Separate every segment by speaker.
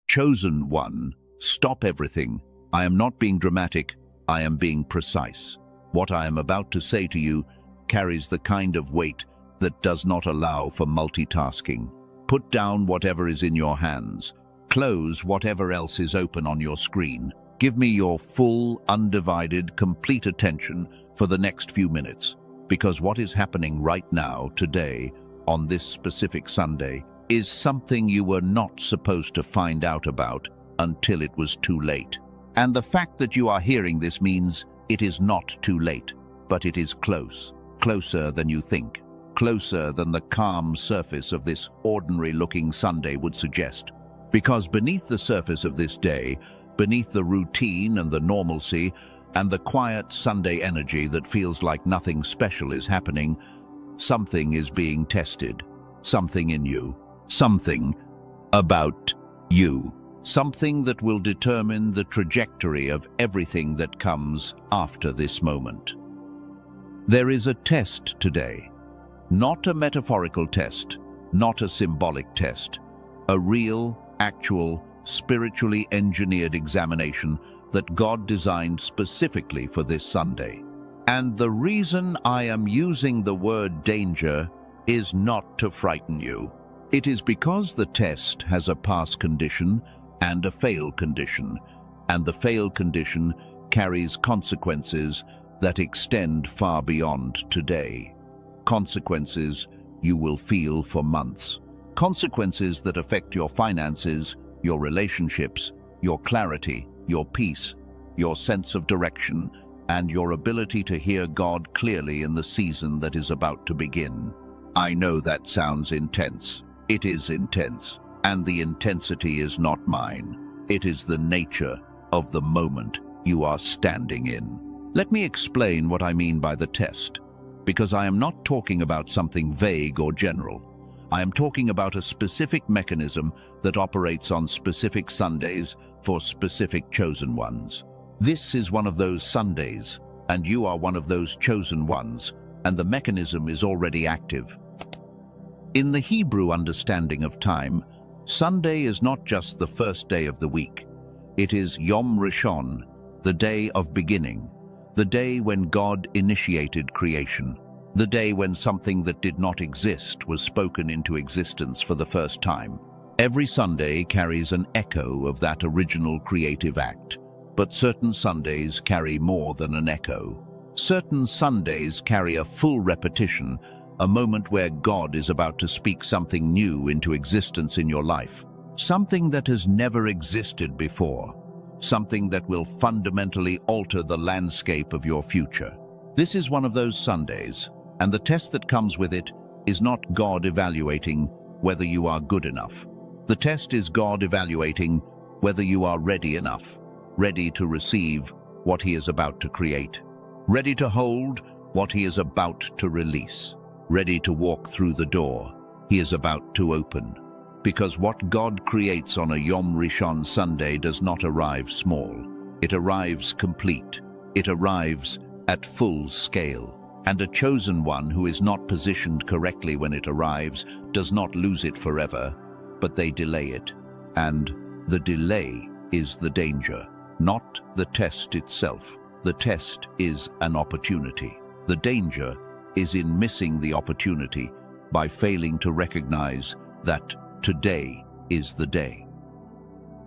Speaker 1: Chosen one, stop everything. I am not being dramatic, I am being precise. What I am about to say to you carries the kind of weight that does not allow for multitasking. Put down whatever is in your hands. Close whatever else is open on your screen. Give me your full, undivided, complete attention for the next few minutes, because what is happening right now, today, on this specific Sunday, is something you were not supposed to find out about until it was too late. And the fact that you are hearing this means it is not too late, but it is close, closer than you think, closer than the calm surface of this ordinary-looking Sunday would suggest. Because beneath the surface of this day, beneath the routine and the normalcy, and the quiet Sunday energy that feels like nothing special is happening, something is being tested. Something in you. Something about you. Something that will determine the trajectory of everything that comes after this moment. There is a test today. Not a metaphorical test, not a symbolic test. A real, actual, spiritually engineered examination that God designed specifically for this Sunday. And the reason I am using the word danger is not to frighten you. It is because the test has a pass condition and a fail condition, and the fail condition carries consequences that extend far beyond today. Consequences you will feel for months. Consequences that affect your finances, your relationships, your clarity, your peace, your sense of direction, and your ability to hear God clearly in the season that is about to begin. I know that sounds intense. It is intense, and the intensity is not mine. It is the nature of the moment you are standing in. Let me explain what I mean by the test, because I am not talking about something vague or general. I am talking about a specific mechanism that operates on specific Sundays for specific chosen ones. This is one of those Sundays, and you are one of those chosen ones, and the mechanism is already active. In the Hebrew understanding of time, Sunday is not just the first day of the week. It is Yom Rishon, the day of beginning, the day when God initiated creation, the day when something that did not exist was spoken into existence for the first time. Every Sunday carries an echo of that original creative act, but certain Sundays carry more than an echo. Certain Sundays carry a full repetition, a moment where God is about to speak something new into existence in your life, something that has never existed before, something that will fundamentally alter the landscape of your future. This is one of those Sundays, and the test that comes with it is not God evaluating whether you are good enough. The test is God evaluating whether you are ready enough, ready to receive what He is about to create, ready to hold what He is about to release, ready to walk through the door He is about to open. Because what God creates on a Yom Rishon Sunday does not arrive small. It arrives complete. It arrives at full scale. And a chosen one who is not positioned correctly when it arrives does not lose it forever, but they delay it. And the delay is the danger, not the test itself. The test is an opportunity. The danger is in missing the opportunity by failing to recognize that today is the day.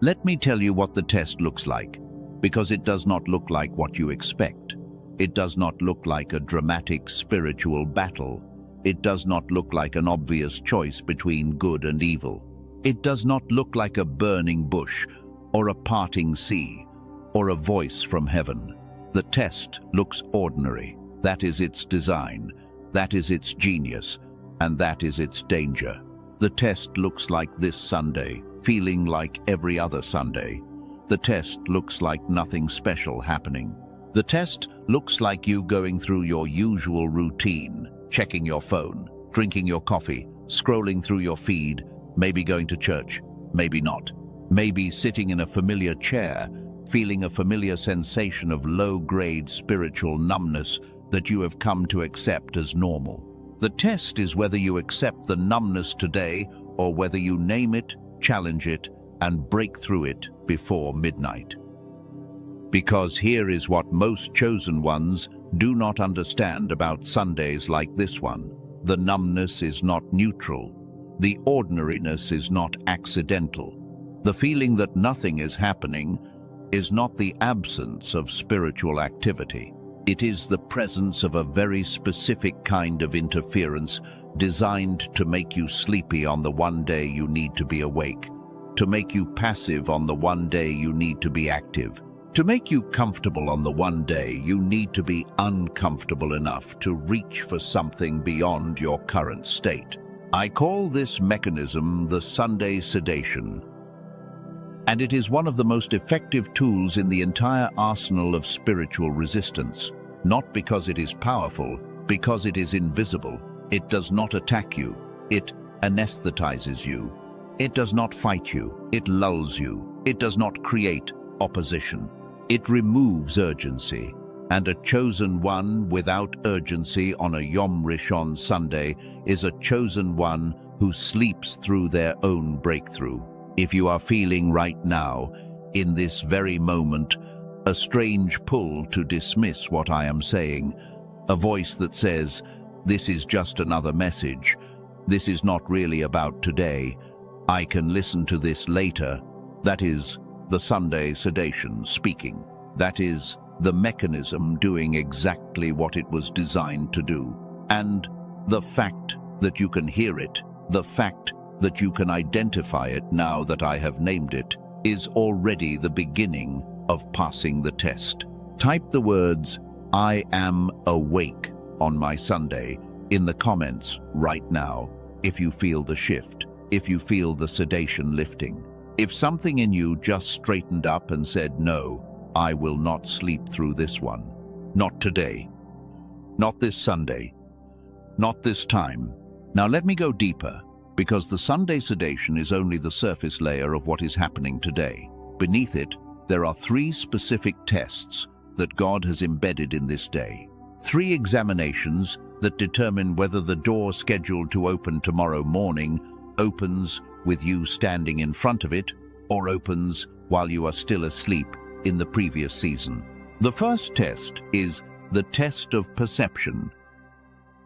Speaker 1: Let me tell you what the test looks like, because it does not look like what you expect. It does not look like a dramatic spiritual battle. It does not look like an obvious choice between good and evil. It does not look like a burning bush or a parting sea or a voice from heaven. The test looks ordinary. That is its design. That is its genius. And that is its danger. The test looks like this Sunday, feeling like every other Sunday. The test looks like nothing special happening. The test looks like you going through your usual routine, checking your phone, drinking your coffee, scrolling through your feed, maybe going to church, maybe not. Maybe sitting in a familiar chair, feeling a familiar sensation of low-grade spiritual numbness that you have come to accept as normal. The test is whether you accept the numbness today or whether you name it, challenge it, and break through it before midnight. Because here is what most chosen ones do not understand about Sundays like this one. The numbness is not neutral. The ordinariness is not accidental. The feeling that nothing is happening is not the absence of spiritual activity. It is the presence of a very specific kind of interference designed to make you sleepy on the one day you need to be awake, to make you passive on the one day you need to be active, to make you comfortable on the one day you need to be uncomfortable enough to reach for something beyond your current state. I call this mechanism the Sunday Sedation, and it is one of the most effective tools in the entire arsenal of spiritual resistance, not because it is powerful, because it is invisible. It does not attack you. It anesthetizes you. It does not fight you. It lulls you. It does not create opposition. It removes urgency, and a chosen one without urgency on a Yom Rishon Sunday is a chosen one who sleeps through their own breakthrough. If you are feeling right now, in this very moment, a strange pull to dismiss what I am saying, a voice that says, "This is just another message. This is not really about today. I can listen to this later," that is the Sunday Sedation speaking. That is the mechanism doing exactly what it was designed to do. And the fact that you can hear it, the fact that you can identify it now that I have named it, is already the beginning of passing the test. Type the words, "I am awake," on my Sunday in the comments right now if you feel the shift, if you feel the sedation lifting. If something in you just straightened up and said, "No, I will not sleep through this one. Not today. Not this Sunday. Not this time." Now let me go deeper, because the Sunday sedation is only the surface layer of what is happening today. Beneath it, there are 3 specific tests that God has embedded in this day. 3 examinations that determine whether the door scheduled to open tomorrow morning opens with you standing in front of it, or opens while you are still asleep in the previous season. The first test is the test of perception.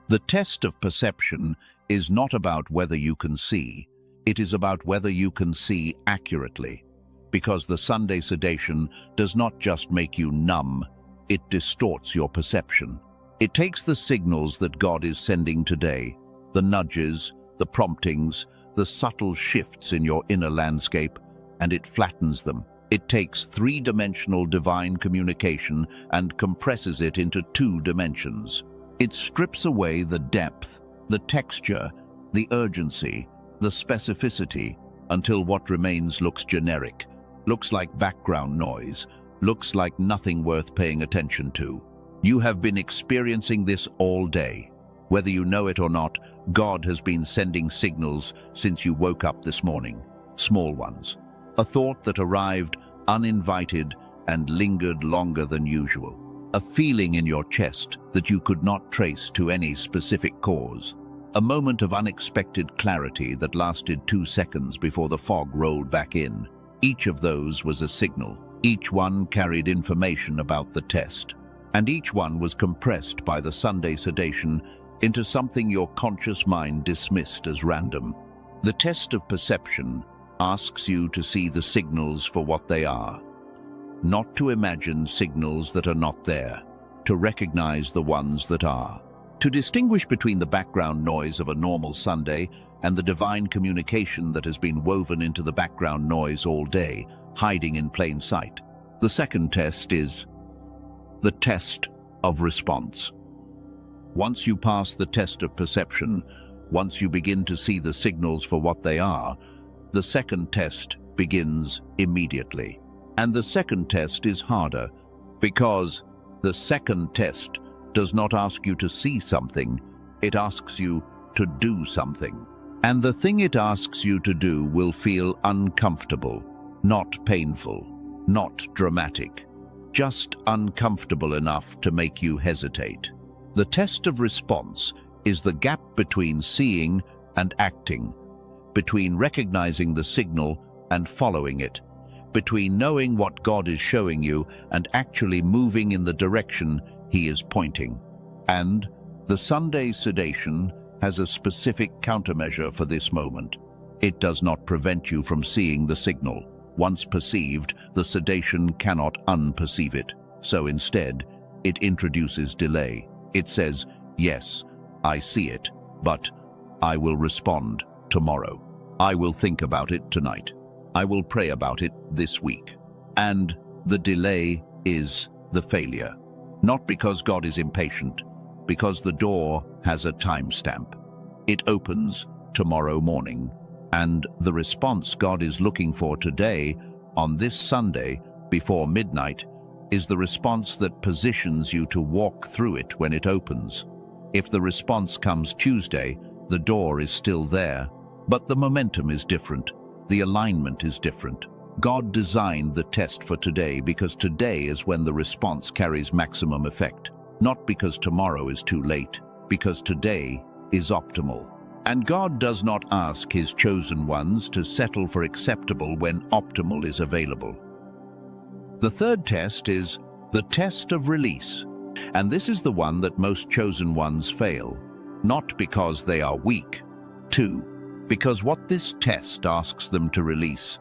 Speaker 1: The test of perception is not about whether you can see. It is about whether you can see accurately. Because the Sunday sedation does not just make you numb, it distorts your perception. It takes the signals that God is sending today, the nudges, the promptings, the subtle shifts in your inner landscape, and it flattens them. It takes 3-dimensional divine communication and compresses it into 2 dimensions. It strips away the depth, the texture, the urgency, the specificity, until what remains looks generic, looks like background noise, looks like nothing worth paying attention to. You have been experiencing this all day. Whether you know it or not, God has been sending signals since you woke up this morning. Small ones. A thought that arrived uninvited and lingered longer than usual. A feeling in your chest that you could not trace to any specific cause. A moment of unexpected clarity that lasted 2 seconds before the fog rolled back in. Each of those was a signal. Each one carried information about the test. And each one was compressed by the Sunday sedation into something your conscious mind dismissed as random. The test of perception asks you to see the signals for what they are, not to imagine signals that are not there, to recognize the ones that are, to distinguish between the background noise of a normal Sunday and the divine communication that has been woven into the background noise all day, hiding in plain sight. The second test is the test of response. Once you pass the test of perception, once you begin to see the signals for what they are, the second test begins immediately. And the second test is harder, because the second test does not ask you to see something, it asks you to do something. And the thing it asks you to do will feel uncomfortable, not painful, not dramatic, just uncomfortable enough to make you hesitate. The test of response is the gap between seeing and acting, between recognizing the signal and following it, between knowing what God is showing you and actually moving in the direction He is pointing. And the Sunday Sedation has a specific countermeasure for this moment. It does not prevent you from seeing the signal. Once perceived, the sedation cannot unperceive it. So instead, it introduces delay. It says, yes, I see it, but I will respond tomorrow. I will think about it tonight. I will pray about it this week. And the delay is the failure. Not because God is impatient, because the door has a timestamp. It opens tomorrow morning. And the response God is looking for today, on this Sunday, before midnight, is the response that positions you to walk through it when it opens. If the response comes Tuesday, the door is still there, but the momentum is different. The alignment is different. God designed the test for today because today is when the response carries maximum effect. Not because tomorrow is too late, because today is optimal. And God does not ask His chosen ones to settle for acceptable when optimal is available. The third test is the test of release. And this is the one that most chosen ones fail, not because they are weak. 2, because what this test asks them to release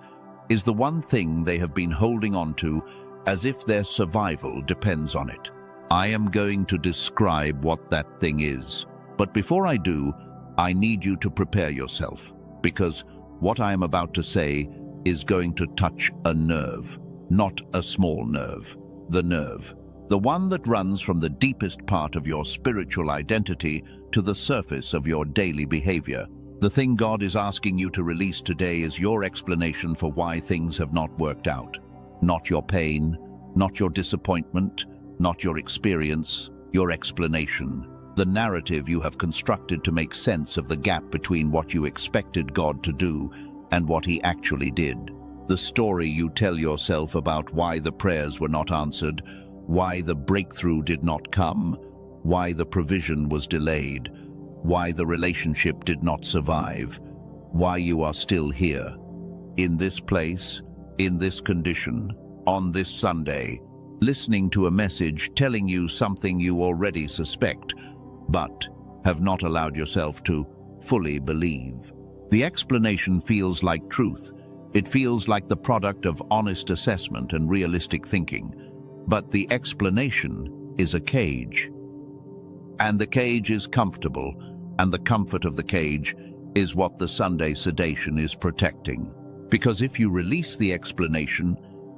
Speaker 1: is the one thing they have been holding on to as if their survival depends on it. I am going to describe what that thing is. But before I do, I need you to prepare yourself, because what I am about to say is going to touch a nerve, not a small nerve. The nerve, the one that runs from the deepest part of your spiritual identity to the surface of your daily behavior. The thing God is asking you to release today is your explanation for why things have not worked out. Not your pain, not your disappointment, not your experience, your explanation. The narrative you have constructed to make sense of the gap between what you expected God to do and what He actually did. The story you tell yourself about why the prayers were not answered, why the breakthrough did not come, why the provision was delayed, why the relationship did not survive, why you are still here, in this place, in this condition, on this Sunday, listening to a message telling you something you already suspect, but have not allowed yourself to fully believe. The explanation feels like truth. It feels like the product of honest assessment and realistic thinking. But the explanation is a cage. And the cage is comfortable, and the comfort of the cage is what the Sunday Sedation is protecting. Because if you release the explanation,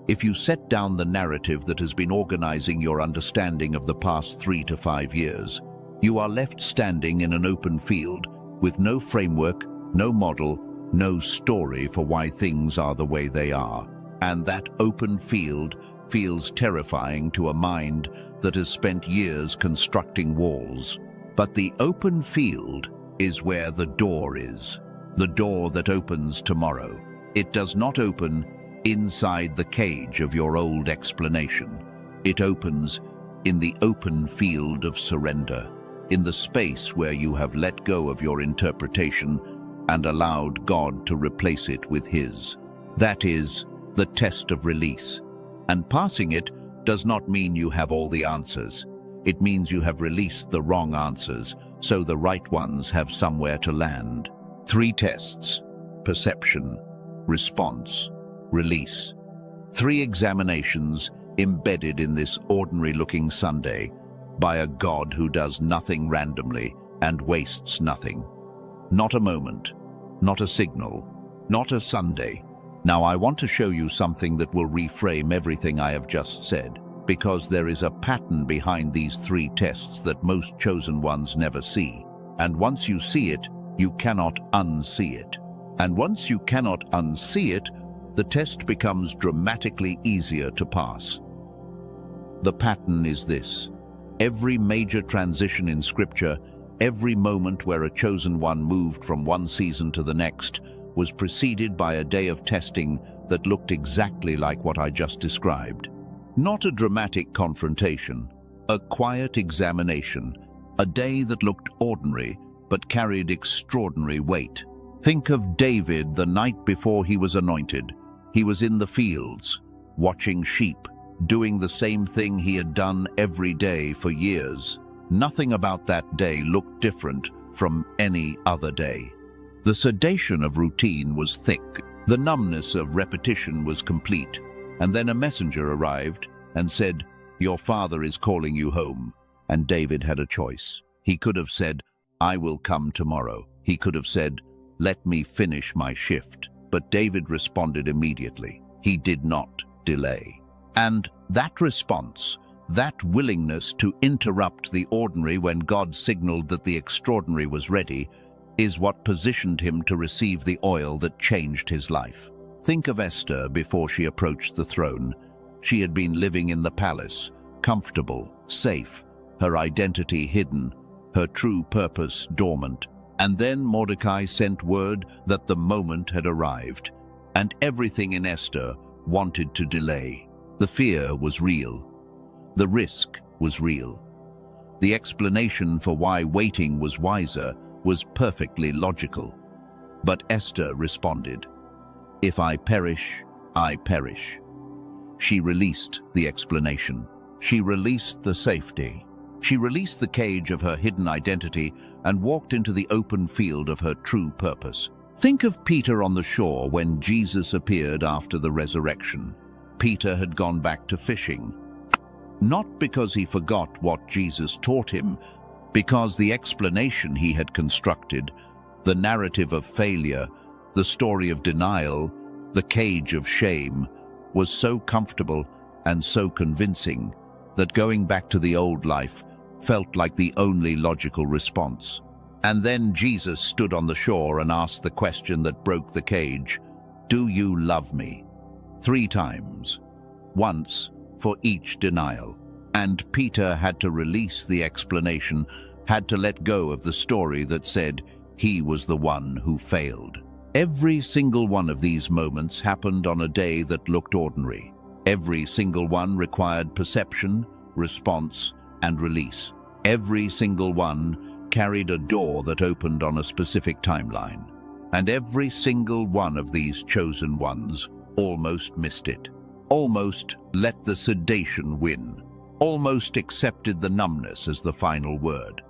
Speaker 1: if you set down the narrative that has been organizing your understanding of the past 3 to 5 years, you are left standing in an open field with no framework, no model, no story for why things are the way they are. And that open field feels terrifying to a mind that has spent years constructing walls. But the open field is where the door is, the door that opens tomorrow. It does not open inside the cage of your old explanation. It opens in the open field of surrender, in the space where you have let go of your interpretation and allowed God to replace it with His. That is the test of release. And passing it does not mean you have all the answers. It means you have released the wrong answers, so the right ones have somewhere to land. 3 tests: perception, response, release. 3 examinations embedded in this ordinary-looking Sunday by a God who does nothing randomly and wastes nothing. Not a moment, not a signal, not a Sunday. Now I want to show you something that will reframe everything I have just said, because there is a pattern behind these 3 tests that most chosen ones never see. And once you see it, you cannot unsee it. And once you cannot unsee it, the test becomes dramatically easier to pass. The pattern is this. Every major transition in Scripture, every moment where a chosen one moved from one season to the next, was preceded by a day of testing that looked exactly like what I just described. Not a dramatic confrontation, a quiet examination, a day that looked ordinary but carried extraordinary weight. Think of David the night before he was anointed. He was in the fields, watching sheep, doing the same thing he had done every day for years. Nothing about that day looked different from any other day. The sedation of routine was thick. The numbness of repetition was complete. And then a messenger arrived and said, "Your father is calling you home." And David had a choice. He could have said, "I will come tomorrow." He could have said, "Let me finish my shift." But David responded immediately. He did not delay. And that response, that willingness to interrupt the ordinary when God signaled that the extraordinary was ready, is what positioned him to receive the oil that changed his life. Think of Esther before she approached the throne. She had been living in the palace, comfortable, safe, her identity hidden, her true purpose dormant. And then Mordecai sent word that the moment had arrived, and everything in Esther wanted to delay. The fear was real. The risk was real. The explanation for why waiting was wiser was perfectly logical. But Esther responded, "If I perish, I perish." She released the explanation. She released the safety. She released the cage of her hidden identity and walked into the open field of her true purpose. Think of Peter on the shore when Jesus appeared after the resurrection. Peter had gone back to fishing. Not because he forgot what Jesus taught him, because the explanation he had constructed, the narrative of failure, the story of denial, the cage of shame, was so comfortable and so convincing that going back to the old life felt like the only logical response. And then Jesus stood on the shore and asked the question that broke the cage, "Do you love me?" 3 times, once for each denial. And Peter had to release the explanation, had to let go of the story that said he was the one who failed. Every single one of these moments happened on a day that looked ordinary. Every single one required perception, response, and release. Every single one carried a door that opened on a specific timeline. And every single one of these chosen ones almost missed it. Almost let the sedation win. Almost accepted the numbness as the final word.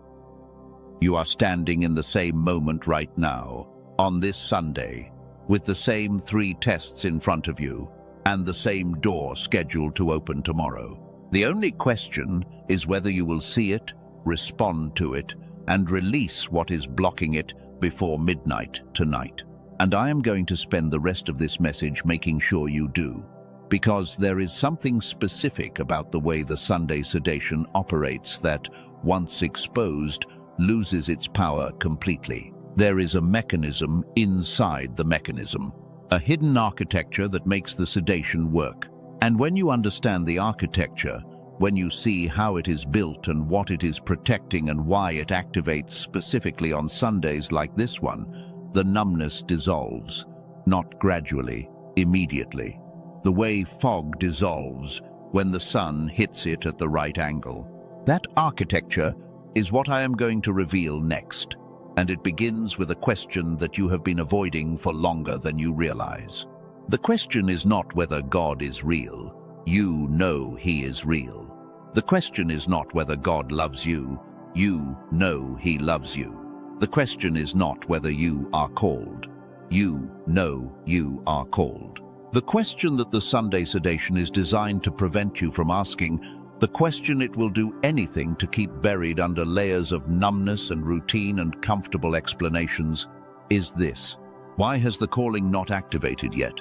Speaker 1: You are standing in the same moment right now, on this Sunday, with the same 3 tests in front of you, and the same door scheduled to open tomorrow. The only question is whether you will see it, respond to it, and release what is blocking it before midnight tonight. And I am going to spend the rest of this message making sure you do, because there is something specific about the way the Sunday sedation operates that, once exposed, loses its power completely. There is a mechanism inside the mechanism, a hidden architecture that makes the sedation work. And when you understand the architecture, when you see how it is built and what it is protecting and why it activates specifically on Sundays like this one, the numbness dissolves, not gradually, immediately. The way fog dissolves when the sun hits it at the right angle. That architecture is what I am going to reveal next, and it begins with a question that you have been avoiding for longer than you realize. The question is not whether God is real. You know He is real. The question is not whether God loves you. You know He loves you. The question is not whether you are called. You know you are called. The question that the Sunday sedation is designed to prevent you from asking, the question it will do anything to keep buried under layers of numbness and routine and comfortable explanations, is this: why has the calling not activated yet?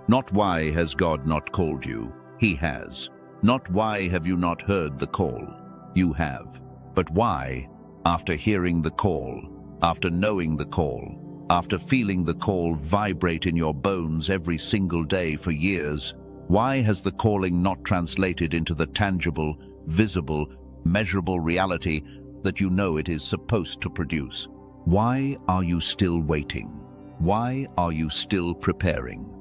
Speaker 1: Not why has God not called you. He has. Not why have you not heard the call. You have. But why, after hearing the call, after knowing the call, after feeling the call vibrate in your bones every single day for years, why has the calling not translated into the tangible, visible, measurable reality that you know it is supposed to produce? Why are you still waiting? Why are you still preparing?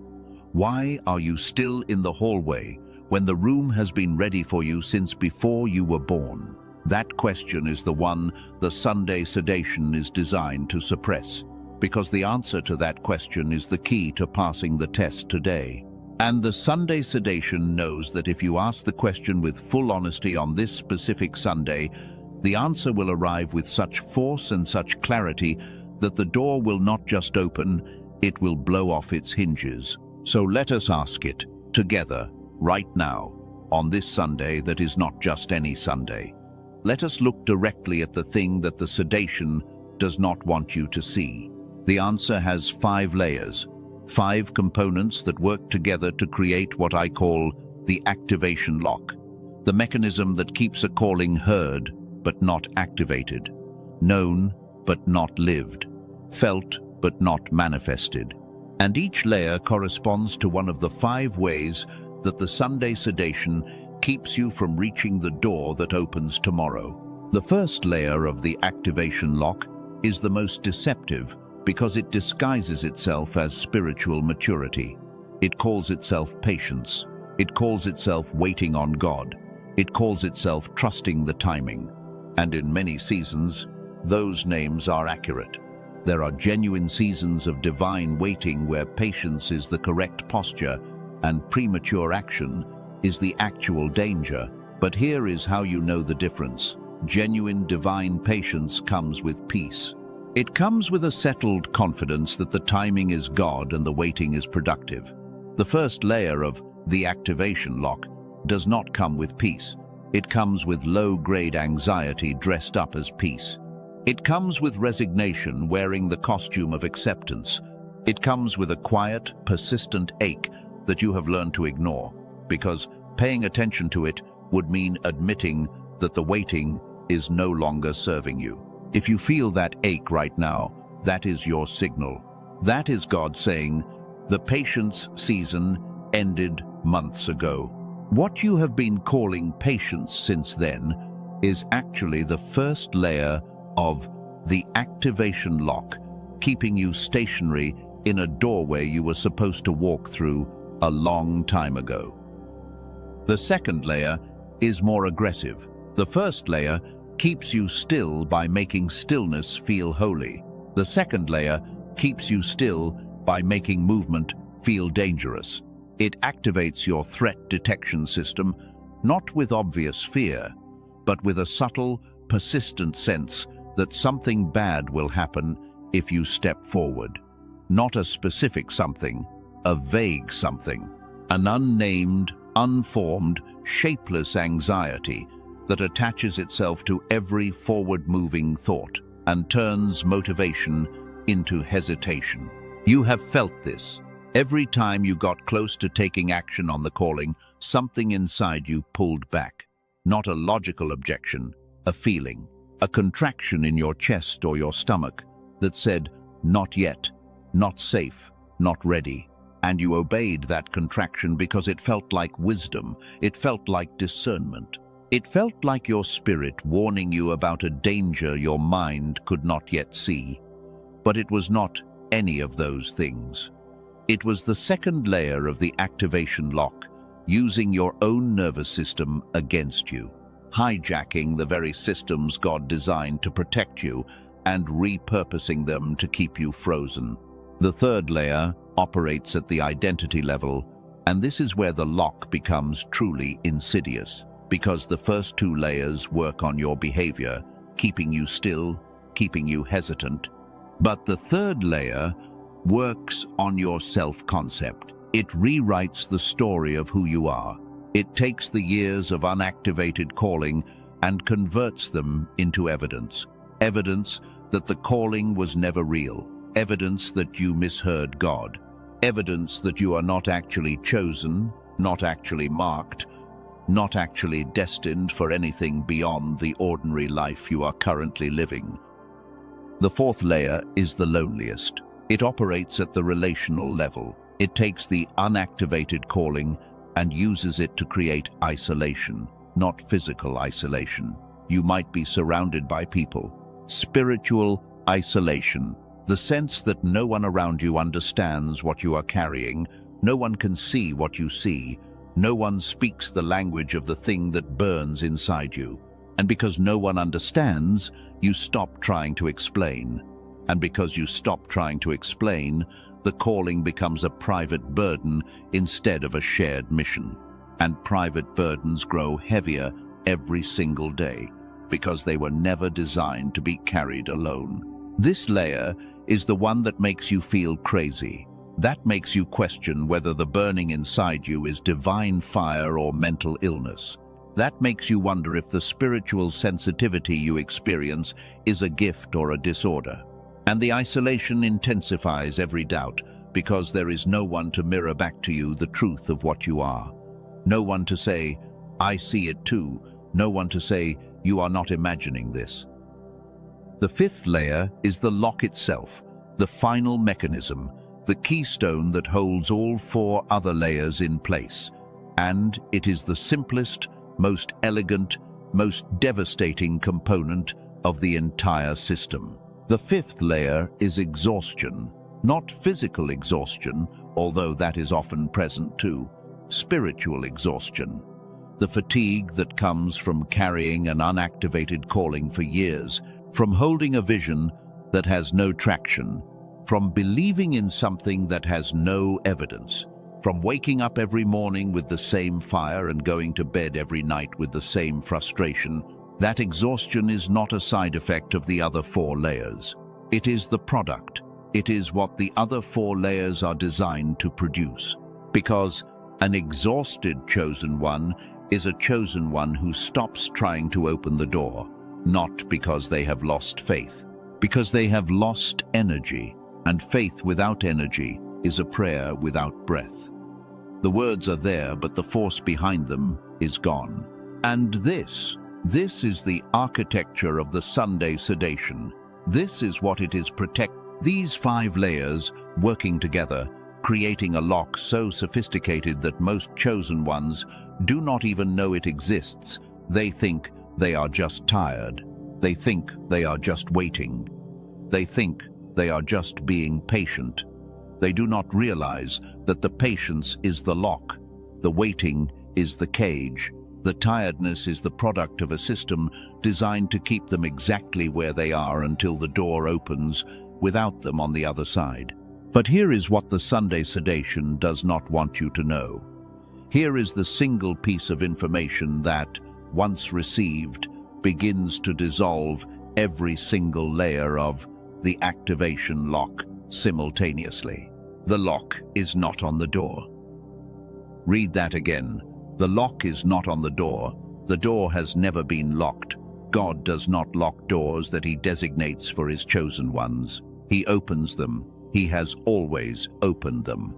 Speaker 1: Why are you still in the hallway when the room has been ready for you since before you were born? That question is the one the Sunday sedation is designed to suppress. because the answer to that question is the key to passing the test today. And the Sunday Sedation knows that if you ask the question with full honesty on this specific Sunday, the answer will arrive with such force and such clarity that the door will not just open, it will blow off its hinges. So let us ask it, together, right now, on this Sunday that is not just any Sunday. Let us look directly at the thing that the sedation does not want you to see. The answer has 5 layers, 5 components that work together to create what I call the activation lock, the mechanism that keeps a calling heard but not activated, known but not lived, felt but not manifested. And each layer corresponds to one of the 5 ways that the Sunday Sedation keeps you from reaching the door that opens tomorrow. The first layer of the activation lock is the most deceptive because it disguises itself as spiritual maturity. It calls itself patience. It calls itself waiting on God. It calls itself trusting the timing. And in many seasons, those names are accurate. There are genuine seasons of divine waiting where patience is the correct posture and premature action is the actual danger. But here is how you know the difference. Genuine divine patience comes with peace. It comes with a settled confidence that the timing is God and the waiting is productive. The first layer of the activation lock does not come with peace. It comes with low-grade anxiety dressed up as peace. It comes with resignation wearing the costume of acceptance. It comes with a quiet, persistent ache that you have learned to ignore, because paying attention to it would mean admitting that the waiting is no longer serving you. If you feel that ache right now, that is your signal. That is God saying, the patience season ended months ago. What you have been calling patience since then is actually the first layer of the activation lock, keeping you stationary in a doorway you were supposed to walk through a long time ago. The second layer is more aggressive. The first layer keeps you still by making stillness feel holy. The second layer keeps you still by making movement feel dangerous. It activates your threat detection system, not with obvious fear, but with a subtle, persistent sense that something bad will happen if you step forward. Not a specific something, a vague something, an unnamed, unformed, shapeless anxiety that attaches itself to every forward-moving thought and turns motivation into hesitation. You have felt this. Every time you got close to taking action on the calling, something inside you pulled back. Not a logical objection, a feeling, a contraction in your chest or your stomach that said, not yet, not safe, not ready. And you obeyed that contraction because it felt like wisdom, it felt like discernment. It felt like your spirit warning you about a danger your mind could not yet see. But it was not any of those things. It was the second layer of the activation lock, using your own nervous system against you, hijacking the very systems God designed to protect you and repurposing them to keep you frozen. The third layer operates at the identity level, and this is where the lock becomes truly insidious, because the first 2 layers work on your behavior, keeping you still, keeping you hesitant. But the third layer works on your self-concept. It rewrites the story of who you are. It takes the years of unactivated calling and converts them into evidence. Evidence that the calling was never real. Evidence that you misheard God. Evidence that you are not actually chosen, not actually marked, not actually destined for anything beyond the ordinary life you are currently living. The fourth layer is the loneliest. It operates at the relational level. It takes the unactivated calling and uses it to create isolation, not physical isolation. You might be surrounded by people. Spiritual isolation. The sense that no one around you understands what you are carrying, no one can see what you see, no one speaks the language of the thing that burns inside you. And because no one understands, you stop trying to explain. And because you stop trying to explain, the calling becomes a private burden instead of a shared mission. And private burdens grow heavier every single day because they were never designed to be carried alone. This layer is the one that makes you feel crazy. That makes you question whether the burning inside you is divine fire or mental illness. That makes you wonder if the spiritual sensitivity you experience is a gift or a disorder. And the isolation intensifies every doubt because there is no one to mirror back to you the truth of what you are. No one to say, "I see it too." No one to say, "You are not imagining this." The fifth layer is the lock itself, the final mechanism, the keystone that holds all four other layers in place. And it is the simplest, most elegant, most devastating component of the entire system. The fifth layer is exhaustion, not physical exhaustion, although that is often present too, spiritual exhaustion. The fatigue that comes from carrying an unactivated calling for years, from holding a vision that has no traction, from believing in something that has no evidence, from waking up every morning with the same fire and going to bed every night with the same frustration. That exhaustion is not a side effect of the other four layers. It is the product. It is what the other four layers are designed to produce. Because an exhausted chosen one is a chosen one who stops trying to open the door, not because they have lost faith, because they have lost energy, and faith without energy is a prayer without breath. The words are there, but the force behind them is gone. And this is the architecture of the Sunday Sedation. This is what it is These 5 layers working together, creating a lock so sophisticated that most chosen ones do not even know it exists. They think they are just tired. They think they are just waiting. They think they are just being patient. They do not realize that the patience is the lock, the waiting is the cage, the tiredness is the product of a system designed to keep them exactly where they are until the door opens without them on the other side. But here is what the Sunday Sedation does not want you to know. Here is the single piece of information that, once received, begins to dissolve every single layer of the activation lock simultaneously. The lock is not on the door. Read that again. The lock is not on the door. The door has never been locked. God does not lock doors that He designates for His chosen ones. He opens them. He has always opened them.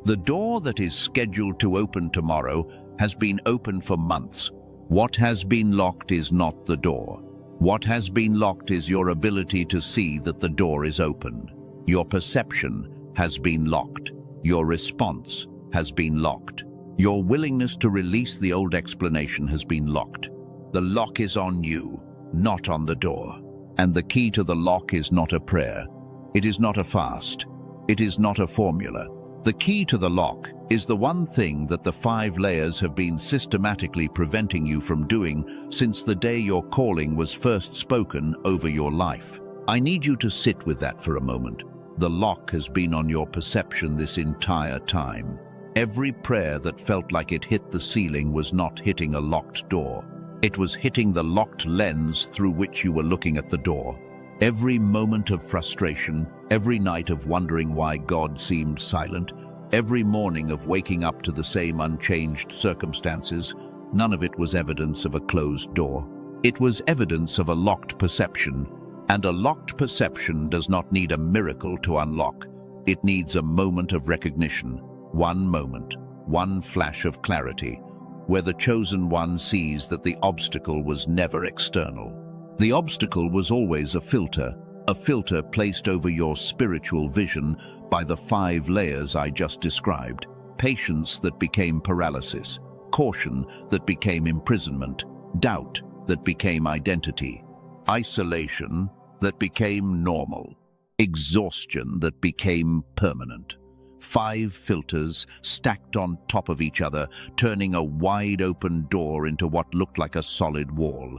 Speaker 1: The door that is scheduled to open tomorrow has been open for months. What has been locked is not the door. What has been locked is your ability to see that the door is opened. Your perception has been locked. Your response has been locked. Your willingness to release the old explanation has been locked. The lock is on you, not on the door. And the key to the lock is not a prayer. It is not a fast. It is not a formula. The key to the lock is the one thing that the 5 layers have been systematically preventing you from doing since the day your calling was first spoken over your life. I need you to sit with that for a moment. The lock has been on your perception this entire time. Every prayer that felt like it hit the ceiling was not hitting a locked door. It was hitting the locked lens through which you were looking at the door. Every moment of frustration, every night of wondering why God seemed silent, every morning of waking up to the same unchanged circumstances, none of it was evidence of a closed door. It was evidence of a locked perception, and a locked perception does not need a miracle to unlock. It needs a moment of recognition. One moment, one flash of clarity, where the chosen one sees that the obstacle was never external. The obstacle was always a filter placed over your spiritual vision by the 5 layers I just described. Patience that became paralysis, caution that became imprisonment, doubt that became identity, isolation that became normal, exhaustion that became permanent. 5 filters stacked on top of each other, turning a wide-open door into what looked like a solid wall.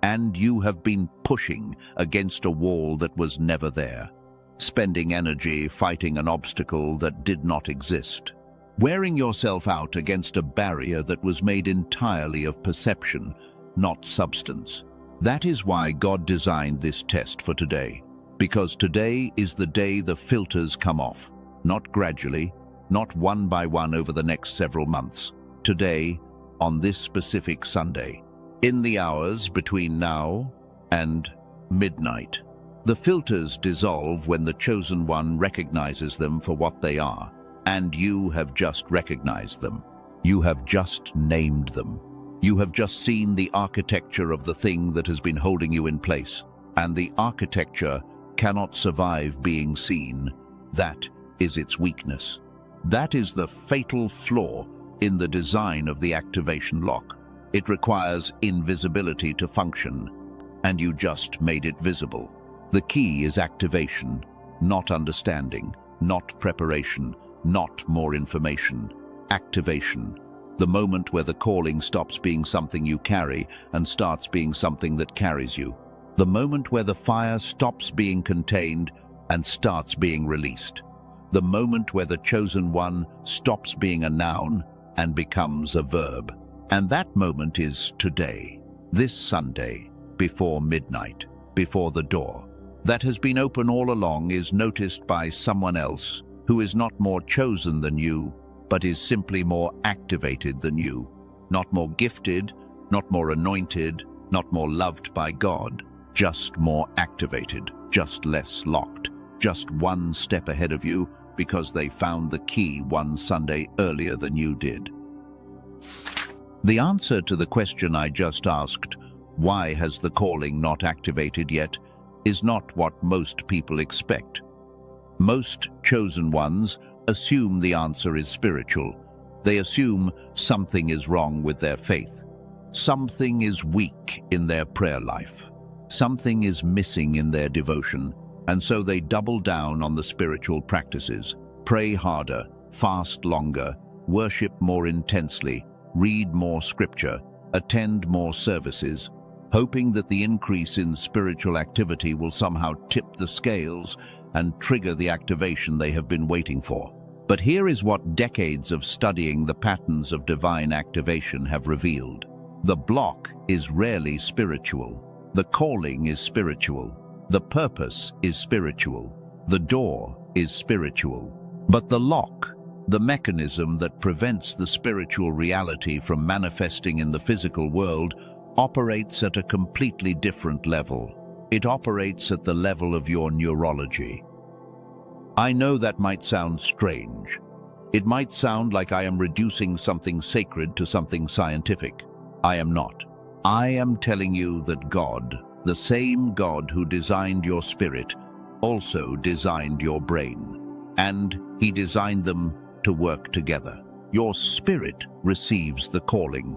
Speaker 1: And you have been pushing against a wall that was never there. spending energy fighting an obstacle that did not exist, wearing yourself out against a barrier that was made entirely of perception, not substance. That is why God designed this test for today, because today is the day the filters come off, not gradually, not one by one over the next several months. Today, on this specific Sunday, in the hours between now and midnight. The filters dissolve when the chosen one recognizes them for what they are, and you have just recognized them. You have just named them. You have just seen the architecture of the thing that has been holding you in place, and the architecture cannot survive being seen. That is its weakness. That is the fatal flaw in the design of the activation lock. It requires invisibility to function, and you just made it visible. The key is activation, not understanding, not preparation, not more information. Activation, the moment where the calling stops being something you carry and starts being something that carries you. The moment where the fire stops being contained and starts being released. The moment where the chosen one stops being a noun and becomes a verb. And that moment is today, this Sunday, before midnight, before the door that has been open all along is noticed by someone else who is not more chosen than you, but is simply more activated than you. Not more gifted, not more anointed, not more loved by God, just more activated, just less locked, just one step ahead of you because they found the key one Sunday earlier than you did. The answer to the question I just asked, why has the calling not activated yet, is not what most people expect. Most chosen ones assume the answer is spiritual. They assume something is wrong with their faith. Something is weak in their prayer life. Something is missing in their devotion, and so they double down on the spiritual practices. Pray harder, fast longer, worship more intensely, read more scripture, attend more services, hoping that the increase in spiritual activity will somehow tip the scales and trigger the activation they have been waiting for. But here is what decades of studying the patterns of divine activation have revealed. The block is rarely spiritual. The calling is spiritual. The purpose is spiritual. The door is spiritual. But the lock, the mechanism that prevents the spiritual reality from manifesting in the physical world, operates at a completely different level. It operates at the level of your neurology. I know that might sound strange. It might sound like I am reducing something sacred to something scientific. I am not. I am telling you that God, the same God who designed your spirit, also designed your brain. And He designed them to work together. Your spirit receives the calling.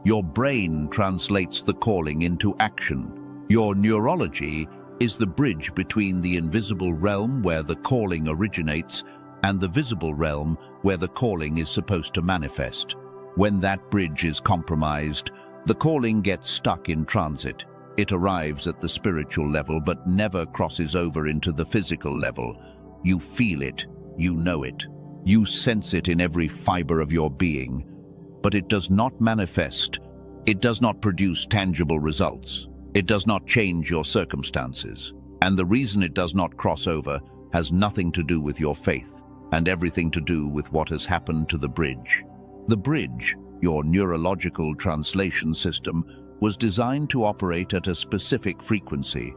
Speaker 1: Your brain translates the calling into action. Your neurology is the bridge between the invisible realm where the calling originates and the visible realm where the calling is supposed to manifest. When that bridge is compromised, the calling gets stuck in transit. It arrives at the spiritual level but never crosses over into the physical level. You feel it, you know it, you sense it in every fiber of your being, but it does not manifest. It does not produce tangible results. It does not change your circumstances. And the reason it does not cross over has nothing to do with your faith and everything to do with what has happened to the bridge. The bridge, your neurological translation system, was designed to operate at a specific frequency,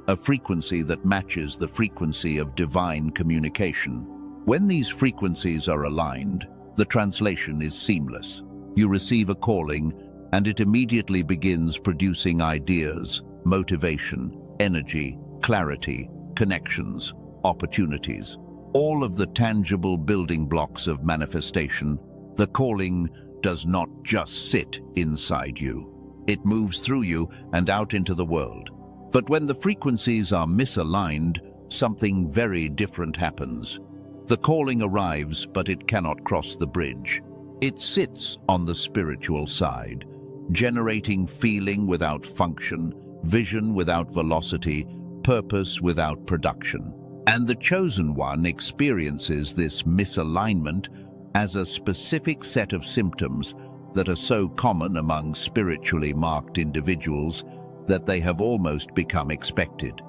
Speaker 1: a frequency that matches the frequency of divine communication. When these frequencies are aligned, the translation is seamless. You receive a calling, and it immediately begins producing ideas, motivation, energy, clarity, connections, opportunities. All of the tangible building blocks of manifestation. The calling does not just sit inside you. It moves through you and out into the world. But when the frequencies are misaligned, something very different happens. The calling arrives, but it cannot cross the bridge. It sits on the spiritual side, generating feeling without function, vision without velocity, purpose without production. And the chosen one experiences this misalignment as a specific set of symptoms that are so common among spiritually marked individuals that they have almost become expected.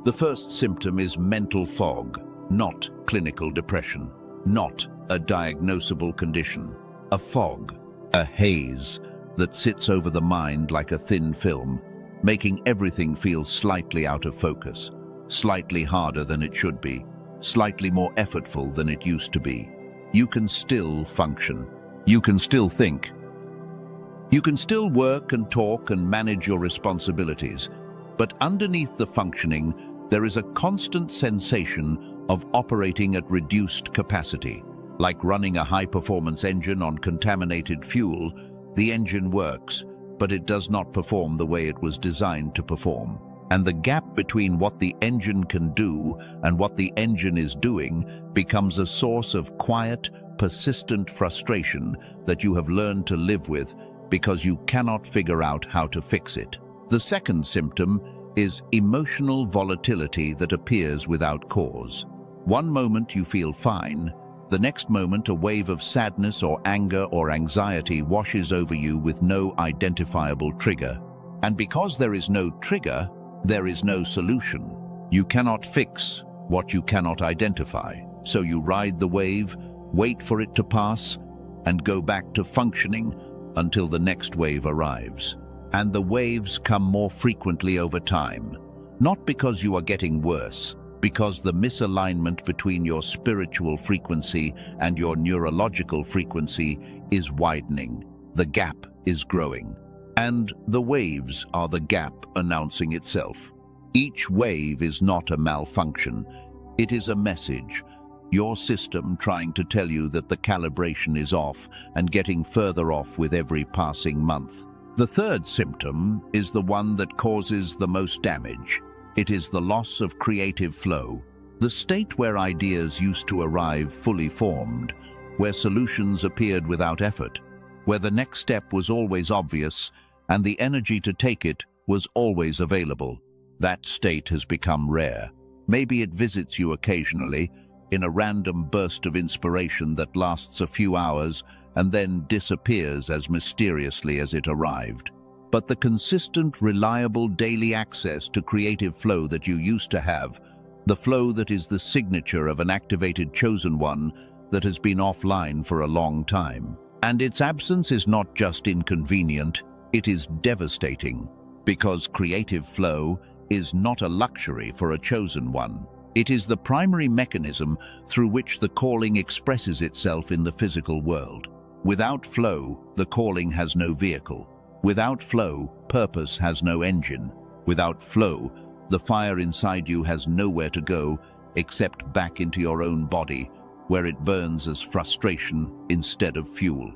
Speaker 1: The first symptom is mental fog, not clinical depression, not a diagnosable condition. A fog, a haze that sits over the mind like a thin film, making everything feel slightly out of focus, slightly harder than it should be, slightly more effortful than it used to be. You can still function. You can still think. You can still work and talk and manage your responsibilities, but underneath the functioning, there is a constant sensation of operating at reduced capacity. Like running a high-performance engine on contaminated fuel, the engine works, but it does not perform the way it was designed to perform. And the gap between what the engine can do and what the engine is doing becomes a source of quiet, persistent frustration that you have learned to live with because you cannot figure out how to fix it. The second symptom is emotional volatility that appears without cause. One moment you feel fine, the next moment a wave of sadness or anger or anxiety washes over you with no identifiable trigger. And because there is no trigger, there is no solution. You cannot fix what you cannot identify. So you ride the wave, wait for it to pass, and go back to functioning until the next wave arrives. And the waves come more frequently over time, not because you are getting worse, because the misalignment between your spiritual frequency and your neurological frequency is widening. The gap is growing. And the waves are the gap announcing itself. Each wave is not a malfunction. It is a message. Your system trying to tell you that the calibration is off and getting further off with every passing month. The third symptom is the one that causes the most damage. It is the loss of creative flow, the state where ideas used to arrive fully formed, where solutions appeared without effort, where the next step was always obvious and the energy to take it was always available. That state has become rare. Maybe it visits you occasionally in a random burst of inspiration that lasts a few hours and then disappears as mysteriously as it arrived. But the consistent, reliable daily access to creative flow that you used to have, the flow that is the signature of an activated chosen one that has been offline for a long time. And its absence is not just inconvenient, it is devastating, because creative flow is not a luxury for a chosen one. It is the primary mechanism through which the calling expresses itself in the physical world. Without flow, the calling has no vehicle. Without flow, purpose has no engine. Without flow, the fire inside you has nowhere to go except back into your own body, where it burns as frustration instead of fuel.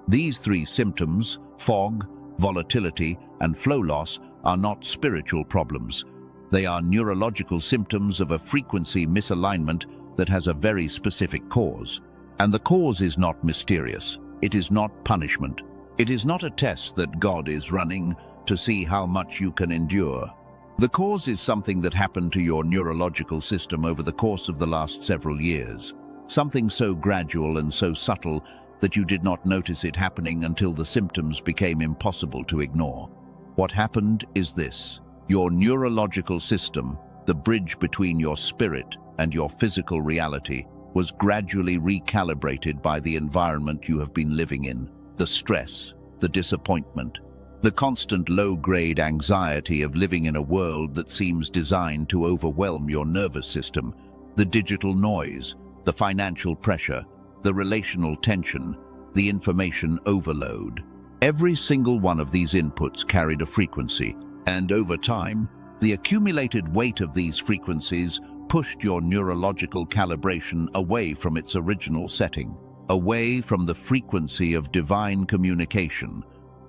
Speaker 1: These three symptoms, fog, volatility, and flow loss, are not spiritual problems. They are neurological symptoms of a frequency misalignment that has a very specific cause. And the cause is not mysterious. It is not punishment. It is not a test that God is running to see how much you can endure. The cause is something that happened to your neurological system over the course of the last several years. Something so gradual and so subtle that you did not notice it happening until the symptoms became impossible to ignore. What happened is this. Your neurological system, the bridge between your spirit and your physical reality, was gradually recalibrated by the environment you have been living in. The stress, the disappointment, the constant low-grade anxiety of living in a world that seems designed to overwhelm your nervous system, the digital noise, the financial pressure, the relational tension, the information overload. Every single one of these inputs carried a frequency, and over time, the accumulated weight of these frequencies pushed your neurological calibration away from its original setting, away from the frequency of divine communication,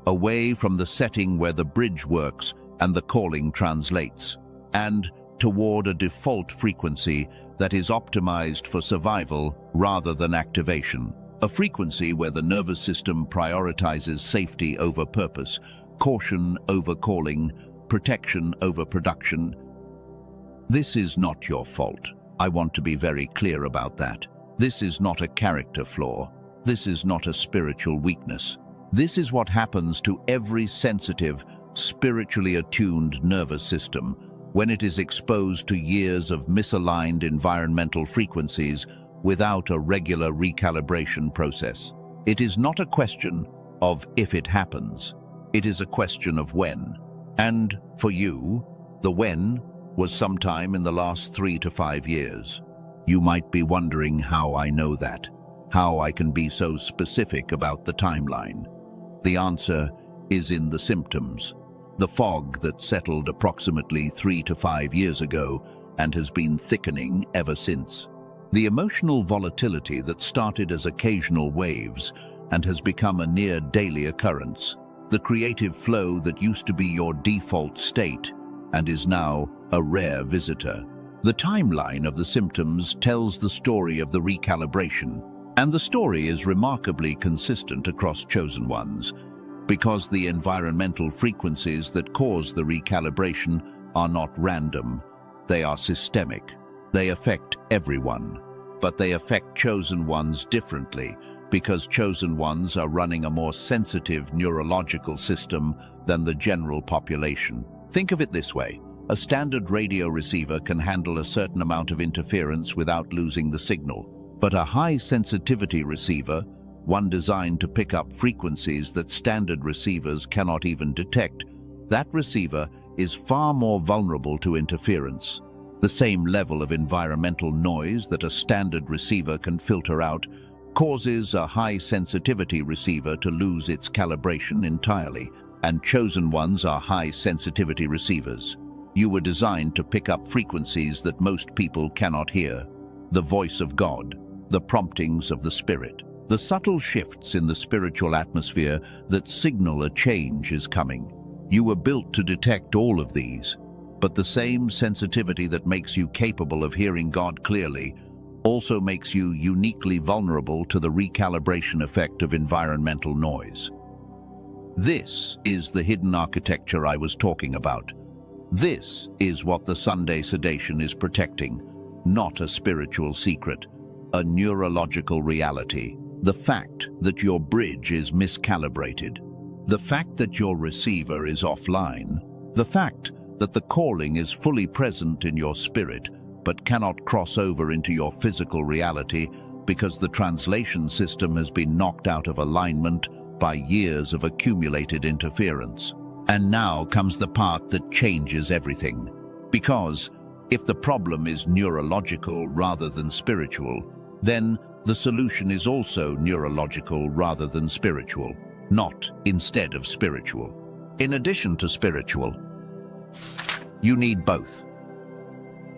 Speaker 1: away from the setting where the bridge works and the calling translates, and toward a default frequency that is optimized for survival rather than activation. A frequency where the nervous system prioritizes safety over purpose, caution over calling, protection over production. This is not your fault. I want to be very clear about that. This is not a character flaw. This is not a spiritual weakness. This is what happens to every sensitive, spiritually attuned nervous system when it is exposed to years of misaligned environmental frequencies without a regular recalibration process. It is not a question of if it happens. It is a question of when. And for you, the when was sometime in the last 3 to 5 years. You might be wondering how I know that, how I can be so specific about the timeline. The answer is in the symptoms, the fog that settled approximately 3 to 5 years ago and has been thickening ever since. The emotional volatility that started as occasional waves and has become a near daily occurrence. The creative flow that used to be your default state and is now a rare visitor. The timeline of the symptoms tells the story of the recalibration, and the story is remarkably consistent across chosen ones, because the environmental frequencies that cause the recalibration are not random. They are systemic. They affect everyone, but they affect chosen ones differently, because chosen ones are running a more sensitive neurological system than the general population. Think of it this way. A standard radio receiver can handle a certain amount of interference without losing the signal. But a high-sensitivity receiver, one designed to pick up frequencies that standard receivers cannot even detect, that receiver is far more vulnerable to interference. The same level of environmental noise that a standard receiver can filter out causes a high-sensitivity receiver to lose its calibration entirely, and chosen ones are high-sensitivity receivers. You were designed to pick up frequencies that most people cannot hear. The voice of God, the promptings of the Spirit, the subtle shifts in the spiritual atmosphere that signal a change is coming. You were built to detect all of these, but the same sensitivity that makes you capable of hearing God clearly also makes you uniquely vulnerable to the recalibration effect of environmental noise. This is the hidden architecture I was talking about. This is what the Sunday Sedation is protecting, not a spiritual secret, a neurological reality. The fact that your bridge is miscalibrated, the fact that your receiver is offline, the fact that the calling is fully present in your spirit but cannot cross over into your physical reality because the translation system has been knocked out of alignment by years of accumulated interference. And now comes the part that changes everything. Because if the problem is neurological rather than spiritual, then the solution is also neurological rather than spiritual, not instead of spiritual. In addition to spiritual, you need both.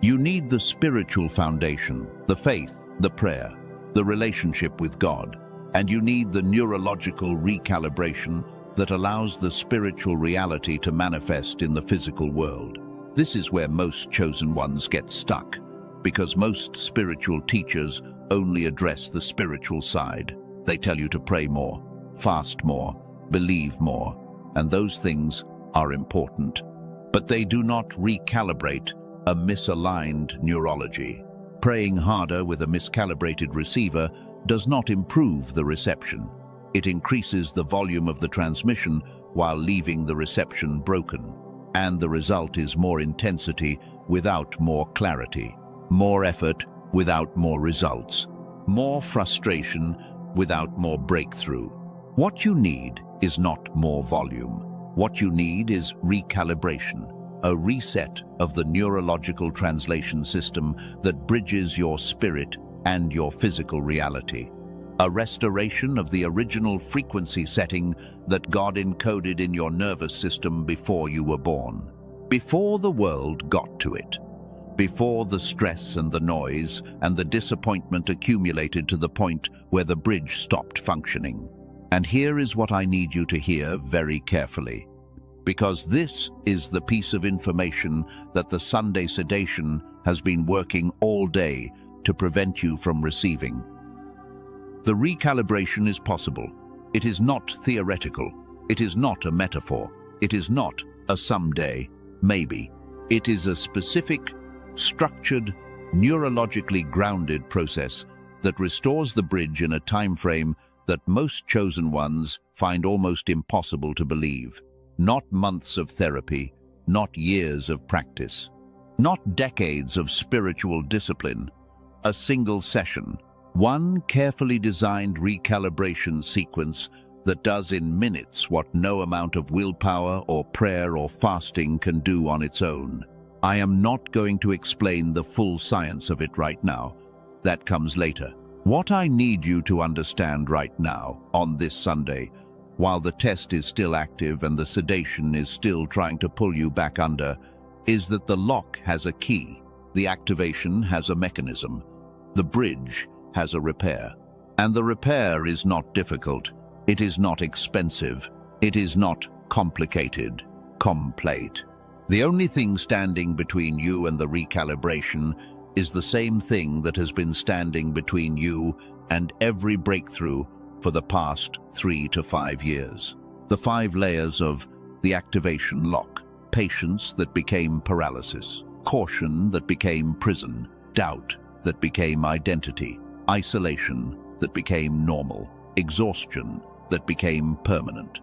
Speaker 1: You need the spiritual foundation, the faith, the prayer, the relationship with God, and you need the neurological recalibration that allows the spiritual reality to manifest in the physical world. This is where most chosen ones get stuck, because most spiritual teachers only address the spiritual side. They tell you to pray more, fast more, believe more, and those things are important. But they do not recalibrate a misaligned neurology. Praying harder with a miscalibrated receiver does not improve the reception. It increases the volume of the transmission while leaving the reception broken. And the result is more intensity without more clarity, more effort without more results, more frustration without more breakthrough. What you need is not more volume. What you need is recalibration, a reset of the neurological translation system that bridges your spirit and your physical reality. A restoration of the original frequency setting that God encoded in your nervous system before you were born, before the world got to it, before the stress and the noise and the disappointment accumulated to the point where the bridge stopped functioning. And here is what I need you to hear very carefully, because this is the piece of information that the Sunday Sedation has been working all day to prevent you from receiving. The recalibration is possible. It is not theoretical. It is not a metaphor. It is not a someday, maybe. It is a specific, structured, neurologically grounded process that restores the bridge in a time frame that most chosen ones find almost impossible to believe. Not months of therapy, not years of practice, not decades of spiritual discipline. A single session, one carefully designed recalibration sequence that does in minutes what no amount of willpower or prayer or fasting can do on its own. I am not going to explain the full science of it right now. That comes later. What I need you to understand right now, on this Sunday, while the test is still active and the sedation is still trying to pull you back under, is that the lock has a key, the activation has a mechanism, the bridge has a repair. And the repair is not difficult, it is not expensive, it is not complicated, complete. The only thing standing between you and the recalibration is the same thing that has been standing between you and every breakthrough for the past 3 to 5 years. The 5 layers of the activation lock: patience that became paralysis, caution that became prison, doubt that became identity, isolation that became normal, exhaustion that became permanent.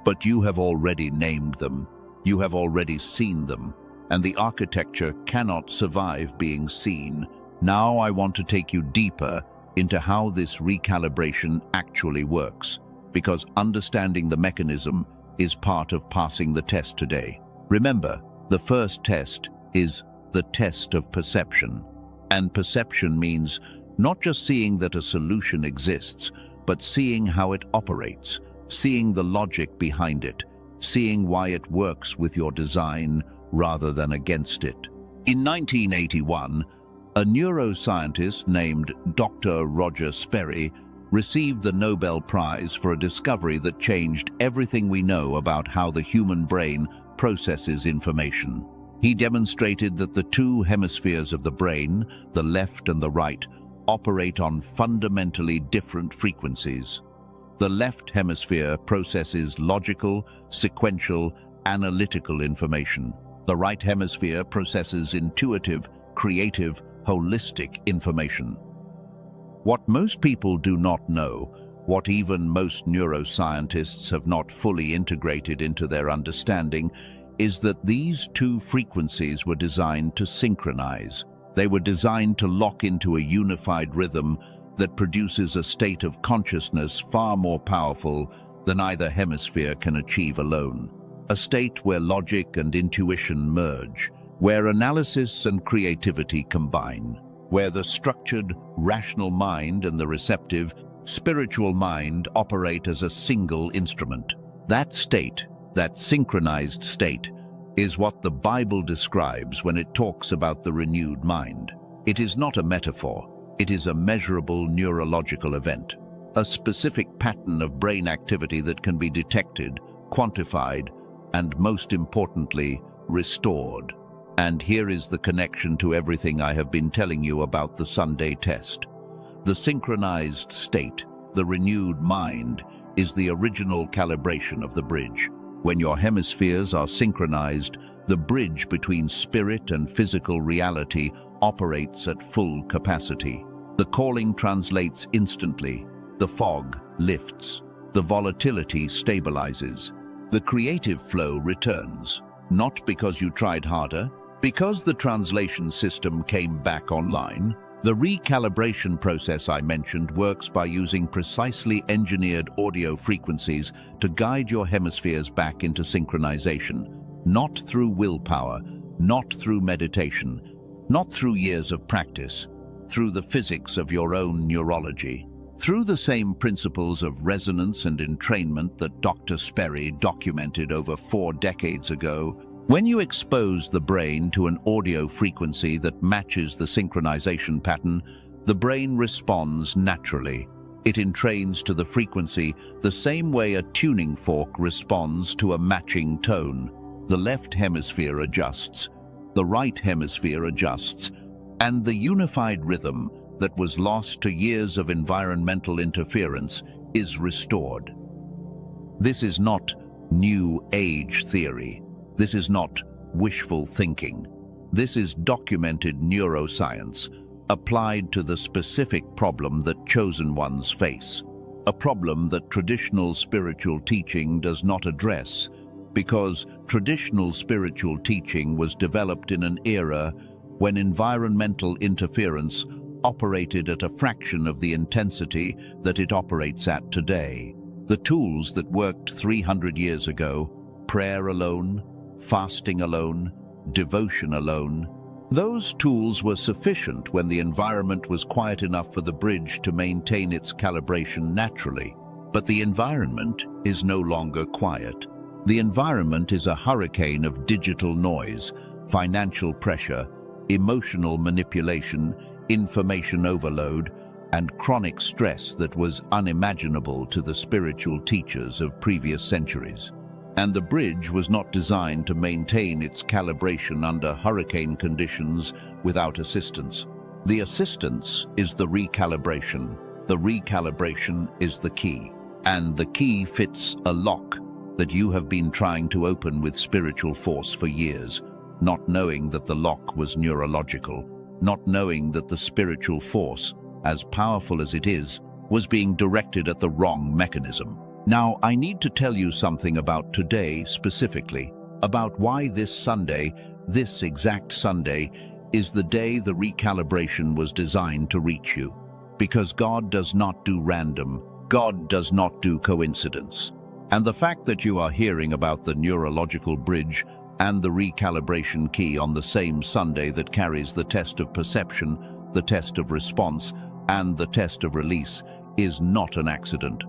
Speaker 1: But you have already named them, you have already seen them, and the architecture cannot survive being seen. Now I want to take you deeper into how this recalibration actually works, because understanding the mechanism is part of passing the test today. Remember, the first test is the test of perception. And perception means not just seeing that a solution exists, but seeing how it operates, seeing the logic behind it, seeing why it works with your design rather than against it. In 1981, a neuroscientist named Dr. Roger Sperry received the Nobel Prize for a discovery that changed everything we know about how the human brain processes information. He demonstrated that the 2 hemispheres of the brain, the left and the right, operate on fundamentally different frequencies. The left hemisphere processes logical, sequential, analytical information. The right hemisphere processes intuitive, creative, holistic information. What most people do not know, what even most neuroscientists have not fully integrated into their understanding, is that these 2 frequencies were designed to synchronize. They were designed to lock into a unified rhythm that produces a state of consciousness far more powerful than either hemisphere can achieve alone. A state where logic and intuition merge, where analysis and creativity combine, where the structured, rational mind and the receptive, spiritual mind operate as a single instrument. That state, that synchronized state, is what the Bible describes when it talks about the renewed mind. It is not a metaphor, it is a measurable neurological event, a specific pattern of brain activity that can be detected, quantified, and most importantly, restored. And here is the connection to everything I have been telling you about the Sunday test. The synchronized state, the renewed mind, is the original calibration of the bridge. When your hemispheres are synchronized, the bridge between spirit and physical reality operates at full capacity. The calling translates instantly, the fog lifts, the volatility stabilizes, the creative flow returns, not because you tried harder, because the translation system came back online. The recalibration process I mentioned works by using precisely engineered audio frequencies to guide your hemispheres back into synchronization, not through willpower, not through meditation, not through years of practice, through the physics of your own neurology, through the same principles of resonance and entrainment that Dr. Sperry documented over 4 decades ago. When you expose the brain to an audio frequency that matches the synchronization pattern, the brain responds naturally. It entrains to the frequency the same way a tuning fork responds to a matching tone. The left hemisphere adjusts, the right hemisphere adjusts, and the unified rhythm that was lost to years of environmental interference is restored. This is not New Age theory. This is not wishful thinking. This is documented neuroscience, applied to the specific problem that chosen ones face. A problem that traditional spiritual teaching does not address, because traditional spiritual teaching was developed in an era when environmental interference operated at a fraction of the intensity that it operates at today. The tools that worked 300 years ago, prayer alone, fasting alone, devotion alone, those tools were sufficient when the environment was quiet enough for the bridge to maintain its calibration naturally. But the environment is no longer quiet. The environment is a hurricane of digital noise, financial pressure, emotional manipulation, information overload, and chronic stress that was unimaginable to the spiritual teachers of previous centuries. And the bridge was not designed to maintain its calibration under hurricane conditions without assistance. The assistance is the recalibration. The recalibration is the key. And the key fits a lock that you have been trying to open with spiritual force for years, not knowing that the lock was neurological, not knowing that the spiritual force, as powerful as it is, was being directed at the wrong mechanism. Now, I need to tell you something about today specifically, about why this Sunday, this exact Sunday, is the day the recalibration was designed to reach you. Because God does not do random, God does not do coincidence. And the fact that you are hearing about the neurological bridge and the recalibration key on the same Sunday that carries the test of perception, the test of response, and the test of release is not an accident.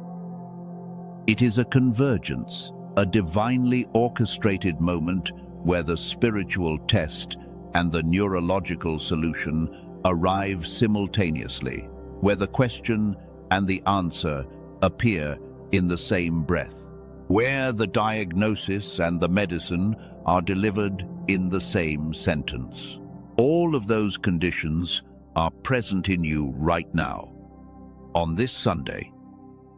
Speaker 1: It is a convergence, a divinely orchestrated moment where the spiritual test and the neurological solution arrive simultaneously, where the question and the answer appear in the same breath, where the diagnosis and the medicine are delivered in the same sentence. All of those conditions are present in you right now. On this Sunday,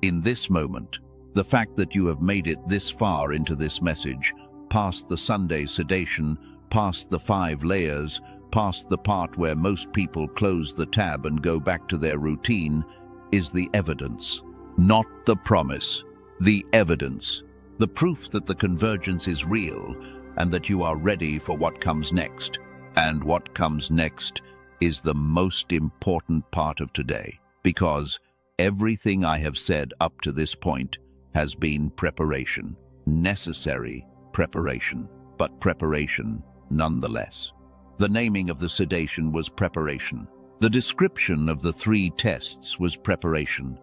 Speaker 1: in this moment, the fact that you have made it this far into this message, past the Sunday sedation, past the 5 layers, past the part where most people close the tab and go back to their routine, is the evidence, not the promise. The evidence, the proof that the convergence is real and that you are ready for what comes next. And what comes next is the most important part of today, because everything I have said up to this point has been preparation, necessary preparation, but preparation nonetheless. The naming of the sedation was preparation. The description of the 3 tests was preparation.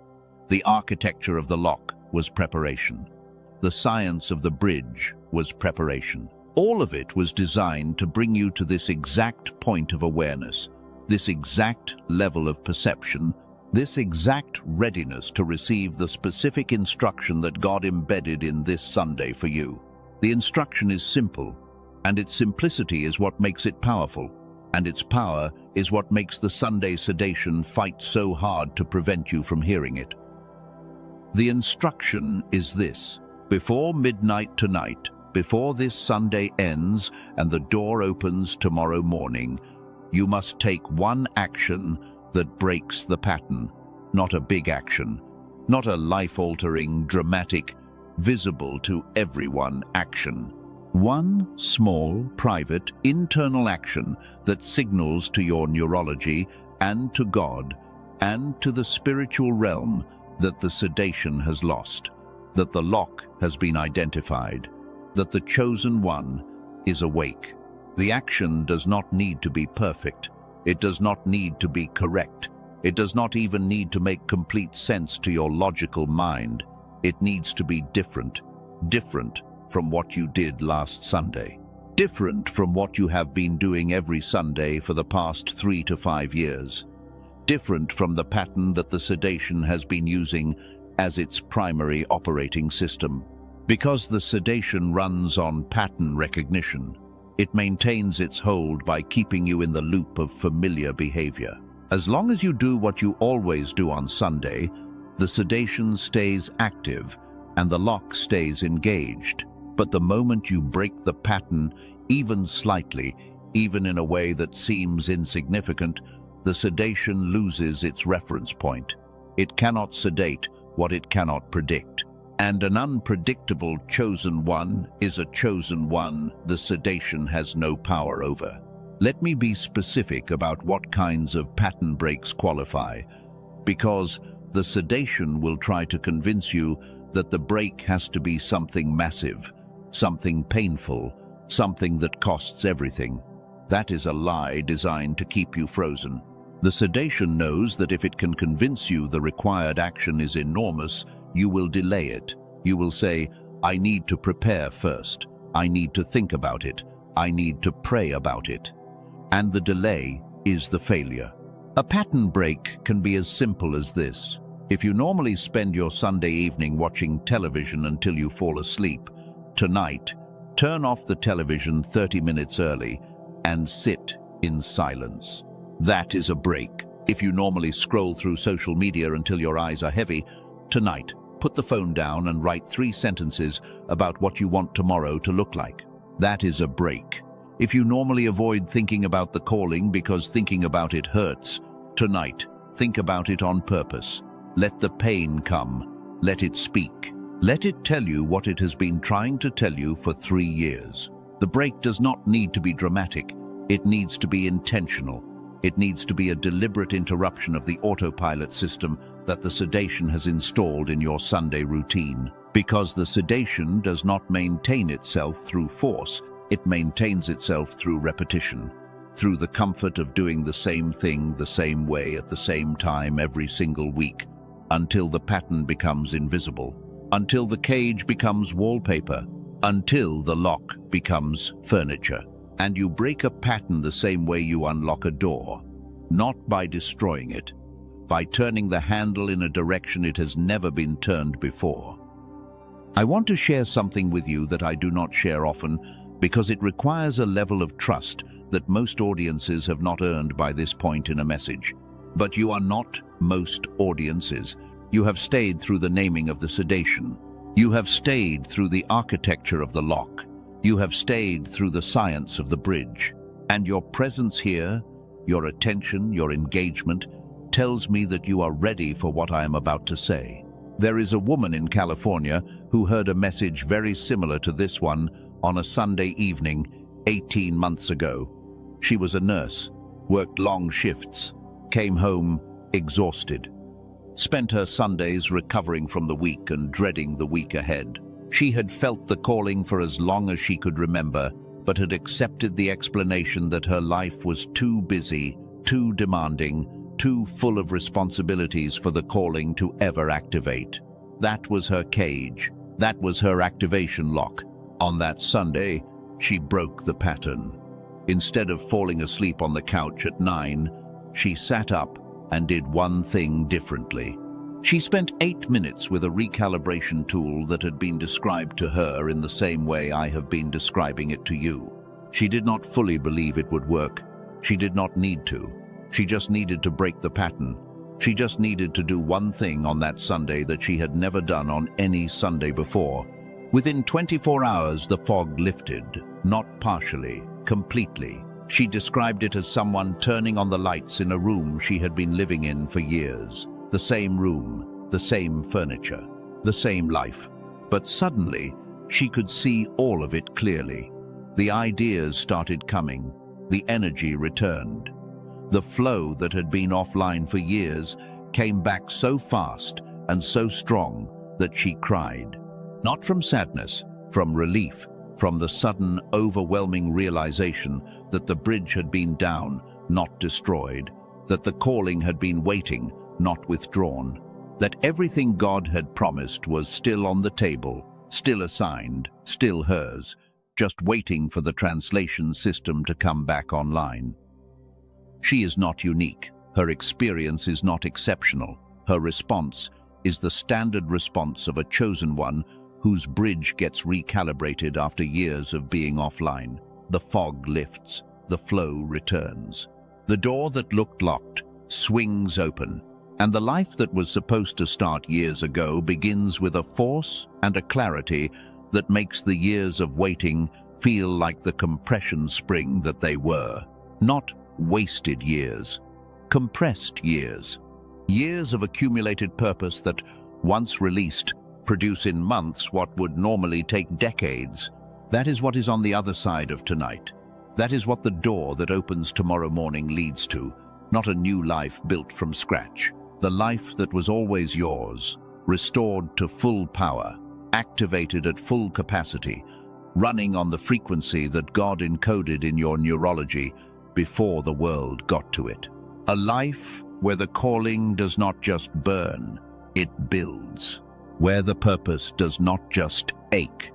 Speaker 1: The architecture of the lock was preparation. The science of the bridge was preparation. All of it was designed to bring you to this exact point of awareness, this exact level of perception, this exact readiness to receive the specific instruction that God embedded in this Sunday for you. The instruction is simple, and its simplicity is what makes it powerful, and its power is what makes the Sunday sedation fight so hard to prevent you from hearing it. The instruction is this: before midnight tonight, before this Sunday ends and the door opens tomorrow morning, you must take one action that breaks the pattern. Not a big action, not a life-altering, dramatic, visible to everyone action. One small, private, internal action that signals to your neurology and to God and to the spiritual realm that the sedation has lost, that the lock has been identified, that the chosen one is awake. The action does not need to be perfect. It does not need to be correct. It does not even need to make complete sense to your logical mind. It needs to be different, different from what you did last Sunday, different from what you have been doing every Sunday for the past 3 to 5 years, different from the pattern that the sedation has been using as its primary operating system. Because the sedation runs on pattern recognition, it maintains its hold by keeping you in the loop of familiar behavior. As long as you do what you always do on Sunday, the sedation stays active and the lock stays engaged. But the moment you break the pattern, even slightly, even in a way that seems insignificant, the sedation loses its reference point. It cannot sedate what it cannot predict. And an unpredictable chosen one is a chosen one the sedation has no power over. Let me be specific about what kinds of pattern breaks qualify, because the sedation will try to convince you that the break has to be something massive, something painful, something that costs everything. That is a lie designed to keep you frozen. The sedation knows that if it can convince you the required action is enormous, you will delay it. You will say, I need to prepare first. I need to think about it. I need to pray about it. And the delay is the failure. A pattern break can be as simple as this. If you normally spend your Sunday evening watching television until you fall asleep, tonight, turn off the television 30 minutes early and sit in silence. That is a break. If you normally scroll through social media until your eyes are heavy, tonight, put the phone down and write 3 sentences about what you want tomorrow to look like. That is a break. If you normally avoid thinking about the calling because thinking about it hurts, tonight, think about it on purpose. Let the pain come. Let it speak. Let it tell you what it has been trying to tell you for 3 years. The break does not need to be dramatic. It needs to be intentional. It needs to be a deliberate interruption of the autopilot system that the sedation has installed in your Sunday routine. Because the sedation does not maintain itself through force, it maintains itself through repetition, through the comfort of doing the same thing the same way at the same time every single week, until the pattern becomes invisible, until the cage becomes wallpaper, until the lock becomes furniture. And you break a pattern the same way you unlock a door, not by destroying it, by turning the handle in a direction it has never been turned before. I want to share something with you that I do not share often because it requires a level of trust that most audiences have not earned by this point in a message. But you are not most audiences. You have stayed through the naming of the sedation. You have stayed through the architecture of the lock. You have stayed through the science of the bridge. And your presence here, your attention, your engagement, tells me that you are ready for what I am about to say. There is a woman in California who heard a message very similar to this one on a Sunday evening 18 months ago. She was a nurse, worked long shifts, came home exhausted, spent her Sundays recovering from the week and dreading the week ahead. She had felt the calling for as long as she could remember, but had accepted the explanation that her life was too busy, too demanding, too full of responsibilities for the calling to ever activate. That was her cage. That was her activation lock. On that Sunday, she broke the pattern. Instead of falling asleep on the couch at 9, she sat up and did one thing differently. She spent 8 minutes with a recalibration tool that had been described to her in the same way I have been describing it to you. She did not fully believe it would work. She did not need to. She just needed to break the pattern. She just needed to do one thing on that Sunday that she had never done on any Sunday before. Within 24 hours, the fog lifted, not partially, completely. She described it as someone turning on the lights in a room she had been living in for years. The same room, the same furniture, the same life. But suddenly, she could see all of it clearly. The ideas started coming. The energy returned. The flow that had been offline for years came back so fast and so strong that she cried. Not from sadness, from relief, from the sudden, overwhelming realization that the bridge had been down, not destroyed, that the calling had been waiting, not withdrawn, that everything God had promised was still on the table, still assigned, still hers, just waiting for the translation system to come back online. She is not unique. Her experience is not exceptional. Her response is the standard response of a chosen one whose bridge gets recalibrated after years of being offline. The fog lifts. The flow returns. The door that looked locked swings open, and the life that was supposed to start years ago begins with a force and a clarity that makes the years of waiting feel like the compression spring that they were. Not wasted years, compressed years. Years of accumulated purpose that, once released, produce in months what would normally take decades. That is what is on the other side of tonight. That is what the door that opens tomorrow morning leads to, not a new life built from scratch. The life that was always yours, restored to full power, activated at full capacity, running on the frequency that God encoded in your neurology before the world got to it. A life where the calling does not just burn, it builds. Where the purpose does not just ache,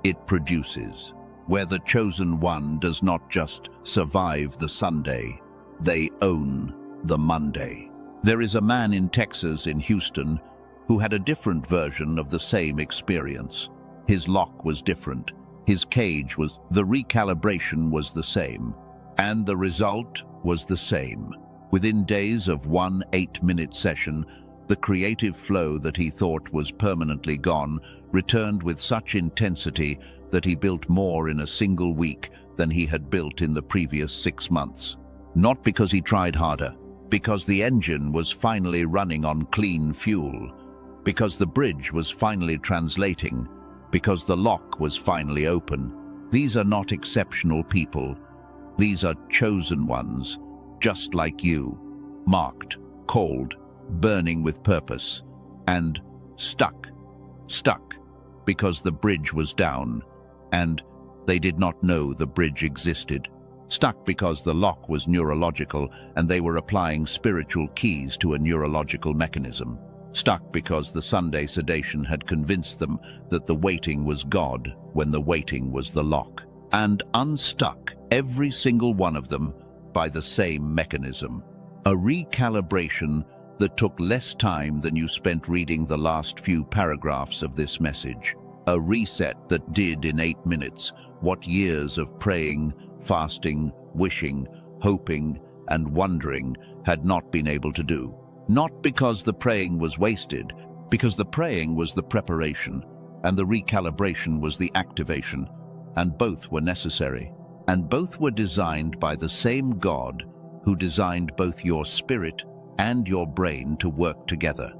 Speaker 1: it produces. Where the chosen one does not just survive the Sunday, they own the Monday. There is a man in Texas, in Houston, who had a different version of the same experience. His lock was different. His cage was, the recalibration was the same. And the result was the same. Within days of one 8-minute session, the creative flow that he thought was permanently gone returned with such intensity that he built more in a single week than he had built in the previous 6 months. Not because he tried harder, because the engine was finally running on clean fuel, because the bridge was finally translating, because the lock was finally open. These are not exceptional people. These are chosen ones, just like you, marked, called, burning with purpose, and stuck, because the bridge was down, and they did not know the bridge existed. Stuck because the lock was neurological and they were applying spiritual keys to a neurological mechanism. Stuck because the Sunday sedation had convinced them that the waiting was God when the waiting was the lock. And unstuck, every single one of them, by the same mechanism. A recalibration that took less time than you spent reading the last few paragraphs of this message. A reset that did in 8 minutes what years of praying, fasting, wishing, hoping, and wondering had not been able to do. Not because the praying was wasted, because the praying was the preparation, and the recalibration was the activation, and both were necessary. And both were designed by the same God who designed both your spirit and your brain to work together.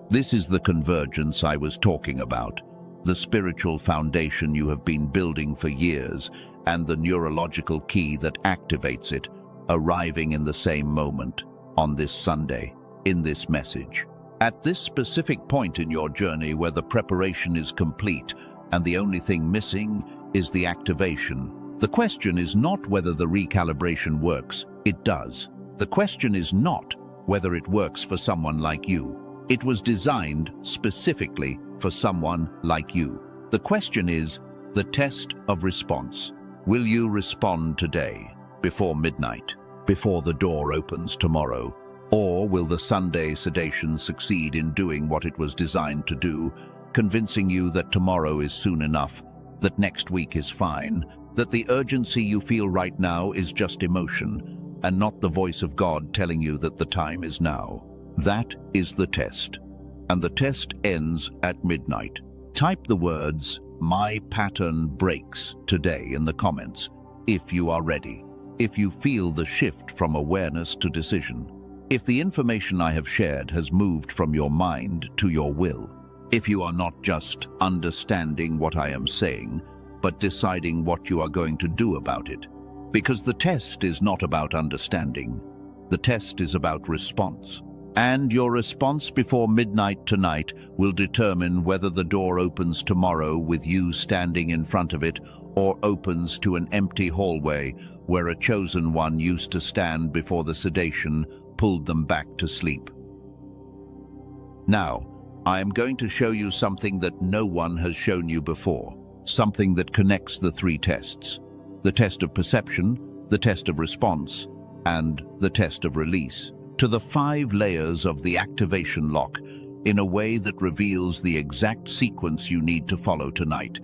Speaker 1: This is the convergence I was talking about, the spiritual foundation you have been building for years, and the neurological key that activates it, arriving in the same moment, on this Sunday, in this message. At this specific point in your journey where the preparation is complete and the only thing missing is the activation. The question is not whether the recalibration works. It does. The question is not whether it works for someone like you. It was designed specifically for someone like you. The question is the test of response. Will you respond today, before midnight, before the door opens tomorrow? Or will the Sunday sedation succeed in doing what it was designed to do, convincing you that tomorrow is soon enough, that next week is fine, that the urgency you feel right now is just emotion, and not the voice of God telling you that the time is now? That is the test. And the test ends at midnight. Type the words, "My pattern breaks," today in the comments, if you are ready. If you feel the shift from awareness to decision. If the information I have shared has moved from your mind to your will. If you are not just understanding what I am saying, but deciding what you are going to do about it. Because the test is not about understanding. The test is about response. And your response before midnight tonight will determine whether the door opens tomorrow with you standing in front of it, or opens to an empty hallway where a chosen one used to stand before the sedation pulled them back to sleep. Now, I am going to show you something that no one has shown you before. Something that connects the 3 tests. The test of perception, the test of response, and the test of release, to the 5 layers of the activation lock in a way that reveals the exact sequence you need to follow tonight,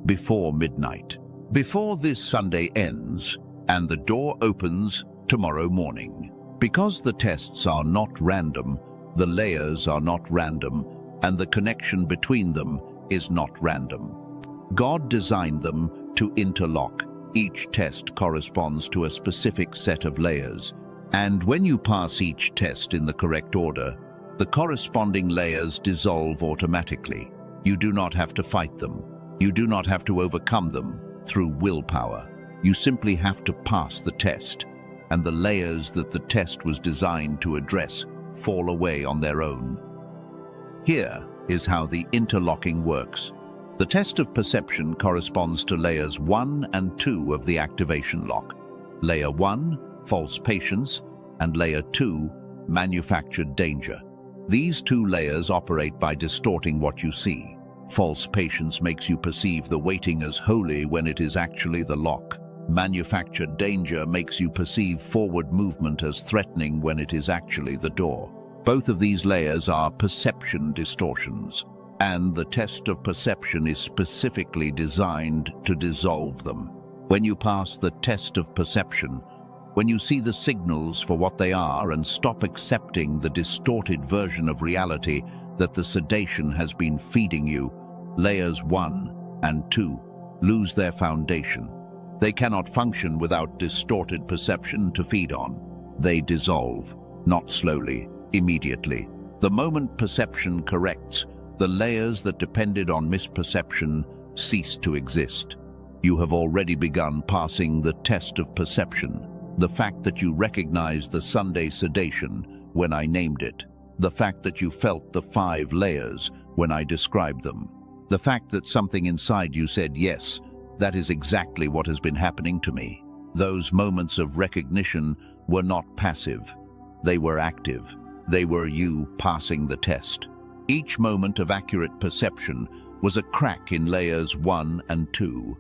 Speaker 1: before midnight, before this Sunday ends and the door opens tomorrow morning. Because the tests are not random, the layers are not random, and the connection between them is not random. God designed them to interlock. Each test corresponds to a specific set of layers, and when you pass each test in the correct order, the corresponding layers dissolve automatically. You do not have to fight them. You do not have to overcome them through willpower. You simply have to pass the test, and the layers that the test was designed to address fall away on their own. Here is how the interlocking works. The test of perception corresponds to layers 1 and 2 of the activation lock. Layer 1, false patience, and layer 2, manufactured danger. These two layers operate by distorting what you see. False patience makes you perceive the waiting as holy when it is actually the lock. Manufactured danger makes you perceive forward movement as threatening when it is actually the door. Both of these layers are perception distortions, and the test of perception is specifically designed to dissolve them. When you pass the test of perception, when you see the signals for what they are and stop accepting the distorted version of reality that the sedation has been feeding you, layers 1 and 2 lose their foundation. They cannot function without distorted perception to feed on. They dissolve, not slowly, immediately. The moment perception corrects, the layers that depended on misperception cease to exist. You have already begun passing the test of perception. The fact that you recognized the Sunday sedation when I named it. The fact that you felt the 5 layers when I described them. The fact that something inside you said, yes, that is exactly what has been happening to me. Those moments of recognition were not passive. They were active. They were you passing the test. Each moment of accurate perception was a crack in layers 1 and 2.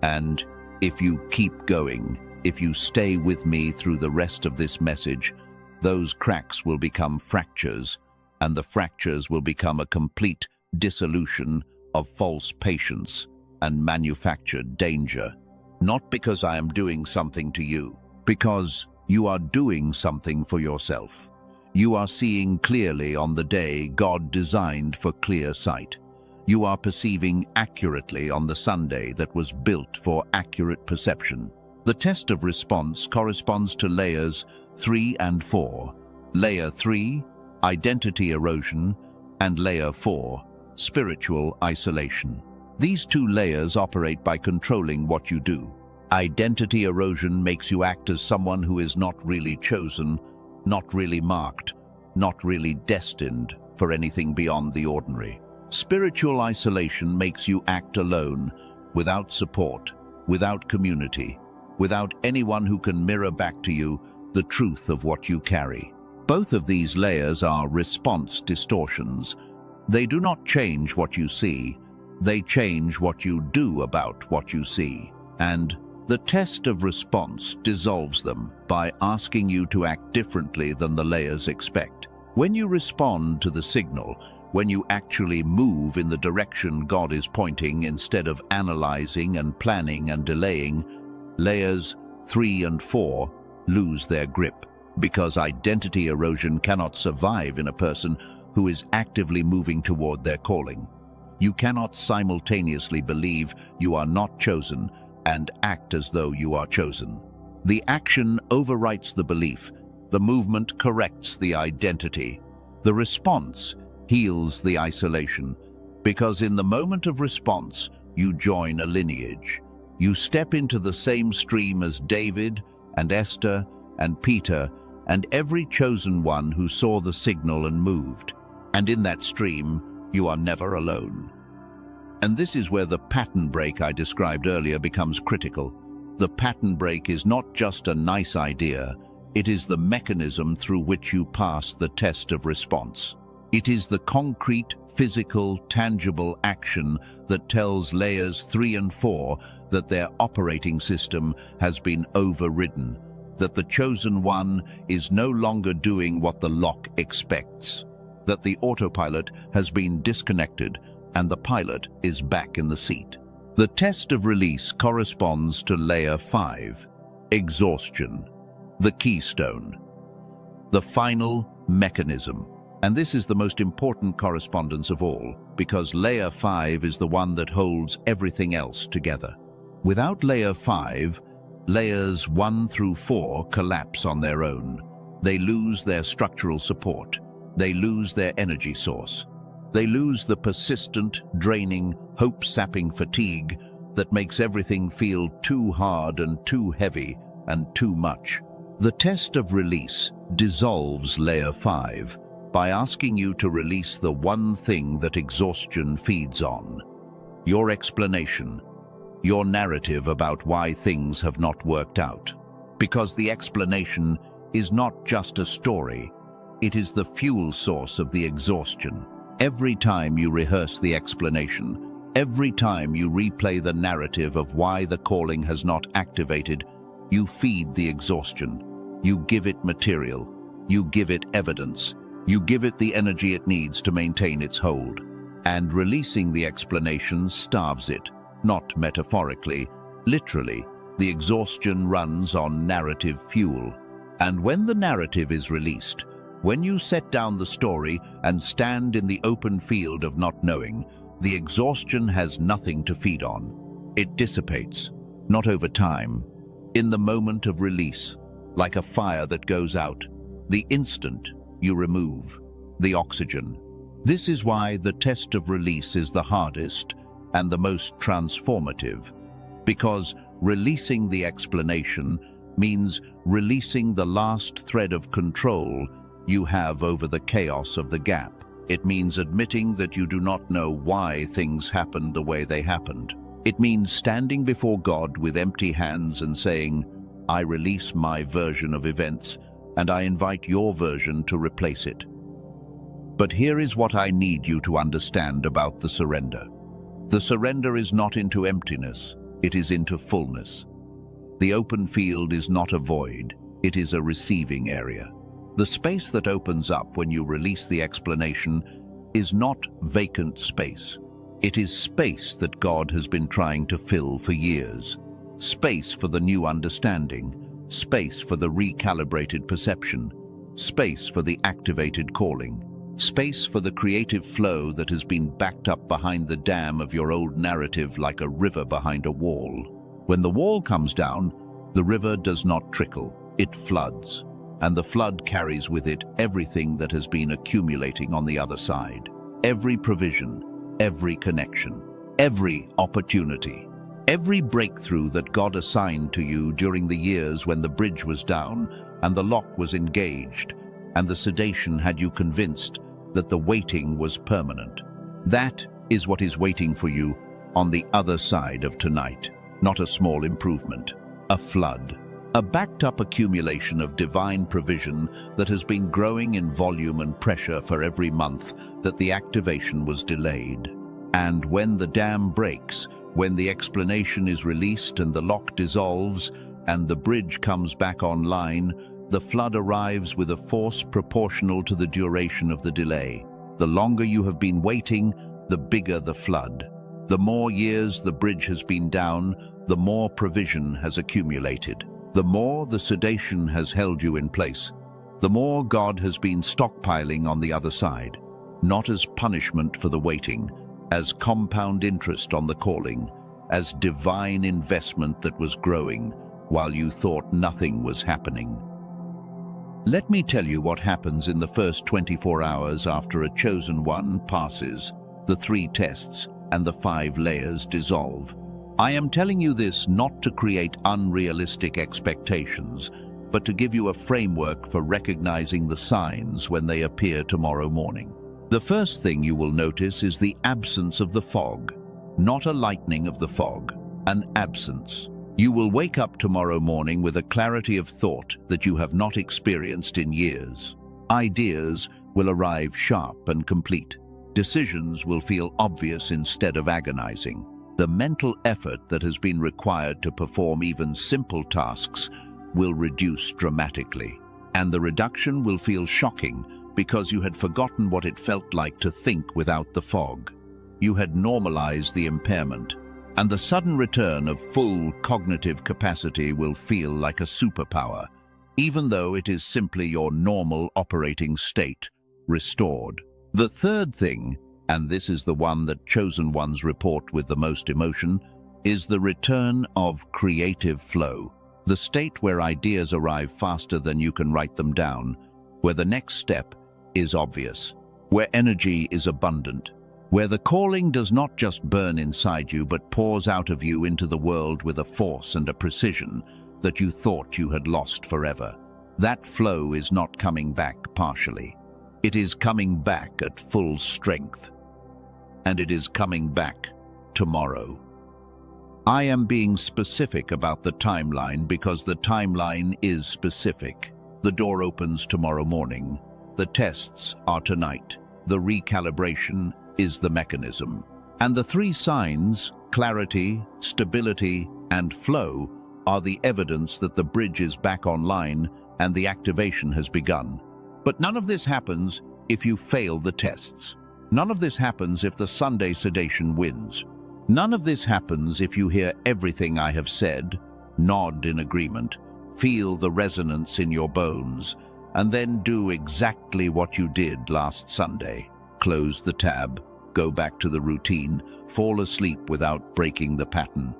Speaker 1: And if you keep going, if you stay with me through the rest of this message, those cracks will become fractures, and the fractures will become a complete dissolution of false patience and manufactured danger. Not because I am doing something to you, because you are doing something for yourself. You are seeing clearly on the day God designed for clear sight. You are perceiving accurately on the Sunday that was built for accurate perception. The test of response corresponds to layers 3 and 4. Layer 3, identity erosion, and layer 4, spiritual isolation. These two layers operate by controlling what you do. Identity erosion makes you act as someone who is not really chosen, not really marked, not really destined for anything beyond the ordinary. Spiritual isolation makes you act alone, without support, without community, without anyone who can mirror back to you the truth of what you carry. Both of these layers are response distortions. They do not change what you see, they change what you do about what you see. And the test of response dissolves them by asking you to act differently than the layers expect. When you respond to the signal, when you actually move in the direction God is pointing instead of analyzing and planning and delaying, layers 3 and 4 lose their grip, because identity erosion cannot survive in a person who is actively moving toward their calling. You cannot simultaneously believe you are not chosen and act as though you are chosen. The action overwrites the belief. The movement corrects the identity. The response heals the isolation, because in the moment of response, you join a lineage. You step into the same stream as David and Esther and Peter and every chosen one who saw the signal and moved. And in that stream, you are never alone. And this is where the pattern break I described earlier becomes critical. The pattern break is not just a nice idea, it is the mechanism through which you pass the test of response. It is the concrete, physical, tangible action that tells layers 3 and 4 that their operating system has been overridden, that the chosen one is no longer doing what the lock expects, that the autopilot has been disconnected and the pilot is back in the seat. The test of release corresponds to layer 5, exhaustion, the keystone, the final mechanism. And this is the most important correspondence of all, because layer 5 is the one that holds everything else together. Without layer 5, layers 1 through 4 collapse on their own. They lose their structural support. They lose their energy source. They lose the persistent, draining, hope-sapping fatigue that makes everything feel too hard and too heavy and too much. The test of release dissolves layer 5 by asking you to release the one thing that exhaustion feeds on: your explanation, your narrative about why things have not worked out. Because the explanation is not just a story, it is the fuel source of the exhaustion. Every time you rehearse the explanation, every time you replay the narrative of why the calling has not activated, you feed the exhaustion. You give it material. You give it evidence. You give it the energy it needs to maintain its hold. And releasing the explanation starves it, not metaphorically, literally. The exhaustion runs on narrative fuel. And when the narrative is released, when you set down the story and stand in the open field of not knowing, the exhaustion has nothing to feed on. It dissipates, not over time, in the moment of release, like a fire that goes out, the instant you remove the oxygen. This is why the test of release is the hardest and the most transformative, because releasing the explanation means releasing the last thread of control you have over the chaos of the gap. It means admitting that you do not know why things happened the way they happened. It means standing before God with empty hands and saying, "I release my version of events, and I invite your version to replace it." But here is what I need you to understand about the surrender. The surrender is not into emptiness, it is into fullness. The open field is not a void, it is a receiving area. The space that opens up when you release the explanation is not vacant space. It is space that God has been trying to fill for years. Space for the new understanding, space for the recalibrated perception, space for the activated calling, space for the creative flow that has been backed up behind the dam of your old narrative like a river behind a wall. When the wall comes down, the river does not trickle, it floods. And the flood carries with it everything that has been accumulating on the other side. Every provision, every connection, every opportunity, every breakthrough that God assigned to you during the years when the bridge was down and the lock was engaged and the sedation had you convinced that the waiting was permanent. That is what is waiting for you on the other side of tonight. Not a small improvement, a flood. A backed-up accumulation of divine provision that has been growing in volume and pressure for every month that the activation was delayed. And when the dam breaks, when the explanation is released and the lock dissolves and the bridge comes back online, the flood arrives with a force proportional to the duration of the delay. The longer you have been waiting, the bigger the flood. The more years the bridge has been down, the more provision has accumulated. The more the sedation has held you in place, the more God has been stockpiling on the other side, not as punishment for the waiting, as compound interest on the calling, as divine investment that was growing while you thought nothing was happening. Let me tell you what happens in the first 24 hours after a chosen one passes, the 3 tests, and the 5 layers dissolve. I am telling you this not to create unrealistic expectations, but to give you a framework for recognizing the signs when they appear tomorrow morning. The first thing you will notice is the absence of the fog, not a lightening of the fog, an absence. You will wake up tomorrow morning with a clarity of thought that you have not experienced in years. Ideas will arrive sharp and complete. Decisions will feel obvious instead of agonizing. The mental effort that has been required to perform even simple tasks will reduce dramatically. And the reduction will feel shocking because you had forgotten what it felt like to think without the fog. You had normalized the impairment, and the sudden return of full cognitive capacity will feel like a superpower, even though it is simply your normal operating state, restored. The third thing, and this is the one that chosen ones report with the most emotion, is the return of creative flow. The state where ideas arrive faster than you can write them down, where the next step is obvious, where energy is abundant, where the calling does not just burn inside you but pours out of you into the world with a force and a precision that you thought you had lost forever. That flow is not coming back partially. It is coming back at full strength. And it is coming back tomorrow. I am being specific about the timeline because the timeline is specific. The door opens tomorrow morning. The tests are tonight. The recalibration is the mechanism. And the three signs, clarity, stability, and flow, are the evidence that the bridge is back online and the activation has begun. But none of this happens if you fail the tests. None of this happens if the Sunday Sedation wins. None of this happens if you hear everything I have said, nod in agreement, feel the resonance in your bones, and then do exactly what you did last Sunday. Close the tab, go back to the routine, fall asleep without breaking the pattern.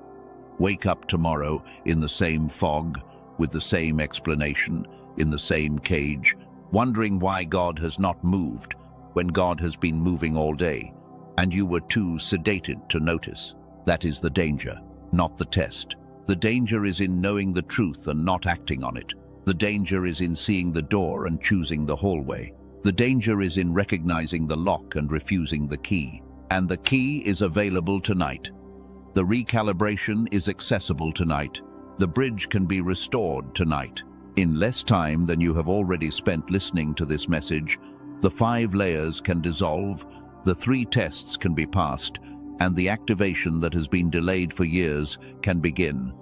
Speaker 1: Wake up tomorrow in the same fog, with the same explanation, in the same cage, wondering why God has not moved when God has been moving all day, and you were too sedated to notice. That is the danger, not the test. The danger is in knowing the truth and not acting on it. The danger is in seeing the door and choosing the hallway. The danger is in recognizing the lock and refusing the key. And the key is available tonight. The recalibration is accessible tonight. The bridge can be restored tonight. In less time than you have already spent listening to this message, the 5 layers can dissolve, the 3 tests can be passed, and the activation that has been delayed for years can begin.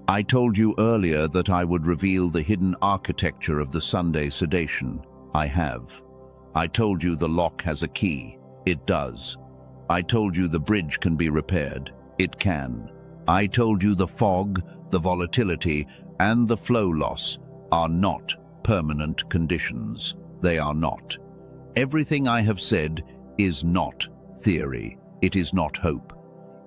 Speaker 1: I told you earlier that I would reveal the hidden architecture of the Sunday Sedation. I have. I told you the lock has a key. It does. I told you the bridge can be repaired. It can. I told you the fog, the volatility, and the flow loss are not permanent conditions. They are not. Everything I have said is not theory. It is not hope.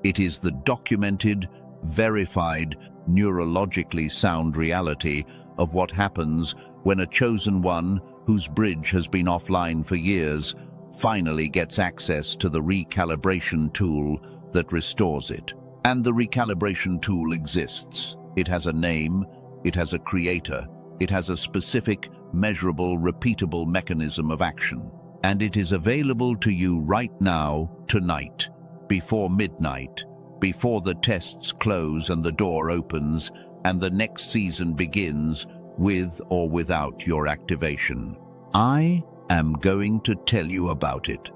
Speaker 1: It is the documented, verified, neurologically sound reality of what happens when a chosen one whose bridge has been offline for years finally gets access to the recalibration tool that restores it. And the recalibration tool exists. It has a name, it has a creator, it has a specific, measurable, repeatable mechanism of action. And it is available to you right now, tonight, before midnight, before the tests close and the door opens and the next season begins, with or without your activation. I am going to tell you about it,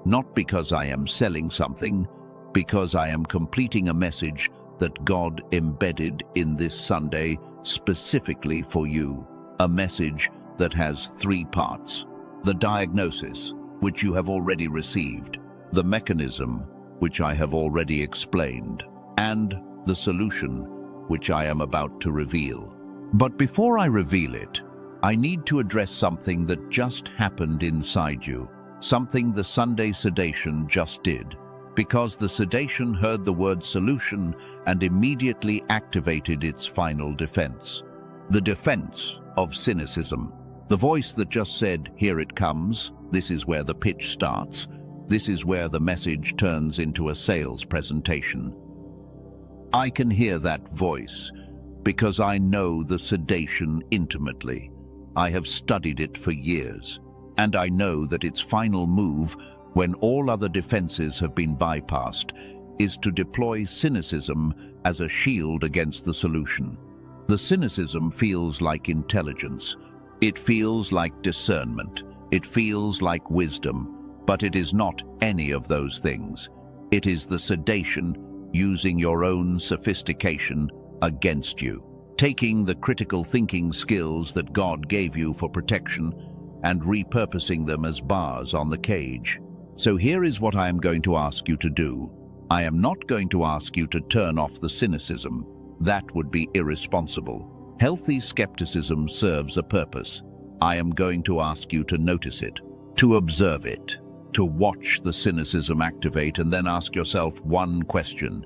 Speaker 1: not because I am selling something, because I am completing a message that God embedded in this Sunday specifically for you. A message that has 3 parts. The diagnosis, which you have already received. The mechanism, which I have already explained. And the solution, which I am about to reveal. But before I reveal it, I need to address something that just happened inside you. Something the Sunday Sedation just did. Because the sedation heard the word solution and immediately activated its final defense. The defense of cynicism. The voice that just said, "Here it comes," this is where the pitch starts. This is where the message turns into a sales presentation. I can hear that voice because I know the sedation intimately. I have studied it for years, and I know that its final move, when all other defenses have been bypassed, is to deploy cynicism as a shield against the solution. The cynicism feels like intelligence. It feels like discernment. It feels like wisdom. But it is not any of those things. It is the sedation using your own sophistication against you, taking the critical thinking skills that God gave you for protection and repurposing them as bars on the cage. So here is what I am going to ask you to do. I am not going to ask you to turn off the cynicism. That would be irresponsible. Healthy skepticism serves a purpose. I am going to ask you to notice it. to observe it, to watch the cynicism activate, and then ask yourself one question.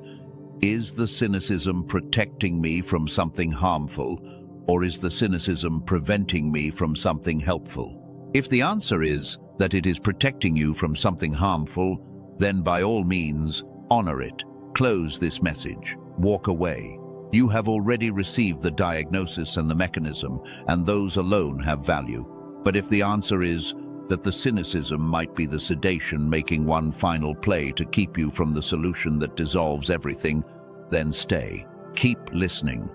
Speaker 1: Is the cynicism protecting me from something harmful, or is the cynicism preventing me from something helpful? If the answer is that it is protecting you from something harmful, then by all means, honor it. Close this message. Walk away. You have already received the diagnosis and the mechanism, and those alone have value. But if the answer is that the cynicism might be the sedation making one final play to keep you from the solution that dissolves everything, then stay. Keep listening.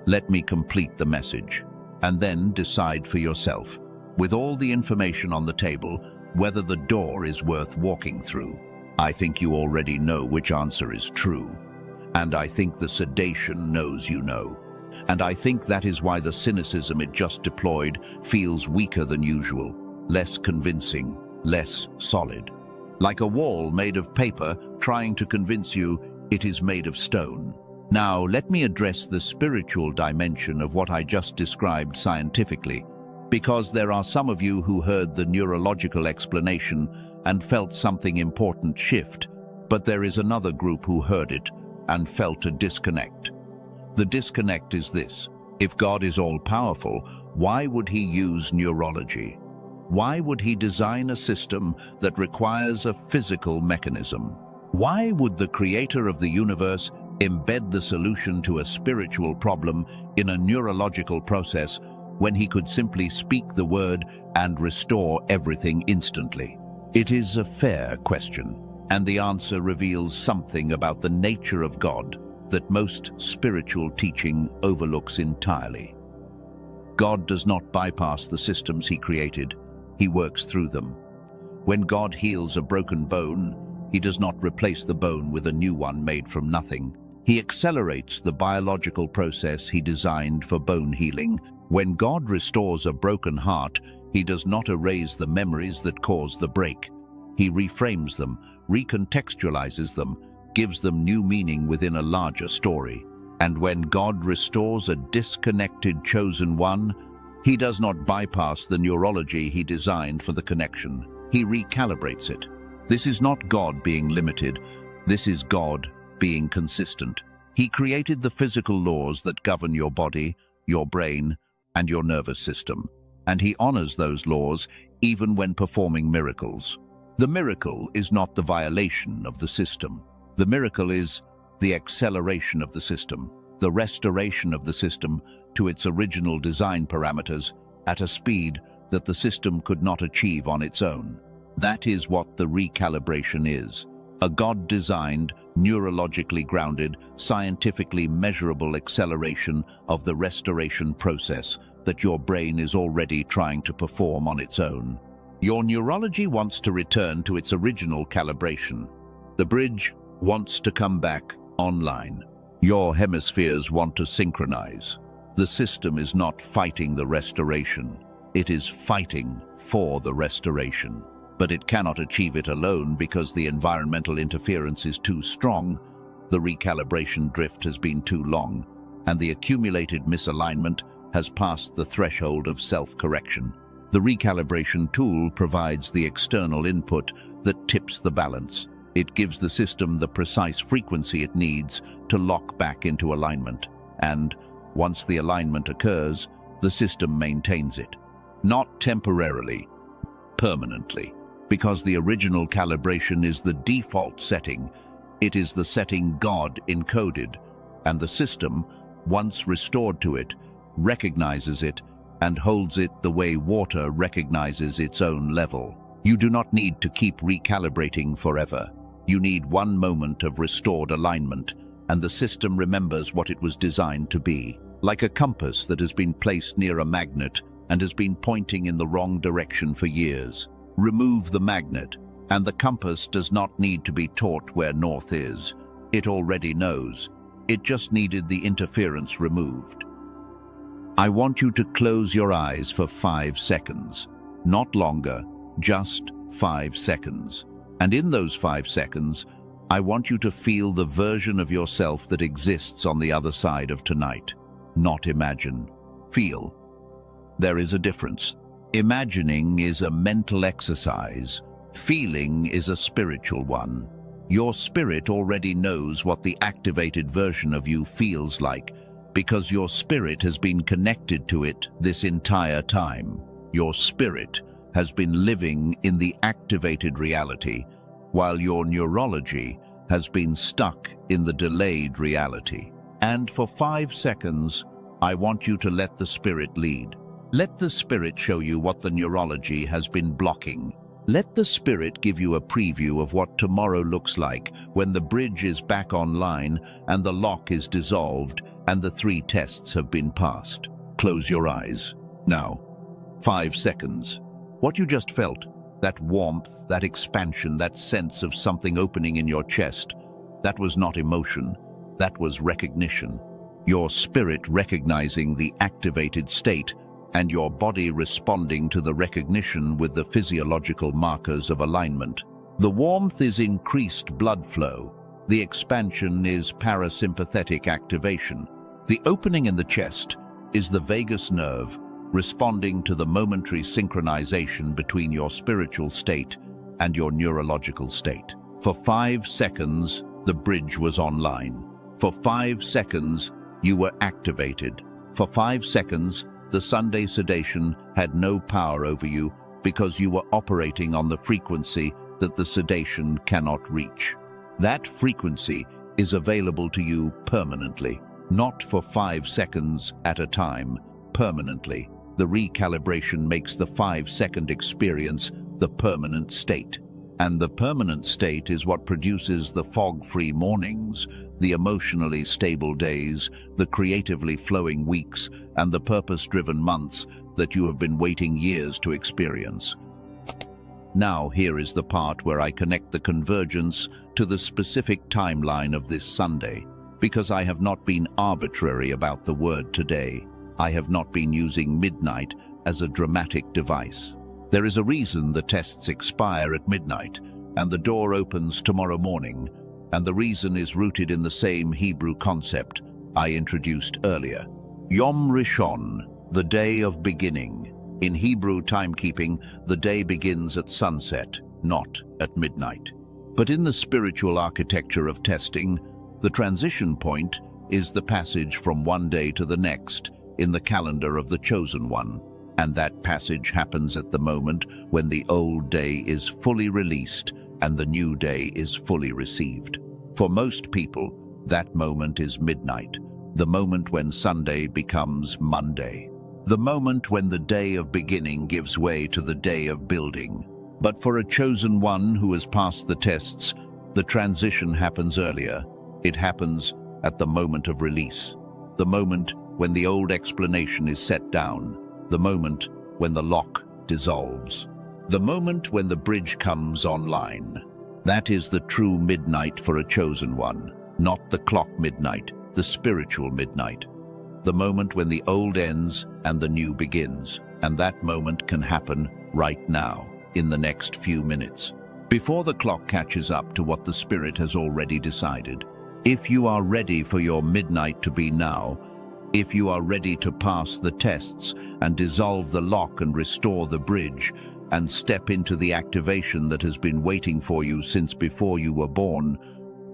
Speaker 1: Let me complete the message, and then decide for yourself, with all the information on the table, whether the door is worth walking through. I think you already know which answer is true, and I think the sedation knows you know. And I think that is why the cynicism it just deployed feels weaker than usual, less convincing, less solid. Like a wall made of paper trying to convince you it is made of stone. Now, let me address the spiritual dimension of what I just described scientifically, because there are some of you who heard the neurological explanation and felt something important shift, but there is another group who heard it and felt a disconnect. The disconnect is this: if God is all-powerful, why would he use neurology? Why would he design a system that requires a physical mechanism? Why would the creator of the universe embed the solution to a spiritual problem in a neurological process when he could simply speak the word and restore everything instantly? It is a fair question, and the answer reveals something about the nature of God that most spiritual teaching overlooks entirely. God does not bypass the systems he created, he works through them. When God heals a broken bone, he does not replace the bone with a new one made from nothing. He accelerates the biological process he designed for bone healing. When God restores a broken heart, he does not erase the memories that caused the break. He reframes them, recontextualizes them, gives them new meaning within a larger story. And when God restores a disconnected chosen one, he does not bypass the neurology he designed for the connection. He recalibrates it. This is not God being limited. This is God being consistent. He created the physical laws that govern your body, your brain, and your nervous system. And he honors those laws even when performing miracles. The miracle is not the violation of the system. The miracle is the acceleration of the system, the restoration of the system to its original design parameters at a speed that the system could not achieve on its own. That is what the recalibration is. A God-designed, neurologically grounded, scientifically measurable acceleration of the restoration process that your brain is already trying to perform on its own. Your neurology wants to return to its original calibration. The bridge wants to come back online. Your hemispheres want to synchronize. The system is not fighting the restoration. It is fighting for the restoration. But it cannot achieve it alone because the environmental interference is too strong, the recalibration drift has been too long, and the accumulated misalignment has passed the threshold of self-correction. The recalibration tool provides the external input that tips the balance. It gives the system the precise frequency it needs to lock back into alignment. And once the alignment occurs, the system maintains it. Not temporarily, permanently. Because the original calibration is the default setting, it is the setting God encoded, and the system, once restored to it, recognizes it and holds it the way water recognizes its own level. You do not need to keep recalibrating forever. You need one moment of restored alignment, and the system remembers what it was designed to be. Like a compass that has been placed near a magnet and has been pointing in the wrong direction for years. Remove the magnet, and the compass does not need to be taught where north is. It already knows. It just needed the interference removed. I want you to close your eyes for 5 seconds. Not longer, just 5 seconds. And in those 5 seconds, I want you to feel the version of yourself that exists on the other side of tonight. Not imagine. Feel. There is a difference. Imagining is a mental exercise. Feeling is a spiritual one. Your spirit already knows what the activated version of you feels like because your spirit has been connected to it this entire time. Your spirit has been living in the activated reality, while your neurology has been stuck in the delayed reality. And for 5 seconds, I want you to let the spirit lead. Let the spirit show you what the neurology has been blocking. Let the spirit give you a preview of what tomorrow looks like when the bridge is back online and the lock is dissolved and the 3 tests have been passed. Close your eyes. Now, 5 seconds. What you just felt, that warmth, that expansion, that sense of something opening in your chest, that was not emotion, that was recognition. Your spirit recognizing the activated state and your body responding to the recognition with the physiological markers of alignment. The warmth is increased blood flow. The expansion is parasympathetic activation. The opening in the chest is the vagus nerve responding to the momentary synchronization between your spiritual state and your neurological state. For 5 seconds, the bridge was online. For 5 seconds, you were activated. For 5 seconds, the Sunday sedation had no power over you because you were operating on the frequency that the sedation cannot reach. That frequency is available to you permanently, not for 5 seconds at a time, permanently. The recalibration makes the 5-second experience the permanent state. And the permanent state is what produces the fog-free mornings, the emotionally stable days, the creatively flowing weeks, and the purpose-driven months that you have been waiting years to experience. Now here is the part where I connect the convergence to the specific timeline of this Sunday, because I have not been arbitrary about the word today. I have not been using midnight as a dramatic device. There is a reason the tests expire at midnight and the door opens tomorrow morning, and the reason is rooted in the same Hebrew concept I introduced earlier. Yom Rishon, the day of beginning. In Hebrew timekeeping, the day begins at sunset, not at midnight. But in the spiritual architecture of testing, the transition point is the passage from one day to the next in the calendar of the chosen one. And that passage happens at the moment when the old day is fully released and the new day is fully received. For most people, that moment is midnight, the moment when Sunday becomes Monday, the moment when the day of beginning gives way to the day of building. But for a chosen one who has passed the tests, the transition happens earlier. It happens at the moment of release, the moment when the old explanation is set down, the moment when the lock dissolves, the moment when the bridge comes online. That is the true midnight for a chosen one, not the clock midnight, the spiritual midnight. The moment when the old ends and the new begins, and that moment can happen right now, in the next few minutes, before the clock catches up to what the spirit has already decided. If you are ready for your midnight to be now, if you are ready to pass the tests and dissolve the lock and restore the bridge and step into the activation that has been waiting for you since before you were born,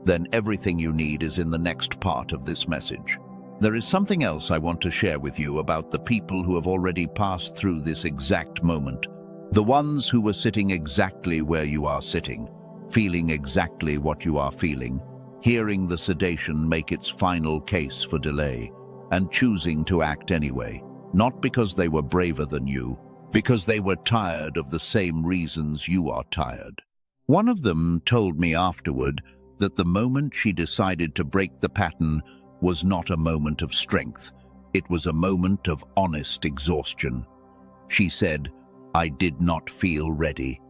Speaker 1: then everything you need is in the next part of this message. There is something else I want to share with you about the people who have already passed through this exact moment. The ones who were sitting exactly where you are sitting, feeling exactly what you are feeling, hearing the sedation make its final case for delay, and choosing to act anyway, not because they were braver than you, because they were tired of the same reasons you are tired. One of them told me afterward that the moment she decided to break the pattern was not a moment of strength. It was a moment of honest exhaustion. She said, "I did not feel ready.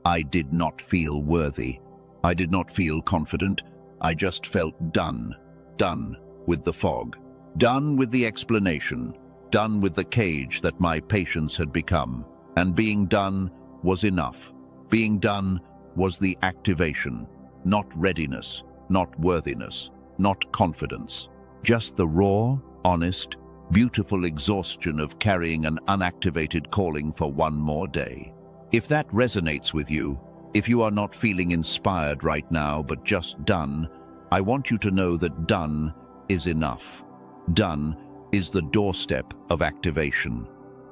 Speaker 1: I did not feel worthy. I did not feel confident. I just felt done with the fog. Done with the explanation, done with the cage that my patience had become. And being done was enough. Being done was the activation, not readiness, not worthiness, not confidence. Just the raw, honest, beautiful exhaustion of carrying an unactivated calling for one more day. If that resonates with you, if you are not feeling inspired right now but just done, I want you to know that done is enough. Done is the doorstep of activation.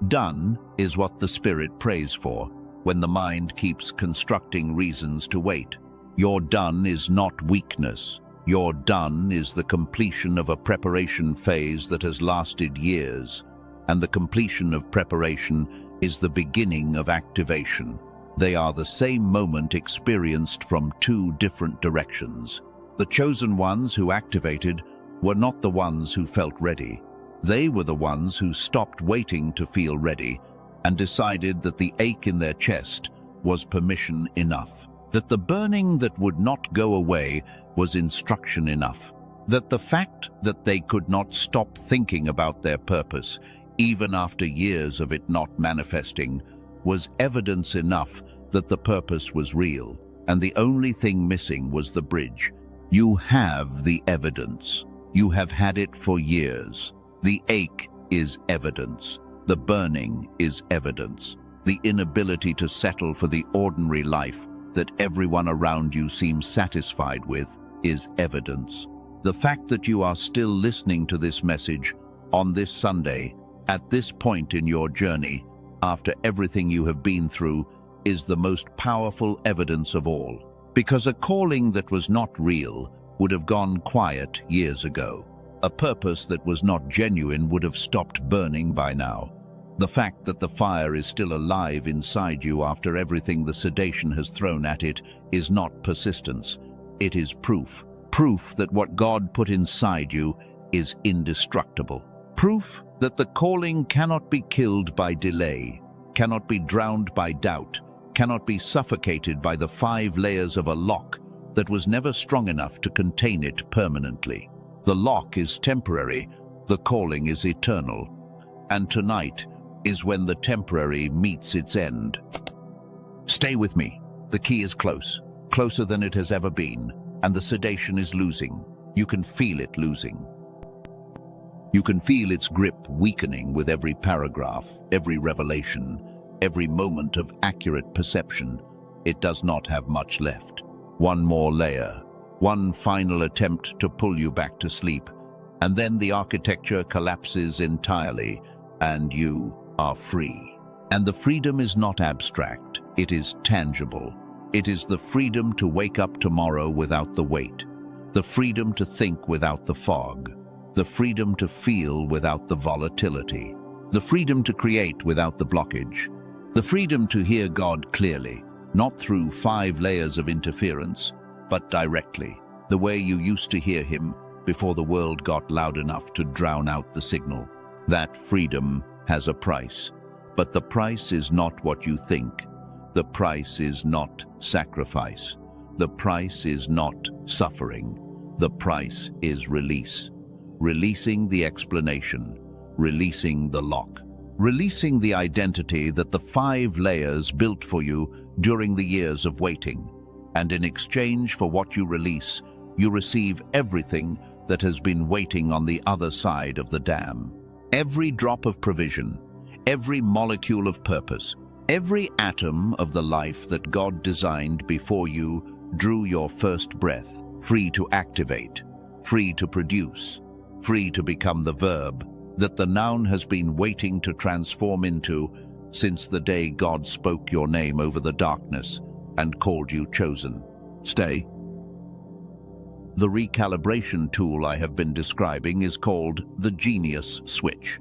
Speaker 1: Done is what the Spirit prays for when the mind keeps constructing reasons to wait. Your done is not weakness. Your done is the completion of a preparation phase that has lasted years, and the completion of preparation is the beginning of activation. They are the same moment experienced from two different directions. The chosen ones who activated were not the ones who felt ready. They were the ones who stopped waiting to feel ready and decided that the ache in their chest was permission enough, that the burning that would not go away was instruction enough, that the fact that they could not stop thinking about their purpose, even after years of it not manifesting, was evidence enough that the purpose was real, and the only thing missing was the bridge. You have the evidence. You have had it for years. The ache is evidence. The burning is evidence. The inability to settle for the ordinary life that everyone around you seems satisfied with is evidence. The fact that you are still listening to this message on this Sunday, at this point in your journey, after everything you have been through, is the most powerful evidence of all. Because a calling that was not real would have gone quiet years ago. A purpose that was not genuine would have stopped burning by now. The fact that the fire is still alive inside you after everything the sedation has thrown at it is not persistence. It is proof. Proof that what God put inside you is indestructible. Proof that the calling cannot be killed by delay, cannot be drowned by doubt, cannot be suffocated by the 5 layers of a lock that was never strong enough to contain it permanently. The lock is temporary, the calling is eternal. And tonight is when the temporary meets its end. Stay with me. The key is close, closer than it has ever been, and the sedation is losing. You can feel it losing. You can feel its grip weakening with every paragraph, every revelation, every moment of accurate perception. It does not have much left. One more layer, one final attempt to pull you back to sleep, and then the architecture collapses entirely, and you are free. And the freedom is not abstract, it is tangible. It is the freedom to wake up tomorrow without the weight, the freedom to think without the fog, the freedom to feel without the volatility, the freedom to create without the blockage, the freedom to hear God clearly, not through 5 layers of interference, but directly, the way you used to hear him before the world got loud enough to drown out the signal. That freedom has a price, but the price is not what you think. The price is not sacrifice. The price is not suffering. The price is release. Releasing the explanation, releasing the lock, releasing the identity that the 5 layers built for you during the years of waiting. And in exchange for what you release, you receive everything that has been waiting on the other side of the dam. Every drop of provision, every molecule of purpose, every atom of the life that God designed before you drew your first breath, free to activate, free to produce, free to become the verb that the noun has been waiting to transform into since the day God spoke your name over the darkness and called you chosen. Stay. The recalibration tool I have been describing is called the Genius Switch.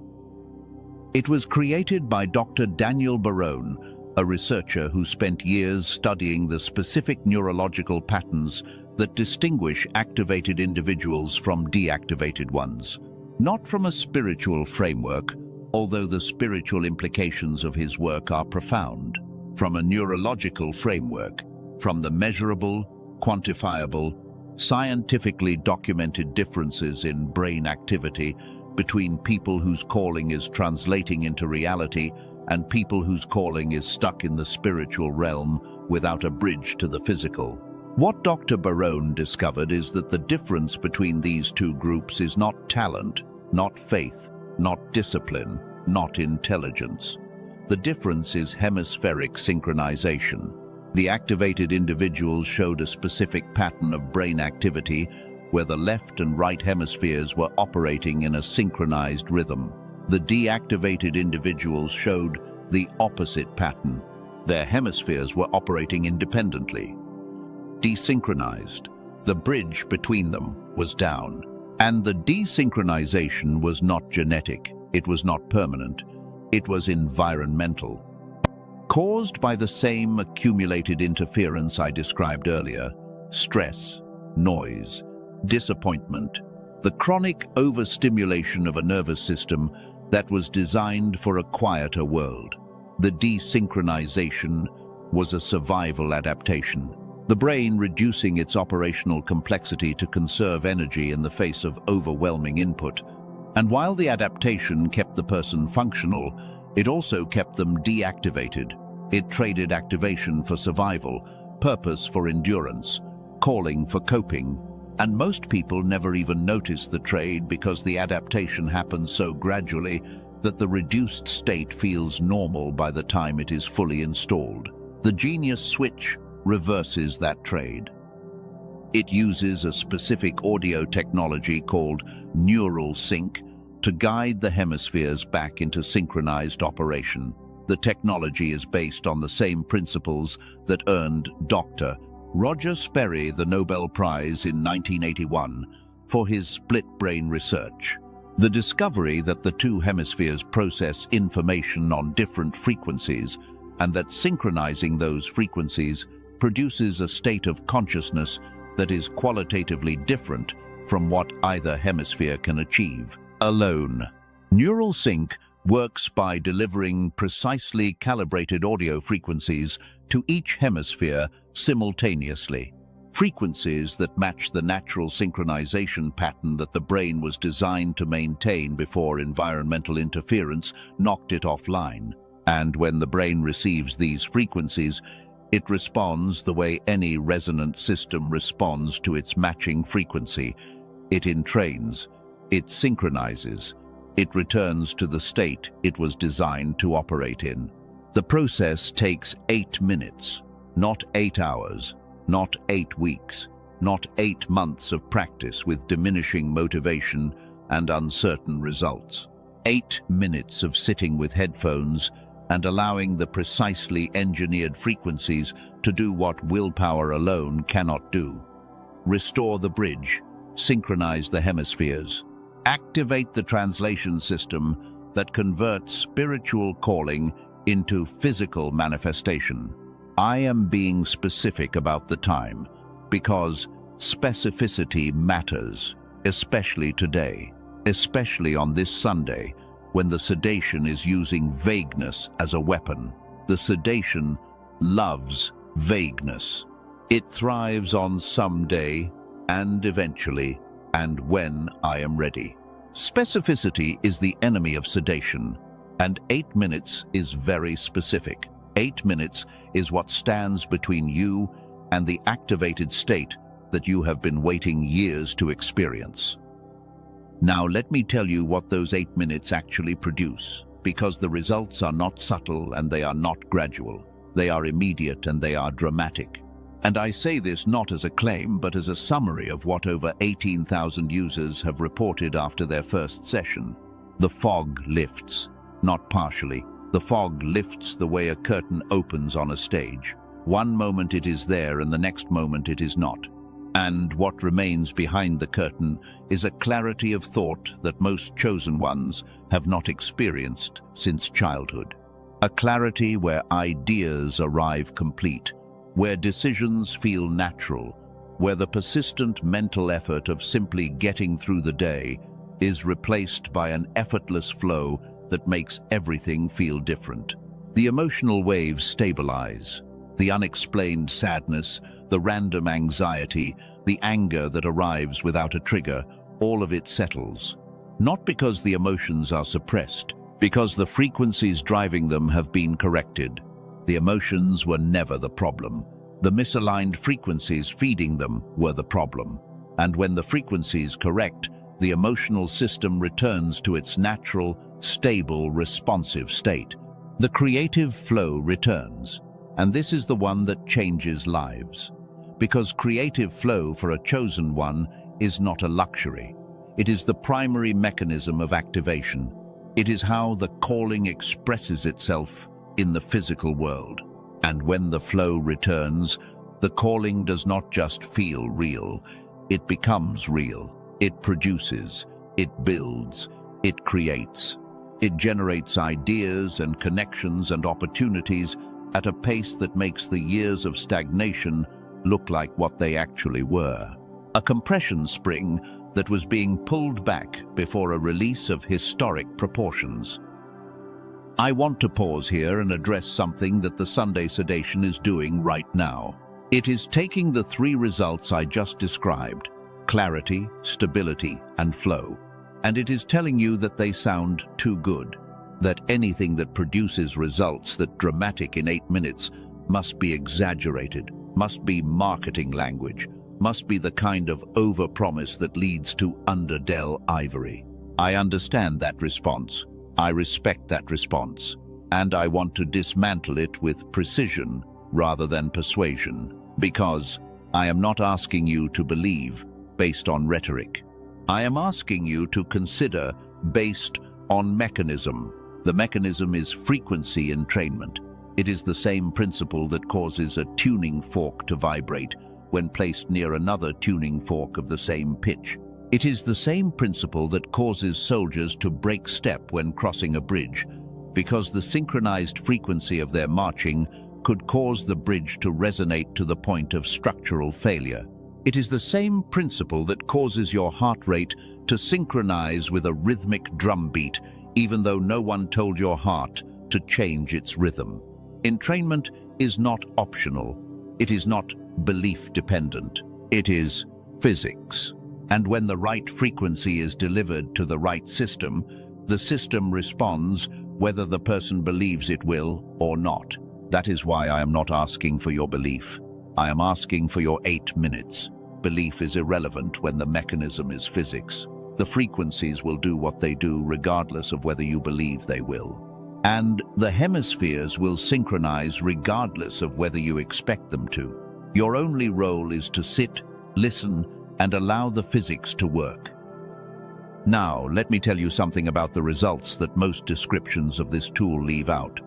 Speaker 1: It was created by Dr. Daniel Barone, a researcher who spent years studying the specific neurological patterns that distinguish activated individuals from deactivated ones. Not from a spiritual framework, although the spiritual implications of his work are profound. From a neurological framework, from the measurable, quantifiable, scientifically documented differences in brain activity between people whose calling is translating into reality and people whose calling is stuck in the spiritual realm without a bridge to the physical. What Dr. Barone discovered is that the difference between these two groups is not talent, not faith, not discipline, not intelligence. The difference is hemispheric synchronization. The activated individuals showed a specific pattern of brain activity where the left and right hemispheres were operating in a synchronized rhythm. The deactivated individuals showed the opposite pattern. Their hemispheres were operating independently. Desynchronized. The bridge between them was down. And the desynchronization was not genetic. It was not permanent. It was environmental. Caused by the same accumulated interference I described earlier: stress, noise, disappointment, the chronic overstimulation of a nervous system that was designed for a quieter world. The desynchronization was a survival adaptation, the brain reducing its operational complexity to conserve energy in the face of overwhelming input. And while the adaptation kept the person functional, it also kept them deactivated. It traded activation for survival, purpose for endurance, calling for coping. And most people never even notice the trade because the adaptation happens so gradually that the reduced state feels normal by the time it is fully installed. The genius switch reverses that trade. It uses a specific audio technology called neural sync to guide the hemispheres back into synchronized operation. The technology is based on the same principles that earned Dr. Roger Sperry the Nobel Prize in 1981 for his split brain research. The discovery that the two hemispheres process information on different frequencies and that synchronizing those frequencies produces a state of consciousness that is qualitatively different from what either hemisphere can achieve alone. Neural sync works by delivering precisely calibrated audio frequencies to each hemisphere simultaneously. Frequencies that match the natural synchronization pattern that the brain was designed to maintain before environmental interference knocked it offline. And when the brain receives these frequencies, it responds the way any resonant system responds to its matching frequency. It entrains, it synchronizes, it returns to the state it was designed to operate in. The process takes 8 minutes, not 8 hours, not 8 weeks, not 8 months of practice with diminishing motivation and uncertain results. 8 minutes of sitting with headphones and allowing the precisely engineered frequencies to do what willpower alone cannot do. Restore the bridge, synchronize the hemispheres, activate the translation system that converts spiritual calling into physical manifestation. I am being specific about the time because specificity matters, especially today, especially on this Sunday, when the sedation is using vagueness as a weapon. The sedation loves vagueness. It thrives on someday and eventually and when I am ready. Specificity is the enemy of sedation, and 8 minutes is very specific. 8 minutes is what stands between you and the activated state that you have been waiting years to experience. Now let me tell you what those 8 minutes actually produce, because the results are not subtle and they are not gradual. They are immediate and they are dramatic. And I say this not as a claim, but as a summary of what over 18,000 users have reported after their first session. The fog lifts, not partially. The fog lifts the way a curtain opens on a stage. One moment it is there and the next moment it is not. And what remains behind the curtain is a clarity of thought that most chosen ones have not experienced since childhood. A clarity where ideas arrive complete, where decisions feel natural, where the persistent mental effort of simply getting through the day is replaced by an effortless flow that makes everything feel different. The emotional waves stabilize. The unexplained sadness, the random anxiety, the anger that arrives without a trigger, all of it settles. Not because the emotions are suppressed, because the frequencies driving them have been corrected. The emotions were never the problem. The misaligned frequencies feeding them were the problem. And when the frequencies correct, the emotional system returns to its natural, stable, responsive state. The creative flow returns, and this is the one that changes lives. Because creative flow for a chosen one is not a luxury. It is the primary mechanism of activation. It is how the calling expresses itself in the physical world. And when the flow returns, the calling does not just feel real, it becomes real. It produces, it builds, it creates. It generates ideas and connections and opportunities at a pace that makes the years of stagnation look like what they actually were. A compression spring that was being pulled back before a release of historic proportions. I want to pause here and address something that the Sunday Sedation is doing right now. It is taking the three results I just described, clarity, stability, and flow, and it is telling you that they sound too good, that anything that produces results that dramatic in 8 minutes must be exaggerated, must be marketing language, must be the kind of overpromise that leads to underdell ivory. I understand that response. I respect that response, and I want to dismantle it with precision rather than persuasion, because I am not asking you to believe based on rhetoric. I am asking you to consider based on mechanism. The mechanism is frequency entrainment. It is the same principle that causes a tuning fork to vibrate when placed near another tuning fork of the same pitch. It is the same principle that causes soldiers to break step when crossing a bridge, because the synchronized frequency of their marching could cause the bridge to resonate to the point of structural failure. It is the same principle that causes your heart rate to synchronize with a rhythmic drumbeat, even though no one told your heart to change its rhythm. Entrainment is not optional. It is not belief-dependent. It is physics. And when the right frequency is delivered to the right system, the system responds whether the person believes it will or not. That is why I am not asking for your belief. I am asking for your 8 minutes. Belief is irrelevant when the mechanism is physics. The frequencies will do what they do regardless of whether you believe they will. And the hemispheres will synchronize regardless of whether you expect them to. Your only role is to sit, listen, and allow the physics to work. Now, let me tell you something about the results that most descriptions of this tool leave out.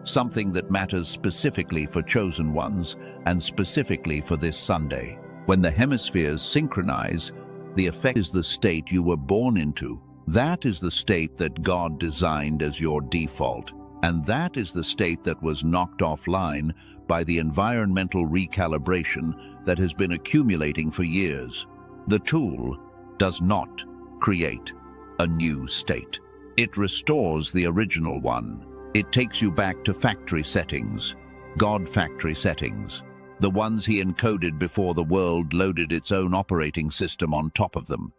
Speaker 1: Something that matters specifically for chosen ones and specifically for this Sunday. When the hemispheres synchronize, the effect is the state you were born into. That is the state that God designed as your default. And that is the state that was knocked offline by the environmental recalibration that has been accumulating for years. The tool does not create a new state. It restores the original one. It takes you back to factory settings, God factory settings, the ones he encoded before the world loaded its own operating system on top of them.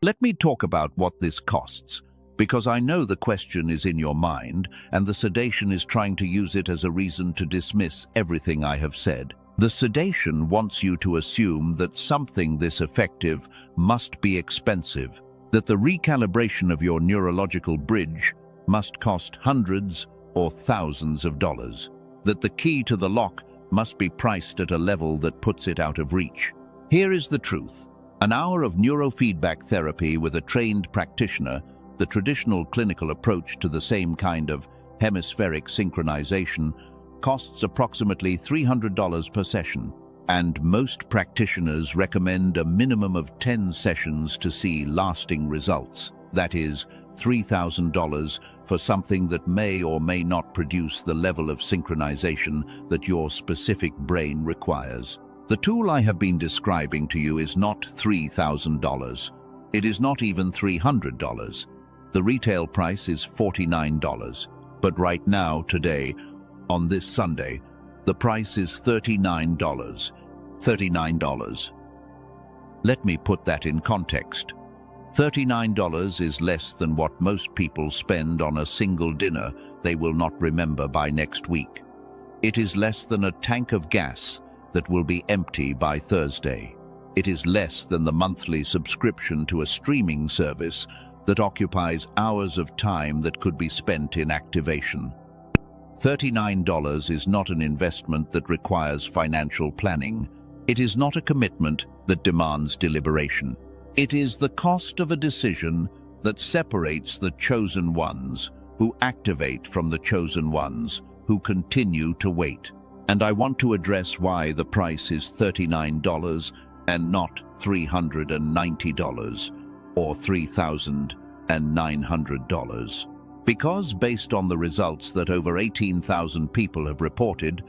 Speaker 1: Let me talk about what this costs, because I know the question is in your mind, and the sedation is trying to use it as a reason to dismiss everything I have said. The sedation wants you to assume that something this effective must be expensive, that the recalibration of your neurological bridge must cost hundreds or thousands of dollars, that the key to the lock must be priced at a level that puts it out of reach. Here is the truth. An hour of neurofeedback therapy with a trained practitioner, the traditional clinical approach to the same kind of hemispheric synchronization, costs approximately $300 per session, and most practitioners recommend a minimum of 10 sessions to see lasting results. That is, $3,000 for something that may or may not produce the level of synchronization that your specific brain requires. The tool I have been describing to you is not $3,000. It is not even $300. The retail price is $49. But right now, today, on this Sunday, the price is $39. $39. Let me put that in context. $39 is less than what most people spend on a single dinner they will not remember by next week. It is less than a tank of gas that will be empty by Thursday. It is less than the monthly subscription to a streaming service that occupies hours of time that could be spent in activation. $39 is not an investment that requires financial planning. It is not a commitment that demands deliberation. It is the cost of a decision that separates the chosen ones who activate from the chosen ones who continue to wait. And I want to address why the price is $39 and not $390 or $3,900. Because based on the results that over 18,000 people have reported,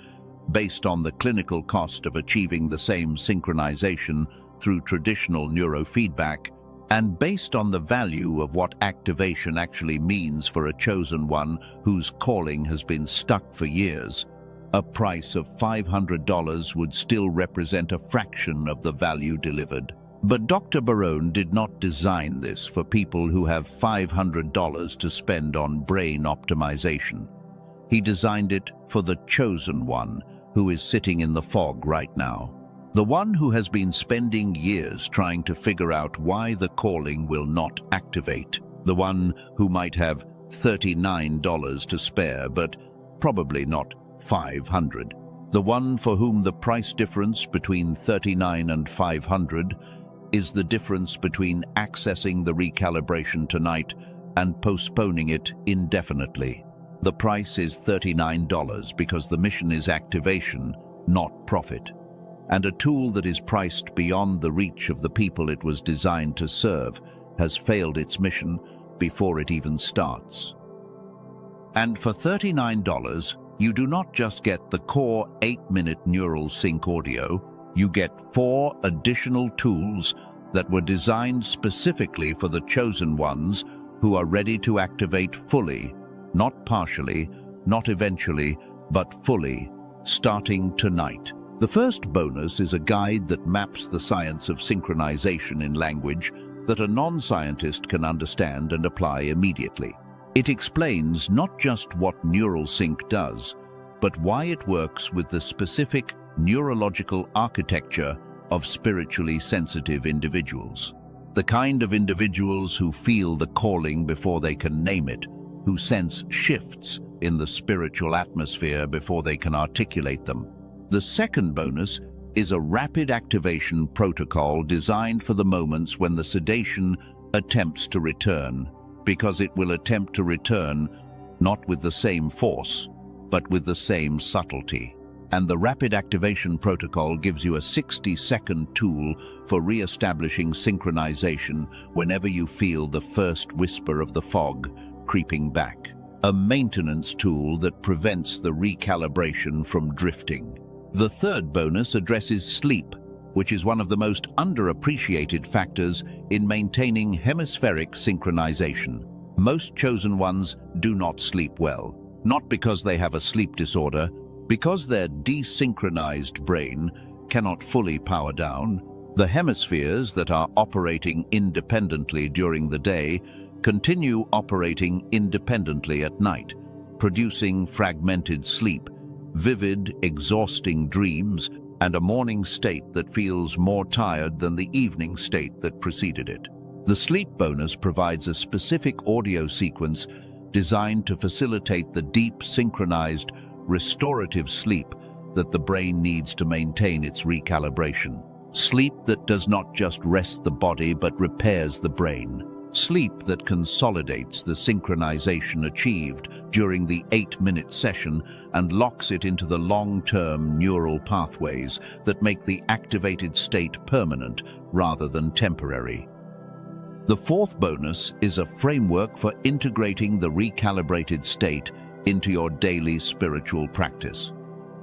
Speaker 1: based on the clinical cost of achieving the same synchronization through traditional neurofeedback, and based on the value of what activation actually means for a chosen one whose calling has been stuck for years, a price of $500 would still represent a fraction of the value delivered. But Dr. Barone did not design this for people who have $500 to spend on brain optimization. He designed it for the chosen one who is sitting in the fog right now. The one who has been spending years trying to figure out why the calling will not activate. The one who might have $39 to spare, but probably not $500. The one for whom the price difference between $39 and $500 is the difference between accessing the recalibration tonight and postponing it indefinitely. The price is $39 because the mission is activation, not profit, and a tool that is priced beyond the reach of the people it was designed to serve has failed its mission before it even starts. And for $39, you do not just get the core 8-minute neural sync audio, you get 4 additional tools that were designed specifically for the chosen ones who are ready to activate fully, not partially, not eventually, but fully, starting tonight. The first bonus is a guide that maps the science of synchronization in language that a non-scientist can understand and apply immediately. It explains not just what neural sync does, but why it works with the specific neurological architecture of spiritually sensitive individuals. The kind of individuals who feel the calling before they can name it, who sense shifts in the spiritual atmosphere before they can articulate them. The second bonus is a rapid activation protocol designed for the moments when the sedation attempts to return, because it will attempt to return not with the same force, but with the same subtlety. And the rapid activation protocol gives you a 60-second tool for re-establishing synchronization whenever you feel the first whisper of the fog creeping back. A maintenance tool that prevents the recalibration from drifting. The third bonus addresses sleep, which is one of the most underappreciated factors in maintaining hemispheric synchronization. Most chosen ones do not sleep well, not because they have a sleep disorder, because their desynchronized brain cannot fully power down. The hemispheres that are operating independently during the day continue operating independently at night, producing fragmented sleep, vivid, exhausting dreams, and a morning state that feels more tired than the evening state that preceded it. The sleep bonus provides a specific audio sequence designed to facilitate the deep, synchronized, restorative sleep that the brain needs to maintain its recalibration. Sleep that does not just rest the body but repairs the brain. Sleep that consolidates the synchronization achieved during the 8-minute session and locks it into the long-term neural pathways that make the activated state permanent rather than temporary. The fourth bonus is a framework for integrating the recalibrated state into your daily spiritual practice.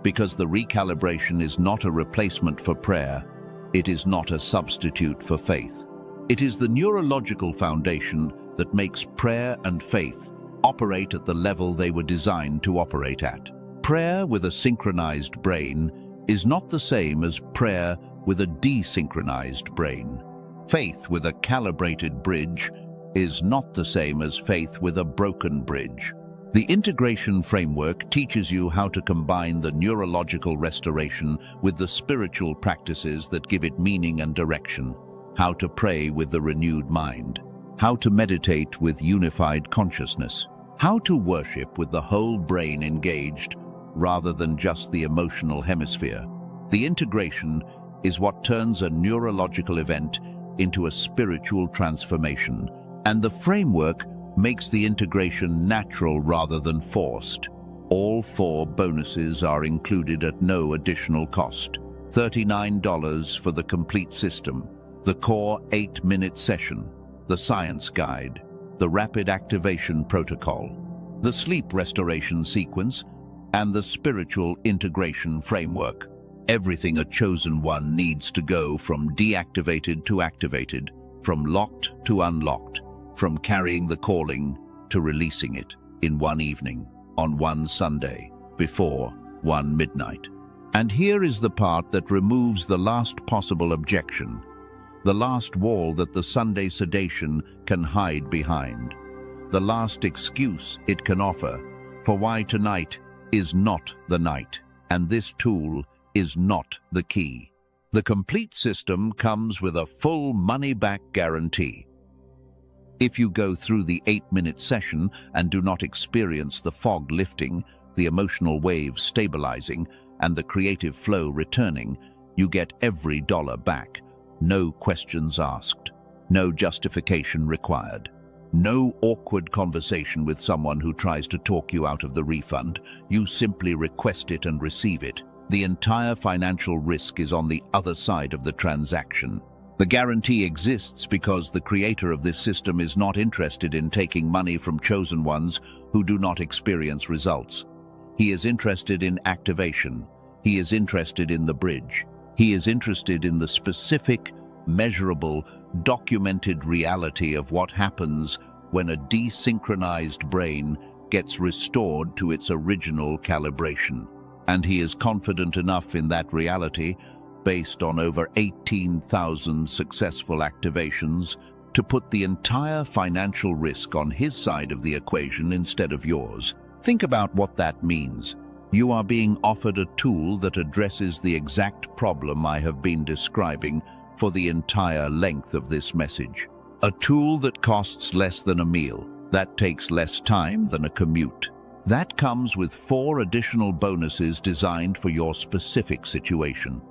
Speaker 1: Because the recalibration is not a replacement for prayer, it is not a substitute for faith. It is the neurological foundation that makes prayer and faith operate at the level they were designed to operate at. Prayer with a synchronized brain is not the same as prayer with a desynchronized brain. Faith with a calibrated bridge is not the same as faith with a broken bridge. The integration framework teaches you how to combine the neurological restoration with the spiritual practices that give it meaning and direction, how to pray with the renewed mind, how to meditate with unified consciousness, how to worship with the whole brain engaged rather than just the emotional hemisphere. The integration is what turns a neurological event into a spiritual transformation, and the framework makes the integration natural rather than forced. All 4 bonuses are included at no additional cost. $39 for the complete system, the core 8-minute session, the science guide, the rapid activation protocol, the sleep restoration sequence, and the spiritual integration framework. Everything a chosen one needs to go from deactivated to activated, from locked to unlocked, from carrying the calling to releasing it in one evening, on one Sunday, before 1 midnight. And here is the part that removes the last possible objection, the last wall that the Sunday sedation can hide behind, the last excuse it can offer for why tonight is not the night, and this tool is not the key. The complete system comes with a full money-back guarantee. If you go through the 8-minute session and do not experience the fog lifting, the emotional waves stabilizing, and the creative flow returning, you get every dollar back. No questions asked, no justification required, no awkward conversation with someone who tries to talk you out of the refund. You simply request it and receive it. The entire financial risk is on the other side of the transaction. The guarantee exists because the creator of this system is not interested in taking money from chosen ones who do not experience results. He is interested in activation. He is interested in the bridge. He is interested in the specific, measurable, documented reality of what happens when a desynchronized brain gets restored to its original calibration. And he is confident enough in that reality, based on over 18,000 successful activations, to put the entire financial risk on his side of the equation instead of yours. Think about what that means. You are being offered a tool that addresses the exact problem I have been describing for the entire length of this message. A tool that costs less than a meal, that takes less time than a commute. That comes with 4 additional bonuses designed for your specific situation.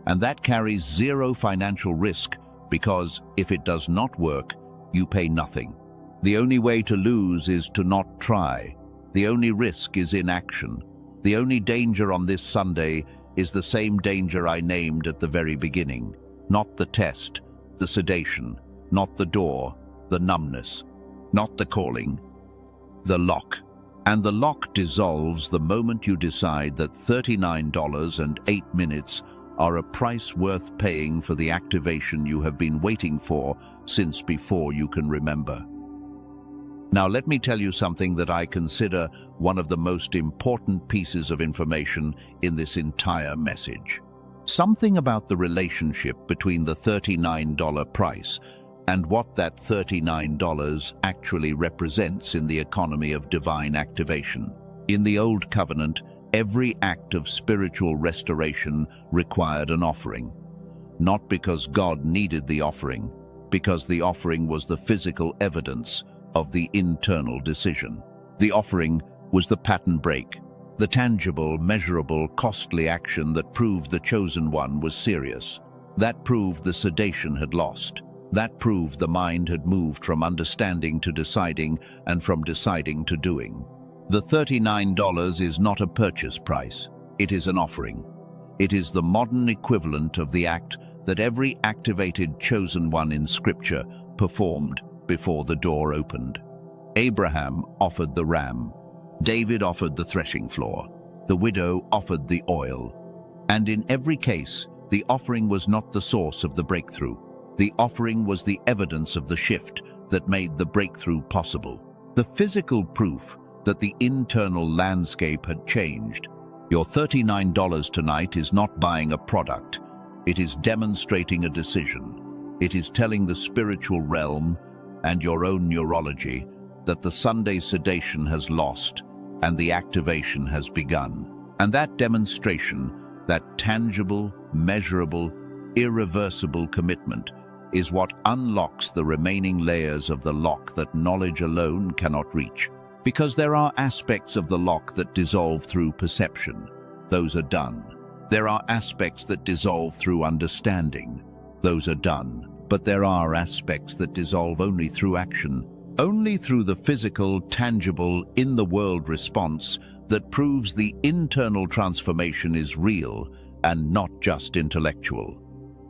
Speaker 1: And that carries 0 financial risk because if it does not work, you pay nothing. The only way to lose is to not try. The only risk is inaction. The only danger on this Sunday is the same danger I named at the very beginning. Not the test, the sedation, not the door, the numbness, not the calling, the lock. And the lock dissolves the moment you decide that $39.08 are a price worth paying for the activation you have been waiting for since before you can remember. Now let me tell you something that I consider one of the most important pieces of information in this entire message. Something about the relationship between the $39 price and what that $39 actually represents in the economy of divine activation. In the Old Covenant, every act of spiritual restoration required an offering. Not because God needed the offering, because the offering was the physical evidence of the internal decision. The offering was the pattern break, the tangible, measurable, costly action that proved the chosen one was serious. That proved the sedation had lost. That proved the mind had moved from understanding to deciding and from deciding to doing. The $39 is not a purchase price. It is an offering. It is the modern equivalent of the act that every activated chosen one in Scripture performed before the door opened. Abraham offered the ram. David offered the threshing floor. The widow offered the oil. And in every case, the offering was not the source of the breakthrough. The offering was the evidence of the shift that made the breakthrough possible. The physical proof that the internal landscape had changed. Your $39 tonight is not buying a product. It is demonstrating a decision. It is telling the spiritual realm and your own neurology that the Sunday sedation has lost and the activation has begun. And that demonstration, that tangible, measurable, irreversible commitment, is what unlocks the remaining layers of the lock that knowledge alone cannot reach. Because there are aspects of the lock that dissolve through perception. Those are done. There are aspects that dissolve through understanding. Those are done. But there are aspects that dissolve only through action, only through the physical, tangible, in-the-world response that proves the internal transformation is real and not just intellectual.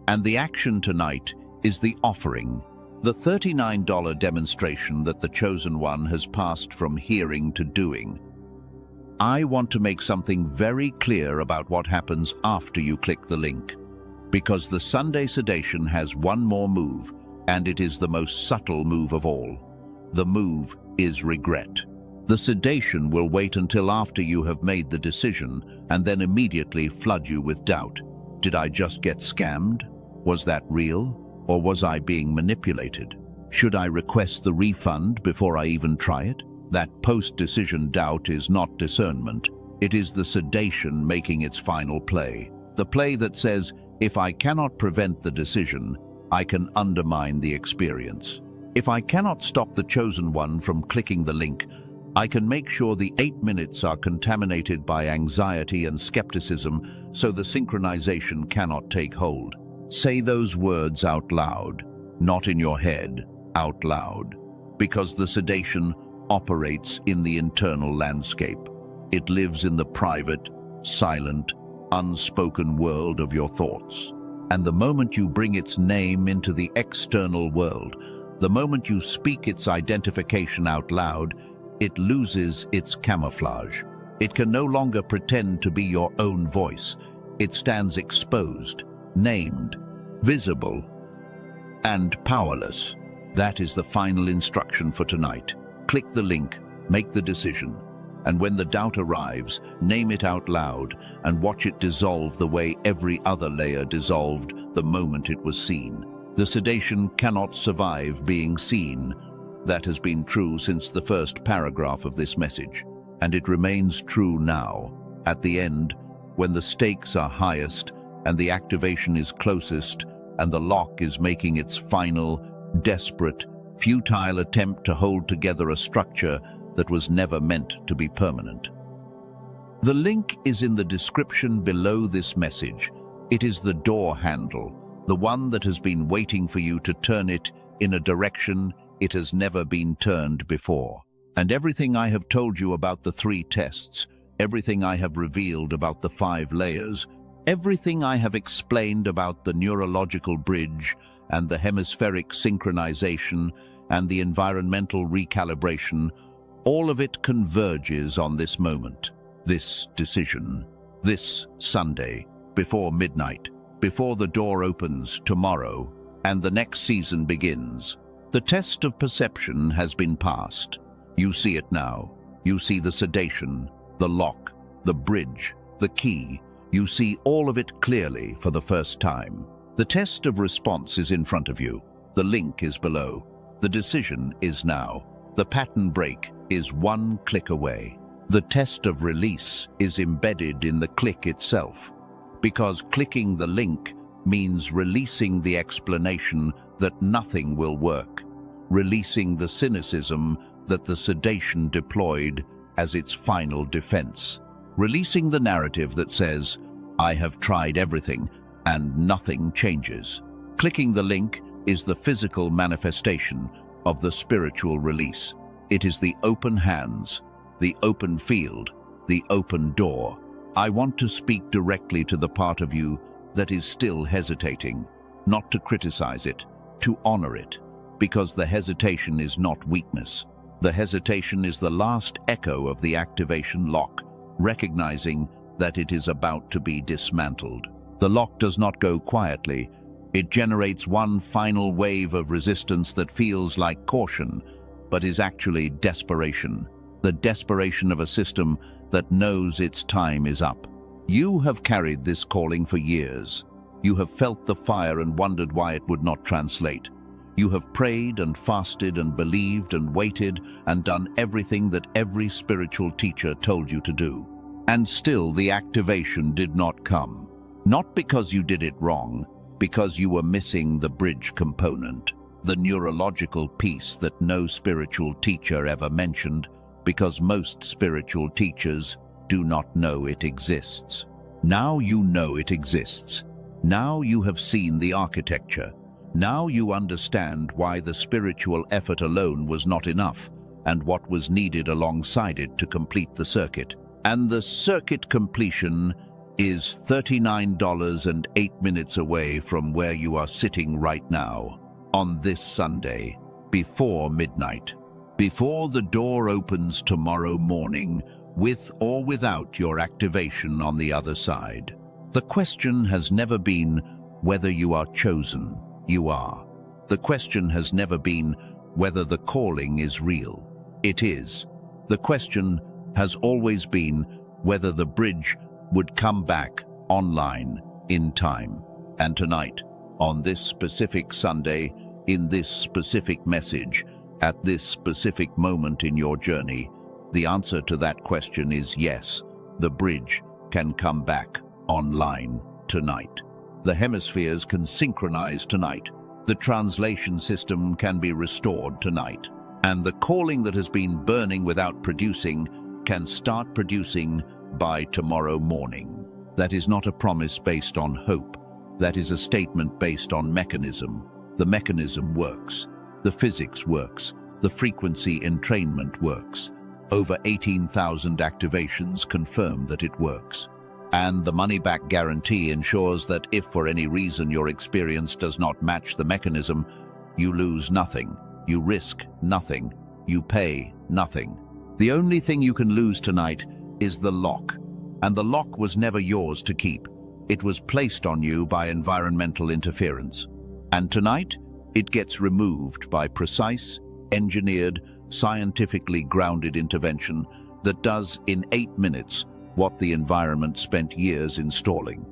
Speaker 1: And the action tonight is the offering, the $39 demonstration that the chosen one has passed from hearing to doing. I want to make something very clear about what happens after you click the link, because the Sunday sedation has one more move, and it is the most subtle move of all. The move is regret. The sedation will wait until after you have made the decision and then immediately flood you with doubt. Did I just get scammed? Was that real? Or was I being manipulated? Should I request the refund before I even try it? That post-decision doubt is not discernment. It is the sedation making its final play. The play that says, if I cannot prevent the decision, I can undermine the experience. If I cannot stop the chosen one from clicking the link, I can make sure the 8 minutes are contaminated by anxiety and skepticism so the synchronization cannot take hold. Say those words out loud, not in your head, out loud, because the sedation operates in the internal landscape. It lives in the private, silent, unspoken world of your thoughts. And the moment you bring its name into the external world, the moment you speak its identification out loud, it loses its camouflage. It can no longer pretend to be your own voice. It stands exposed, named, visible, and powerless. That is the final instruction for tonight. Click the link, make the decision, and when the doubt arrives, name it out loud and watch it dissolve the way every other layer dissolved the moment it was seen. The sedation cannot survive being seen. That has been true since the first paragraph of this message, and it remains true now, at the end, when the stakes are highest and the activation is closest and the lock is making its final, desperate, futile attempt to hold together a structure that was never meant to be permanent. The link is in the description below this message. It is the door handle, the one that has been waiting for you to turn it in a direction it has never been turned before. And everything I have told you about the 3 tests, everything I have revealed about the 5 layers, everything I have explained about the neurological bridge and the hemispheric synchronization and the environmental recalibration, all of it converges on this moment, this decision, this Sunday, before midnight, before the door opens tomorrow and the next season begins. The test of perception has been passed. You see it now. You see the sedation, the lock, the bridge, the key. You see all of it clearly for the first time. The test of response is in front of you. The link is below. The decision is now. The pattern break is one click away. The test of release is embedded in the click itself, because clicking the link means releasing the explanation that nothing will work, releasing the cynicism that the sedation deployed as its final defense, releasing the narrative that says, I have tried everything and nothing changes. Clicking the link is the physical manifestation of the spiritual release. It is the open hands, the open field, the open door. I want to speak directly to the part of you that is still hesitating, not to criticize it, to honor it, because the hesitation is not weakness. The hesitation is the last echo of the activation lock, recognizing that it is about to be dismantled. The lock does not go quietly. It generates one final wave of resistance that feels like caution, but is actually desperation. The desperation of a system that knows its time is up. You have carried this calling for years. You have felt the fire and wondered why it would not translate. You have prayed and fasted and believed and waited and done everything that every spiritual teacher told you to do. And still the activation did not come. Not because you did it wrong, because you were missing the bridge component, the neurological piece that no spiritual teacher ever mentioned, because most spiritual teachers do not know it exists. Now you know it exists. Now you have seen the architecture. Now you understand why the spiritual effort alone was not enough and what was needed alongside it to complete the circuit. And the circuit completion is $39.08 away from where you are sitting right now, on this Sunday, before midnight, before the door opens tomorrow morning, with or without your activation on the other side. The question has never been whether you are chosen. You are. The question has never been whether the calling is real. It is. The question has always been whether the bridge would come back online in time. And tonight, on this specific Sunday, in this specific message, at this specific moment in your journey, the answer to that question is yes, the bridge can come back online tonight. The hemispheres can synchronize tonight. The translation system can be restored tonight. And the calling that has been burning without producing can start producing by tomorrow morning. That is not a promise based on hope. That is a statement based on mechanism. The mechanism works. The physics works. The frequency entrainment works. Over 18,000 activations confirm that it works. And the money-back guarantee ensures that if for any reason your experience does not match the mechanism, you lose nothing, you risk nothing, you pay nothing. The only thing you can lose tonight is the lock, and the lock was never yours to keep. It was placed on you by environmental interference. And tonight, it gets removed by precise, engineered, scientifically grounded intervention that does in 8 minutes what the environment spent years installing.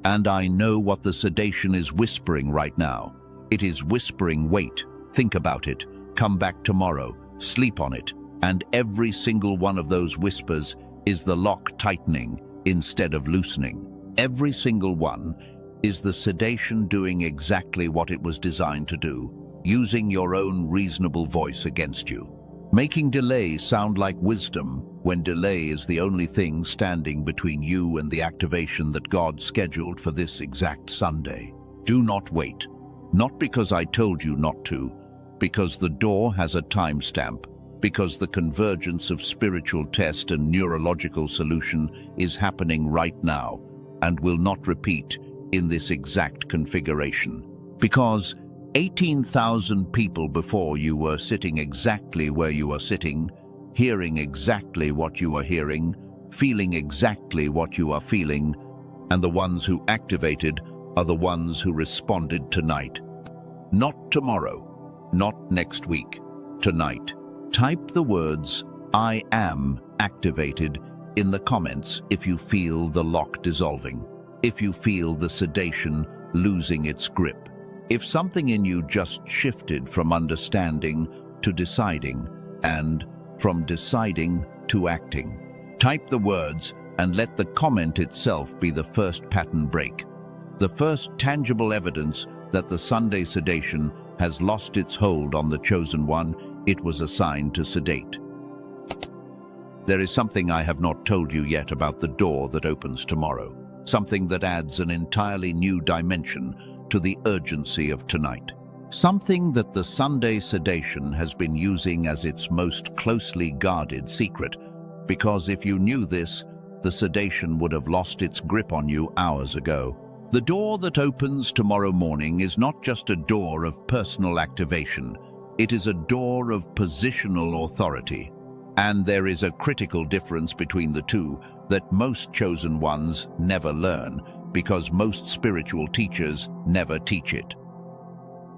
Speaker 1: And I know what the sedation is whispering right now. It is whispering, wait, think about it, come back tomorrow, sleep on it. And every single one of those whispers is the lock tightening instead of loosening. Every single one is the sedation doing exactly what it was designed to do, using your own reasonable voice against you. Making delay sound like wisdom when delay is the only thing standing between you and the activation that God scheduled for this exact Sunday. Do not wait. Not because I told you not to, because the door has a timestamp, because the convergence of spiritual test and neurological solution is happening right now and will not repeat in this exact configuration. Because 18,000 people before you were sitting exactly where you are sitting, hearing exactly what you are hearing, feeling exactly what you are feeling, and the ones who activated are the ones who responded tonight. Not tomorrow, not next week, tonight. Type the words, I am activated, in the comments if you feel the lock dissolving, if you feel the sedation losing its grip, if something in you just shifted from understanding to deciding, and from deciding to acting. Type the words and let the comment itself be the first pattern break, the first tangible evidence that the Sunday sedation has lost its hold on the chosen one it was assigned to sedate. There is something I have not told you yet about the door that opens tomorrow, something that adds an entirely new dimension to the urgency of tonight. Something that the Sunday sedation has been using as its most closely guarded secret, because if you knew this, the sedation would have lost its grip on you hours ago. The door that opens tomorrow morning is not just a door of personal activation, it is a door of positional authority. And there is a critical difference between the two that most chosen ones never learn, because most spiritual teachers never teach it.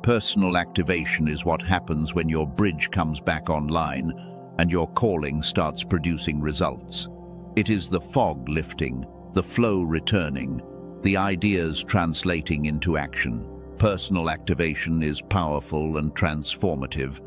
Speaker 1: Personal activation is what happens when your bridge comes back online and your calling starts producing results. It is the fog lifting, the flow returning, the ideas translating into action. Personal activation is powerful and transformative,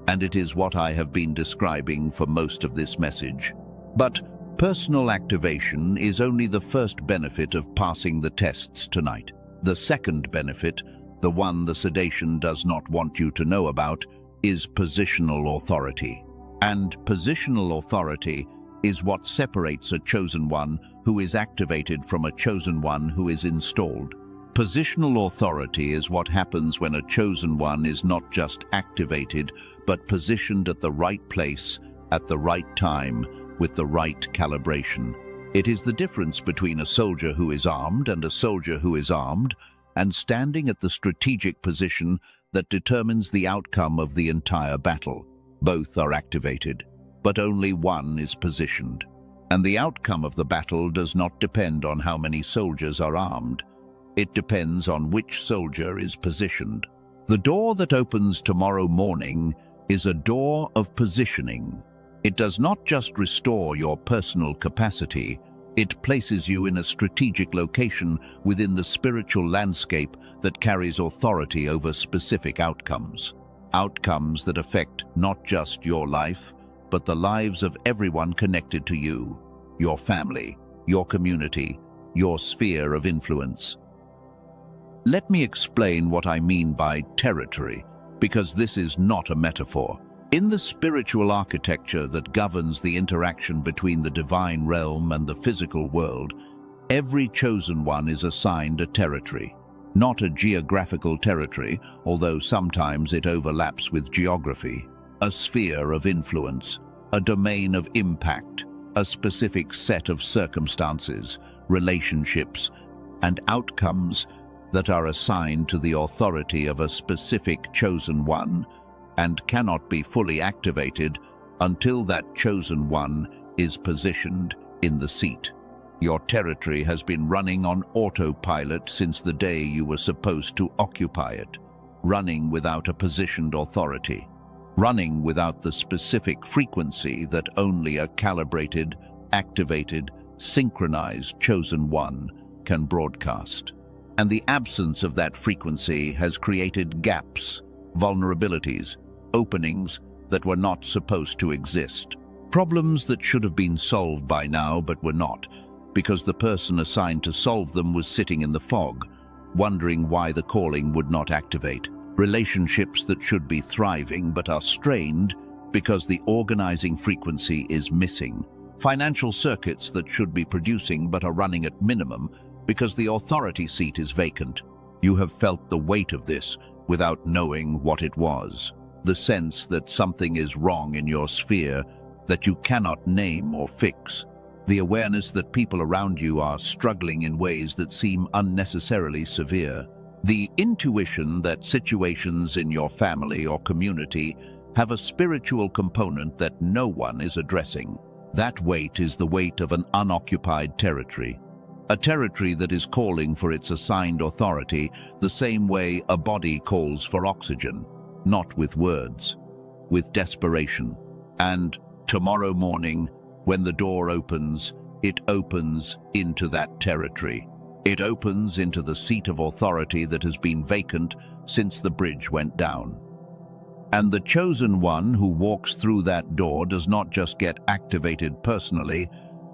Speaker 1: and it is what I have been describing for most of this message. But personal activation is only the first benefit of passing the tests tonight. The second benefit, the one the sedation does not want you to know about, is positional authority. And positional authority is what separates a chosen one who is activated from a chosen one who is installed. Positional authority is what happens when a chosen one is not just activated, but positioned at the right place, at the right time, with the right calibration. It is the difference between a soldier who is armed and a soldier who is armed, and standing at the strategic position that determines the outcome of the entire battle. Both are activated, but only one is positioned. And the outcome of the battle does not depend on how many soldiers are armed. It depends on which soldier is positioned. The door that opens tomorrow morning is a door of positioning. It does not just restore your personal capacity, it places you in a strategic location within the spiritual landscape that carries authority over specific outcomes. Outcomes that affect not just your life, but the lives of everyone connected to you, your family, your community, your sphere of influence. Let me explain what I mean by territory, because this is not a metaphor. In the spiritual architecture that governs the interaction between the divine realm and the physical world, every chosen one is assigned a territory. Not a geographical territory, although sometimes it overlaps with geography. A sphere of influence, a domain of impact, a specific set of circumstances, relationships, and outcomes that are assigned to the authority of a specific chosen one and cannot be fully activated until that chosen one is positioned in the seat. Your territory has been running on autopilot since the day you were supposed to occupy it, running without a positioned authority, running without the specific frequency that only a calibrated, activated, synchronized chosen one can broadcast. And the absence of that frequency has created gaps, vulnerabilities, openings that were not supposed to exist. Problems that should have been solved by now but were not, because the person assigned to solve them was sitting in the fog, wondering why the calling would not activate. Relationships that should be thriving but are strained because the organizing frequency is missing. Financial circuits that should be producing but are running at minimum because the authority seat is vacant. You have felt the weight of this without knowing what it was. The sense that something is wrong in your sphere that you cannot name or fix. The awareness that people around you are struggling in ways that seem unnecessarily severe. The intuition that situations in your family or community have a spiritual component that no one is addressing. That weight is the weight of an unoccupied territory. A territory that is calling for its assigned authority the same way a body calls for oxygen, not with words, with desperation. And tomorrow morning, when the door opens, it opens into that territory. It opens into the seat of authority that has been vacant since the bridge went down. And the chosen one who walks through that door does not just get activated personally,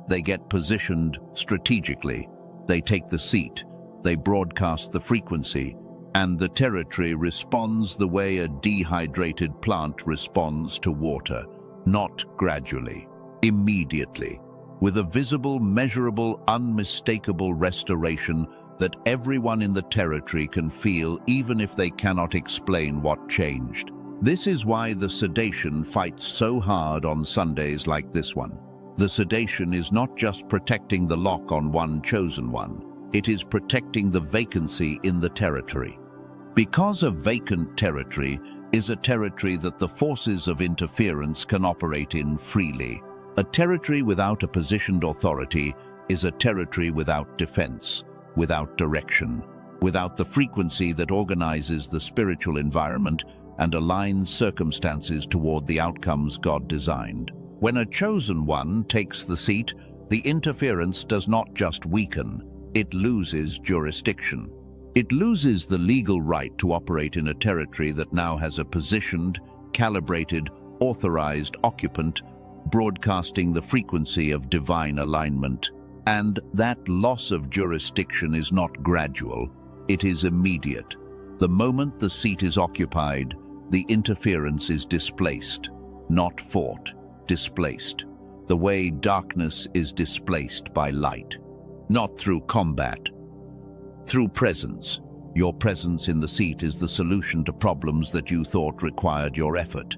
Speaker 1: they get positioned strategically. They take the seat, they broadcast the frequency, and the territory responds the way a dehydrated plant responds to water, not gradually, immediately, with a visible, measurable, unmistakable restoration that everyone in the territory can feel even if they cannot explain what changed. This is why the sedation fights so hard on Sundays like this one. The sedation is not just protecting the lock on one chosen one, it is protecting the vacancy in the territory. Because a vacant territory is a territory that the forces of interference can operate in freely. A territory without a positioned authority is a territory without defense, without direction, without the frequency that organizes the spiritual environment and aligns circumstances toward the outcomes God designed. When a chosen one takes the seat, the interference does not just weaken, it loses jurisdiction. It loses the legal right to operate in a territory that now has a positioned, calibrated, authorized occupant broadcasting the frequency of divine alignment. And that loss of jurisdiction is not gradual, it is immediate. The moment the seat is occupied, the interference is displaced, not fought, displaced. The way darkness is displaced by light. Not through combat, through presence. Your presence in the seat is the solution to problems that you thought required your effort.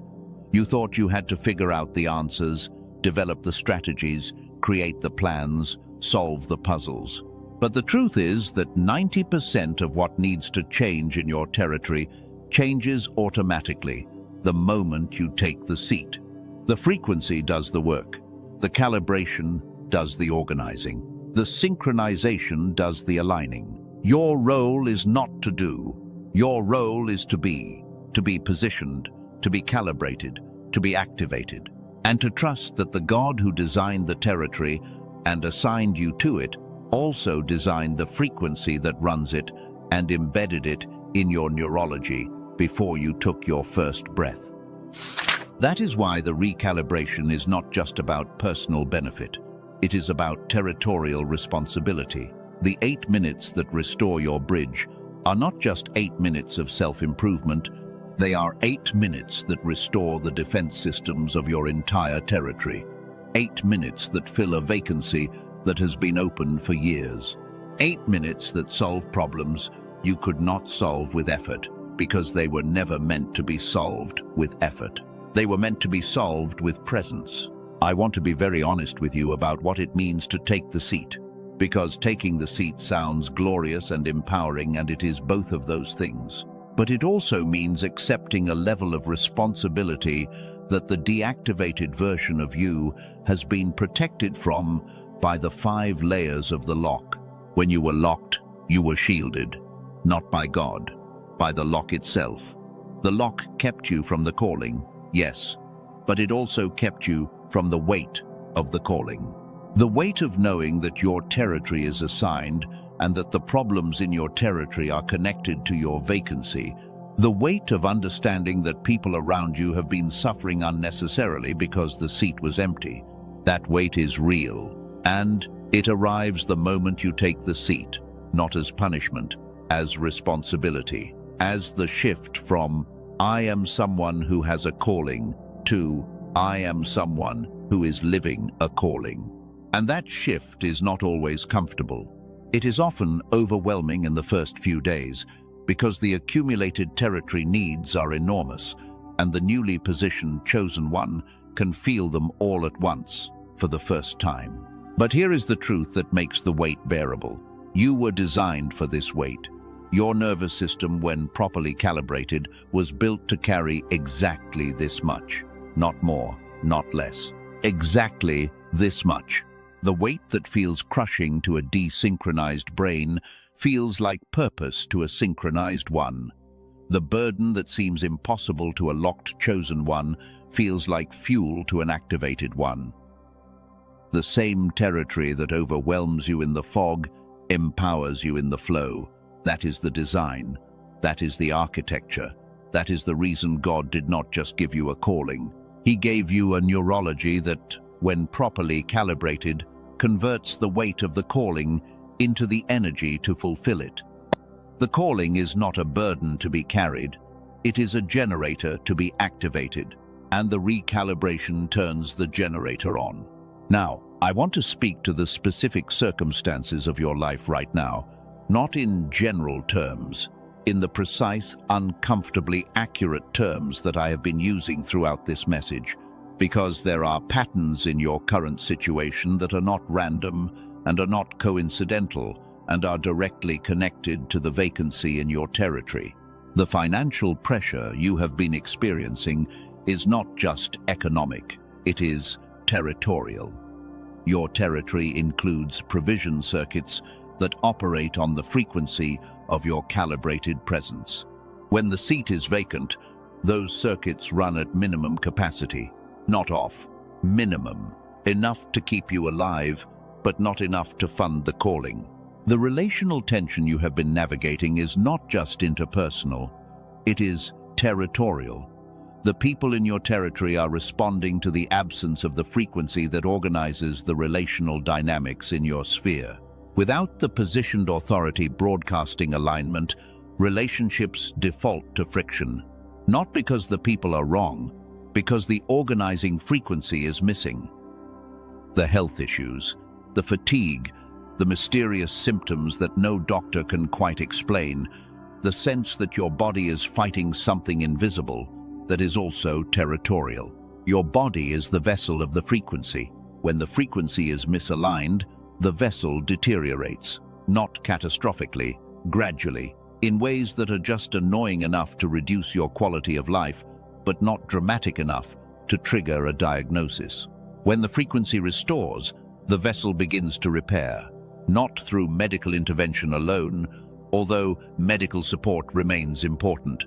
Speaker 1: You thought you had to figure out the answers, develop the strategies, create the plans, solve the puzzles. But the truth is that 90% of what needs to change in your territory changes automatically the moment you take the seat. The frequency does the work. The calibration does the organizing. The synchronization does the aligning. Your role is not to do. Your role is to be positioned, to be calibrated, to be activated, and to trust that the God who designed the territory and assigned you to it also designed the frequency that runs it and embedded it in your neurology before you took your first breath. That is why the recalibration is not just about personal benefit. It is about territorial responsibility. The 8 minutes that restore your bridge are not just 8 minutes of self-improvement, they are 8 minutes that restore the defense systems of your entire territory. 8 minutes that fill a vacancy that has been open for years. 8 minutes that solve problems you could not solve with effort, because they were never meant to be solved with effort. They were meant to be solved with presence. I want to be very honest with you about what it means to take the seat, because taking the seat sounds glorious and empowering, and it is both of those things. But it also means accepting a level of responsibility that the deactivated version of you has been protected from by the 5 layers of the lock. When you were locked, you were shielded, not by God, by the lock itself. The lock kept you from the calling, yes, but it also kept you from the weight of the calling. The weight of knowing that your territory is assigned and that the problems in your territory are connected to your vacancy. The weight of understanding that people around you have been suffering unnecessarily because the seat was empty. That weight is real, and it arrives the moment you take the seat, not as punishment, as responsibility, as the shift from "I am someone who has a calling" to "I am someone who is living a calling." And that shift is not always comfortable. It is often overwhelming in the first few days, because the accumulated territory needs are enormous, and the newly positioned chosen one can feel them all at once for the first time. But here is the truth that makes the weight bearable. You were designed for this weight. Your nervous system, when properly calibrated, was built to carry exactly this much. Not more, not less. Exactly this much. The weight that feels crushing to a desynchronized brain feels like purpose to a synchronized one. The burden that seems impossible to a locked chosen one feels like fuel to an activated one. The same territory that overwhelms you in the fog empowers you in the flow. That is the design. That is the architecture. That is the reason God did not just give you a calling. He gave you a neurology that, when properly calibrated, converts the weight of the calling into the energy to fulfill it. The calling is not a burden to be carried. It is a generator to be activated, and the recalibration turns the generator on. Now, I want to speak to the specific circumstances of your life right now, not in general terms, in the precise, uncomfortably accurate terms that I have been using throughout this message, because there are patterns in your current situation that are not random and are not coincidental and are directly connected to the vacancy in your territory. The financial pressure you have been experiencing is not just economic, it is territorial. Your territory includes provision circuits that operate on the frequency of your calibrated presence. When the seat is vacant, those circuits run at minimum capacity, not off, minimum, enough to keep you alive, but not enough to fund the calling. The relational tension you have been navigating is not just interpersonal, it is territorial. The people in your territory are responding to the absence of the frequency that organizes the relational dynamics in your sphere. Without the positioned authority broadcasting alignment, relationships default to friction. Not because the people are wrong, because the organizing frequency is missing. The health issues, the fatigue, the mysterious symptoms that no doctor can quite explain, the sense that your body is fighting something invisible that is also territorial. Your body is the vessel of the frequency. When the frequency is misaligned, the vessel deteriorates, not catastrophically, gradually, in ways that are just annoying enough to reduce your quality of life, but not dramatic enough to trigger a diagnosis. When the frequency restores, the vessel begins to repair, not through medical intervention alone, although medical support remains important,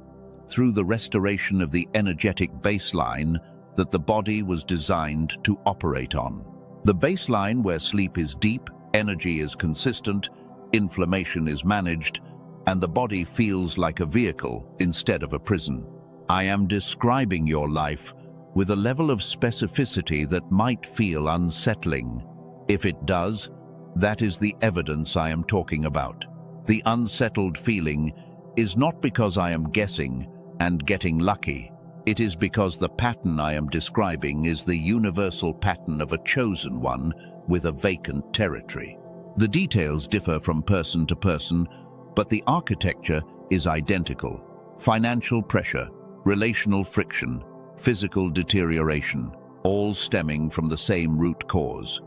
Speaker 1: through the restoration of the energetic baseline that the body was designed to operate on. The baseline where sleep is deep, energy is consistent, inflammation is managed, and the body feels like a vehicle instead of a prison. I am describing your life with a level of specificity that might feel unsettling. If it does, that is the evidence I am talking about. The unsettled feeling is not because I am guessing and getting lucky. It is because the pattern I am describing is the universal pattern of a chosen one with a vacant territory. The details differ from person to person, but the architecture is identical. Financial pressure, relational friction, physical deterioration, all stemming from the same root cause.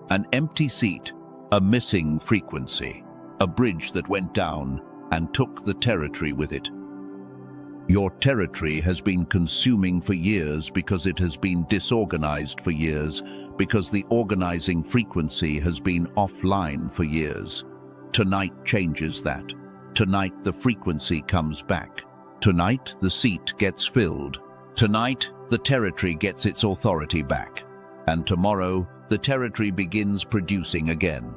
Speaker 1: An empty seat, a missing frequency, a bridge that went down and took the territory with it. Your territory has been consuming for years because it has been disorganized for years, because the organizing frequency has been offline for years. Tonight changes that. Tonight the frequency comes back. Tonight the seat gets filled. Tonight the territory gets its authority back. And tomorrow the territory begins producing again.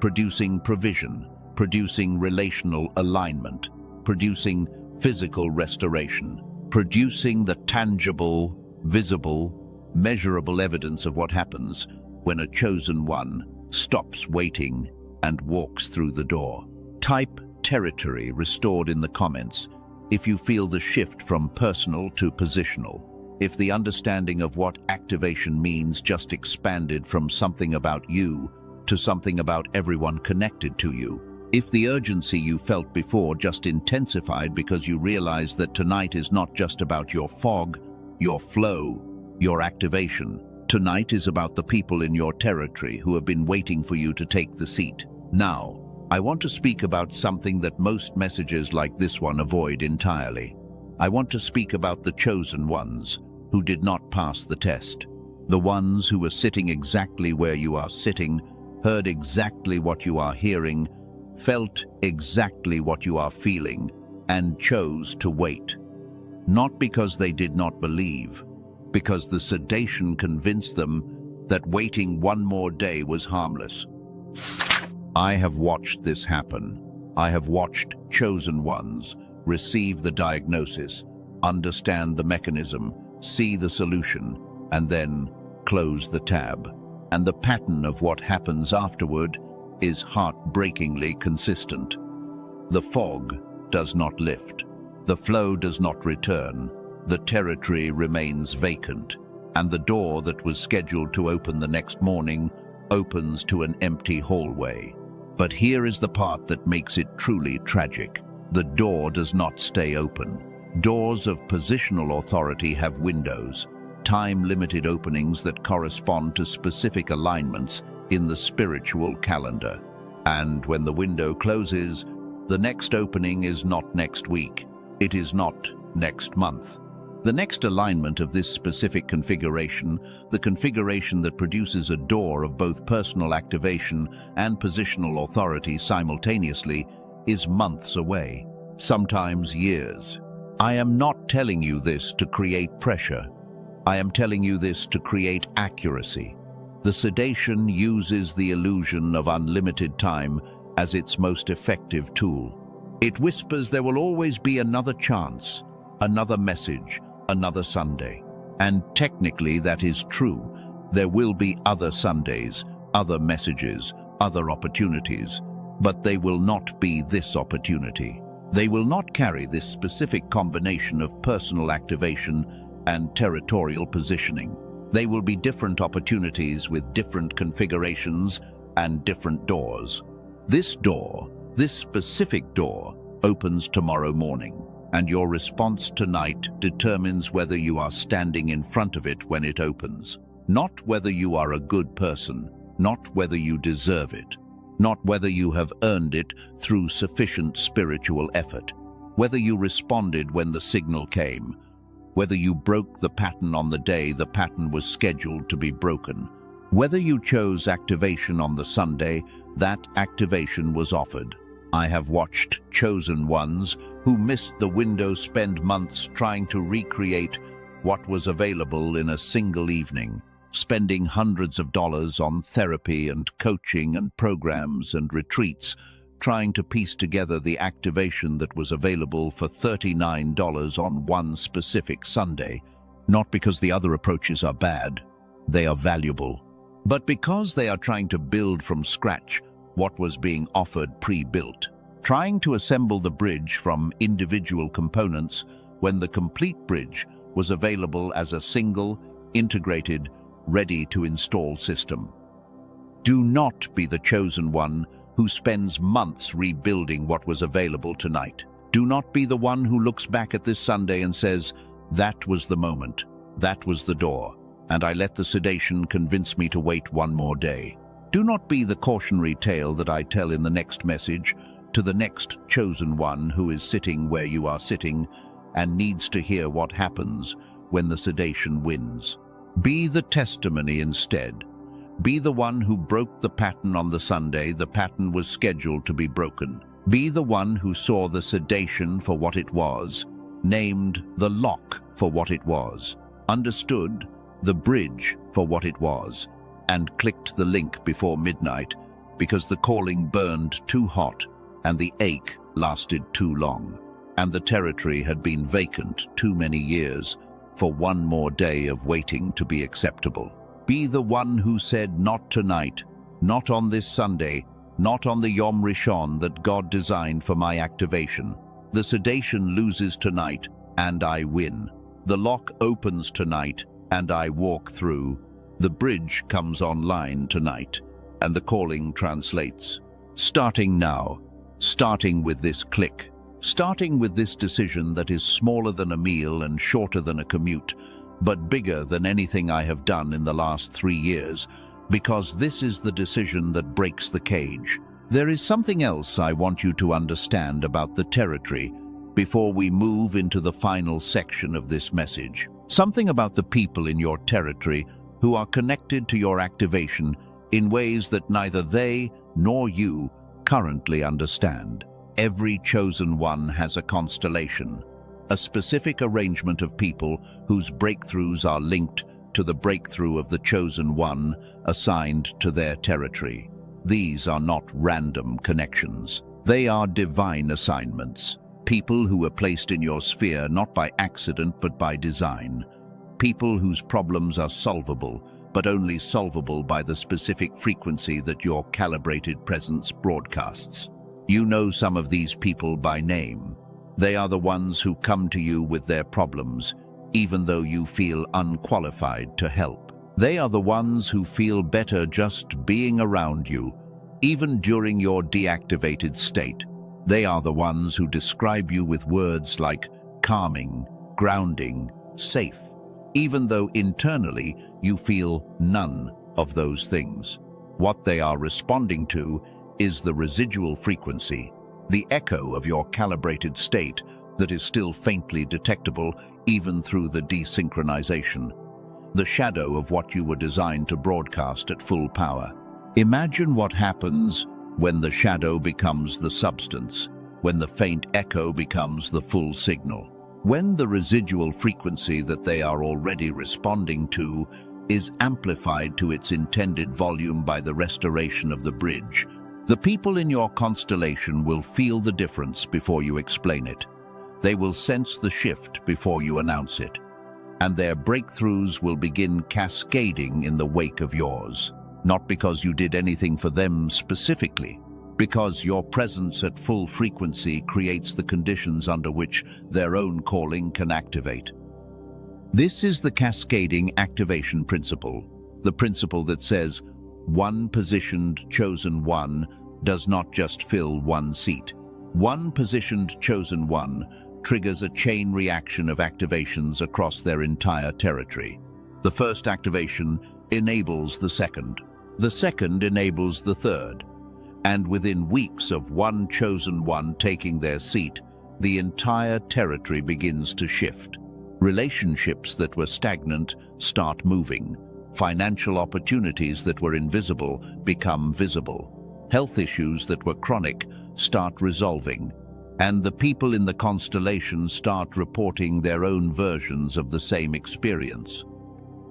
Speaker 1: Producing provision, producing relational alignment, producing physical restoration, producing the tangible, visible, measurable evidence of what happens when a chosen one stops waiting and walks through the door. Type territory restored in the comments if you feel the shift from personal to positional, if the understanding of what activation means just expanded from something about you to something about everyone connected to you. If the urgency you felt before just intensified because you realized that tonight is not just about your fog, your flow, your activation. Tonight is about the people in your territory who have been waiting for you to take the seat. Now, I want to speak about something that most messages like this one avoid entirely. I want to speak about the chosen ones who did not pass the test. The ones who were sitting exactly where you are sitting, heard exactly what you are hearing, felt exactly what you are feeling, and chose to wait. Not because they did not believe, because the sedation convinced them that waiting one more day was harmless. I have watched this happen. I have watched chosen ones receive the diagnosis, understand the mechanism, see the solution, and then close the tab. And the pattern of what happens afterward is heartbreakingly consistent. The fog does not lift. The flow does not return. The territory remains vacant. And the door that was scheduled to open the next morning opens to an empty hallway. But here is the part that makes it truly tragic. The door does not stay open. Doors of positional authority have windows, time-limited openings that correspond to specific alignments in the spiritual calendar. And when the window closes, the next opening is not next week. It is not next month. The next alignment of this specific configuration, the configuration that produces a door of both personal activation and positional authority simultaneously, is months away, sometimes years. I am not telling you this to create pressure. I am telling you this to create accuracy. The sedation uses the illusion of unlimited time as its most effective tool. It whispers there will always be another chance, another message, another Sunday. And technically that is true. There will be other Sundays, other messages, other opportunities, but they will not be this opportunity. They will not carry this specific combination of personal activation and territorial positioning. They will be different opportunities with different configurations and different doors. This door, this specific door, opens tomorrow morning, and your response tonight determines whether you are standing in front of it when it opens. Not whether you are a good person, not whether you deserve it, not whether you have earned it through sufficient spiritual effort, whether you responded when the signal came, whether you broke the pattern on the day the pattern was scheduled to be broken, whether you chose activation on the Sunday that activation was offered. I have watched chosen ones who missed the window spend months trying to recreate what was available in a single evening, spending hundreds of dollars on therapy and coaching and programs and retreats, trying to piece together the activation that was available for $39 on one specific Sunday, not because the other approaches are bad, they are valuable, but because they are trying to build from scratch what was being offered pre-built, trying to assemble the bridge from individual components when the complete bridge was available as a single, integrated, ready-to-install system. Do not be the chosen one who spends months rebuilding what was available tonight. Do not be the one who looks back at this Sunday and says, "That was the moment, that was the door, and I let the sedation convince me to wait one more day." Do not be the cautionary tale that I tell in the next message to the next chosen one who is sitting where you are sitting and needs to hear what happens when the sedation wins. Be the testimony instead. Be the one who broke the pattern on the Sunday the pattern was scheduled to be broken. Be the one who saw the sedation for what it was, named the lock for what it was, understood the bridge for what it was, and clicked the link before midnight because the calling burned too hot and the ache lasted too long, and the territory had been vacant too many years for one more day of waiting to be acceptable. Be the one who said, "Not tonight, not on this Sunday, not on the Yom Rishon that God designed for my activation. The sedation loses tonight, and I win. The lock opens tonight, and I walk through. The bridge comes online tonight, and the calling translates." Starting now, starting with this click, starting with this decision that is smaller than a meal and shorter than a commute, but bigger than anything I have done in the last 3 years, because this is the decision that breaks the cage. There is something else I want you to understand about the territory before we move into the final section of this message. Something about the people in your territory who are connected to your activation in ways that neither they nor you currently understand. Every chosen one has a constellation, a specific arrangement of people whose breakthroughs are linked to the breakthrough of the chosen one assigned to their territory. These are not random connections. They are divine assignments. People who were placed in your sphere not by accident but by design. People whose problems are solvable, but only solvable by the specific frequency that your calibrated presence broadcasts. You know some of these people by name. They are the ones who come to you with their problems, even though you feel unqualified to help. They are the ones who feel better just being around you, even during your deactivated state. They are the ones who describe you with words like calming, grounding, safe, even though internally you feel none of those things. What they are responding to is the residual frequency, the echo of your calibrated state that is still faintly detectable even through the desynchronization, the shadow of what you were designed to broadcast at full power. Imagine what happens when the shadow becomes the substance, when the faint echo becomes the full signal. When the residual frequency that they are already responding to is amplified to its intended volume by the restoration of the bridge, The people in your constellation will feel the difference before you explain it. They will sense the shift before you announce it. And their breakthroughs will begin cascading in the wake of yours. Not because you did anything for them specifically, because your presence at full frequency creates the conditions under which their own calling can activate. This is the cascading activation principle, the principle that says one positioned chosen one does not just fill one seat. One positioned chosen one triggers a chain reaction of activations across their entire territory. The first activation enables the second enables the third, and within weeks of one chosen one taking their seat, the entire territory begins to shift. Relationships that were stagnant start moving. Financial opportunities that were invisible become visible. Health issues that were chronic start resolving. And the people in the constellation start reporting their own versions of the same experience.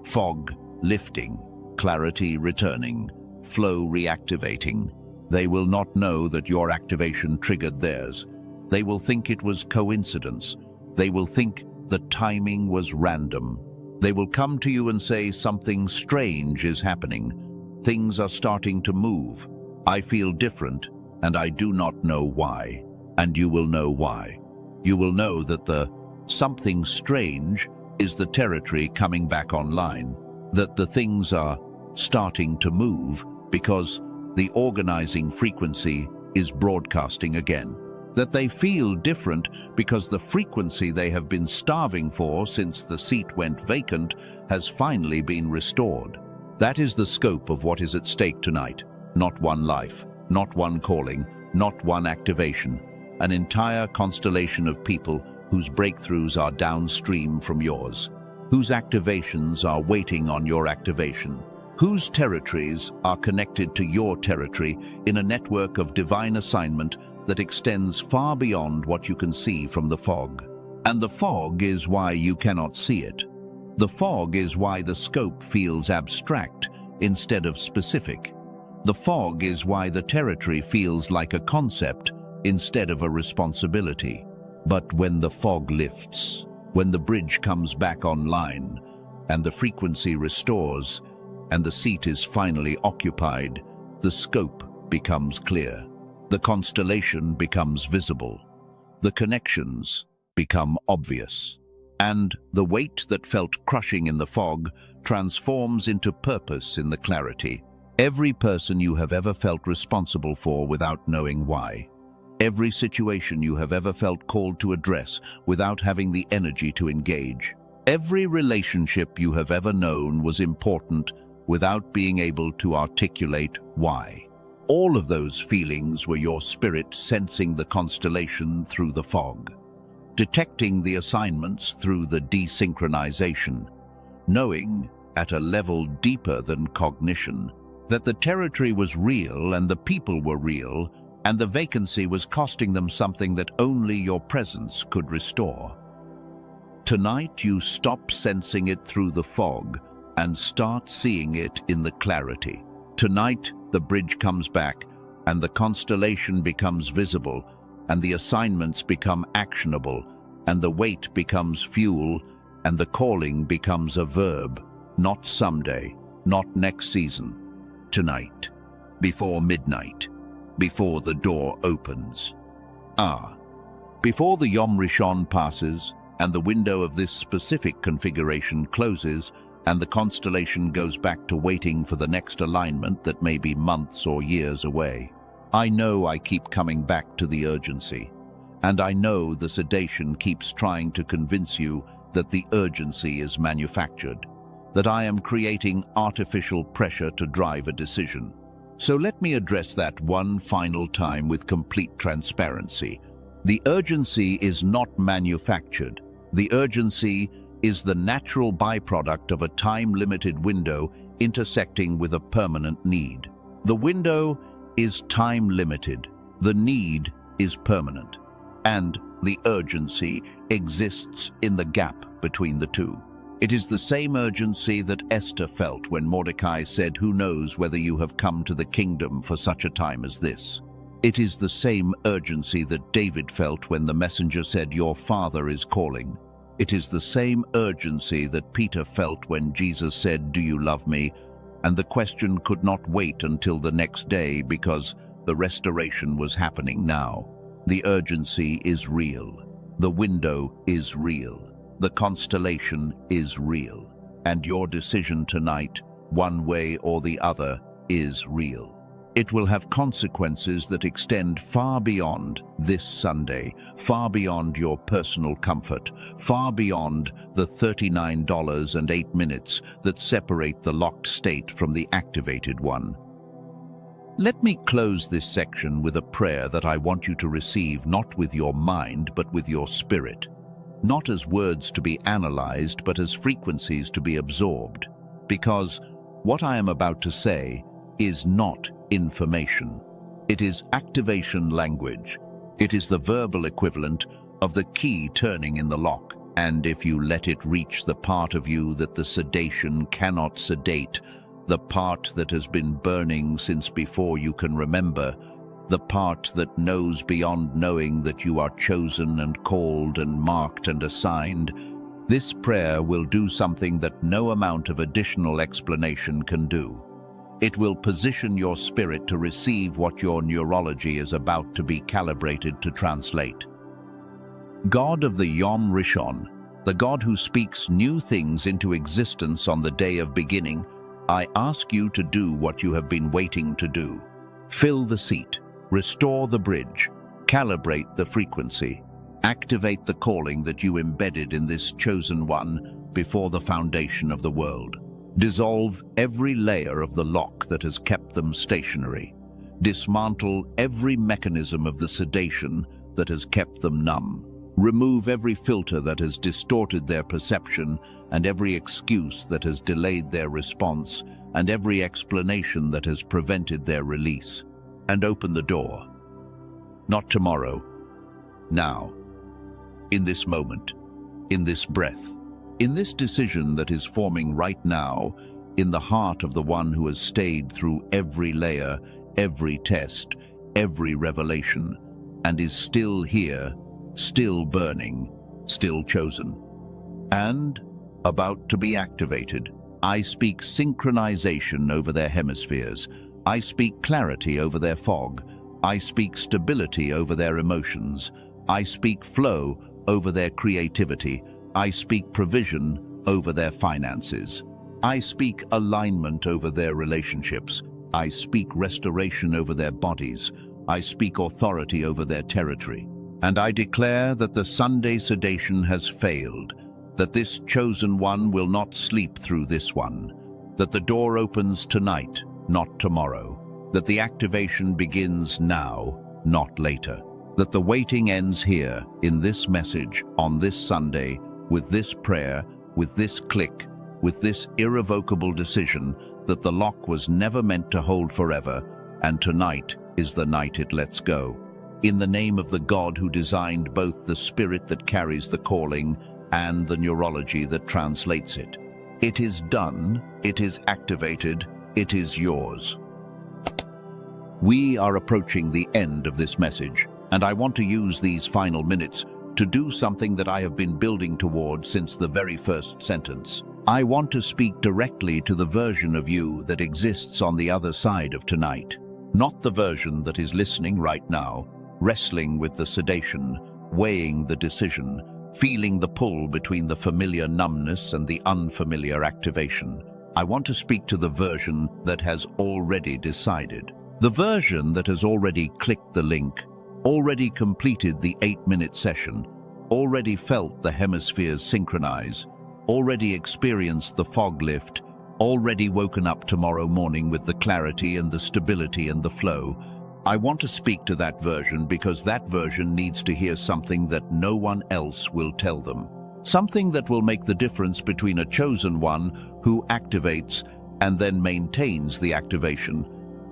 Speaker 1: Fog lifting, clarity returning, flow reactivating. They will not know that your activation triggered theirs. They will think it was coincidence. They will think the timing was random. They will come to you and say something strange is happening. Things are starting to move. I feel different, and I do not know why. And you will know why. You will know that the something strange is the territory coming back online, that the things are starting to move because the organizing frequency is broadcasting again, that they feel different because the frequency they have been starving for since the seat went vacant has finally been restored. That is the scope of what is at stake tonight. Not one life, not one calling, not one activation. An entire constellation of people whose breakthroughs are downstream from yours, whose activations are waiting on your activation, whose territories are connected to your territory in a network of divine assignment that extends far beyond what you can see from the fog. And the fog is why you cannot see it. The fog is why the scope feels abstract instead of specific. The fog is why the territory feels like a concept instead of a responsibility. But when the fog lifts, when the bridge comes back online, and the frequency restores, and the seat is finally occupied, the scope becomes clear. The constellation becomes visible. The connections become obvious. And the weight that felt crushing in the fog transforms into purpose in the clarity. Every person you have ever felt responsible for without knowing why. Every situation you have ever felt called to address without having the energy to engage. Every relationship you have ever known was important without being able to articulate why. All of those feelings were your spirit sensing the constellation through the fog, detecting the assignments through the desynchronization, knowing at a level deeper than cognition that the territory was real and the people were real, and the vacancy was costing them something that only your presence could restore. Tonight you stop sensing it through the fog and start seeing it in the clarity. Tonight the bridge comes back and the constellation becomes visible and the assignments become actionable and the weight becomes fuel and the calling becomes a verb, not someday, not next season. Tonight, before midnight. Before the door opens. Before the Yom Rishon passes and the window of this specific configuration closes and the constellation goes back to waiting for the next alignment that may be months or years away. I know I keep coming back to the urgency, and I know the sedation keeps trying to convince you that the urgency is manufactured, that I am creating artificial pressure to drive a decision. So let me address that one final time with complete transparency. The urgency is not manufactured. The urgency is the natural byproduct of a time-limited window intersecting with a permanent need. The window is time-limited. The need is permanent. And the urgency exists in the gap between the two. It is the same urgency that Esther felt when Mordecai said, "Who knows whether you have come to the kingdom for such a time as this?" It is the same urgency that David felt when the messenger said, "Your father is calling." It is the same urgency that Peter felt when Jesus said, "Do you love me?" And the question could not wait until the next day because the restoration was happening now. The urgency is real. The window is real. The constellation is real. And your decision tonight, one way or the other, is real. It will have consequences that extend far beyond this Sunday, far beyond your personal comfort, far beyond the $39.08 that separate the locked state from the activated one. Let me close this section with a prayer that I want you to receive not with your mind but with your spirit. Not as words to be analyzed but as frequencies to be absorbed. Because what I am about to say is not information. It is activation language. It is the verbal equivalent of the key turning in the lock. And if you let it reach the part of you that the sedation cannot sedate, the part that has been burning since before you can remember, the part that knows beyond knowing that you are chosen and called and marked and assigned, this prayer will do something that no amount of additional explanation can do. It will position your spirit to receive what your neurology is about to be calibrated to translate. God of the Yom Rishon, the God who speaks new things into existence on the day of beginning, I ask you to do what you have been waiting to do. Fill the seat, restore the bridge, calibrate the frequency, activate the calling that you embedded in this chosen one before the foundation of the world. Dissolve every layer of the lock that has kept them stationary. Dismantle every mechanism of the sedation that has kept them numb. Remove every filter that has distorted their perception and every excuse that has delayed their response and every explanation that has prevented their release. And open the door. Not tomorrow. Now. In this moment. In this breath. In this decision that is forming right now, in the heart of the one who has stayed through every layer, every test, every revelation, and is still here, still burning, still chosen. And about to be activated. I speak synchronization over their hemispheres. I speak clarity over their fog. I speak stability over their emotions. I speak flow over their creativity. I speak provision over their finances. I speak alignment over their relationships. I speak restoration over their bodies. I speak authority over their territory. And I declare that the Sunday sedation has failed, that this chosen one will not sleep through this one, that the door opens tonight, not tomorrow, that the activation begins now, not later, that the waiting ends here, in this message, on this Sunday, with this prayer, with this click, with this irrevocable decision that the lock was never meant to hold forever, and tonight is the night it lets go. In the name of the God who designed both the spirit that carries the calling and the neurology that translates it. It is done, it is activated, it is yours. We are approaching the end of this message, and I want to use these final minutes to do something that I have been building toward since the very first sentence. I want to speak directly to the version of you that exists on the other side of tonight, not the version that is listening right now, wrestling with the sedation, weighing the decision, feeling the pull between the familiar numbness and the unfamiliar activation. I want to speak to the version that has already decided. The version that has already clicked the link, already completed the 8-minute session, already felt the hemispheres synchronize, already experienced the fog lift, already woken up tomorrow morning with the clarity and the stability and the flow. I want to speak to that version because that version needs to hear something that no one else will tell them. Something that will make the difference between a chosen one who activates and then maintains the activation,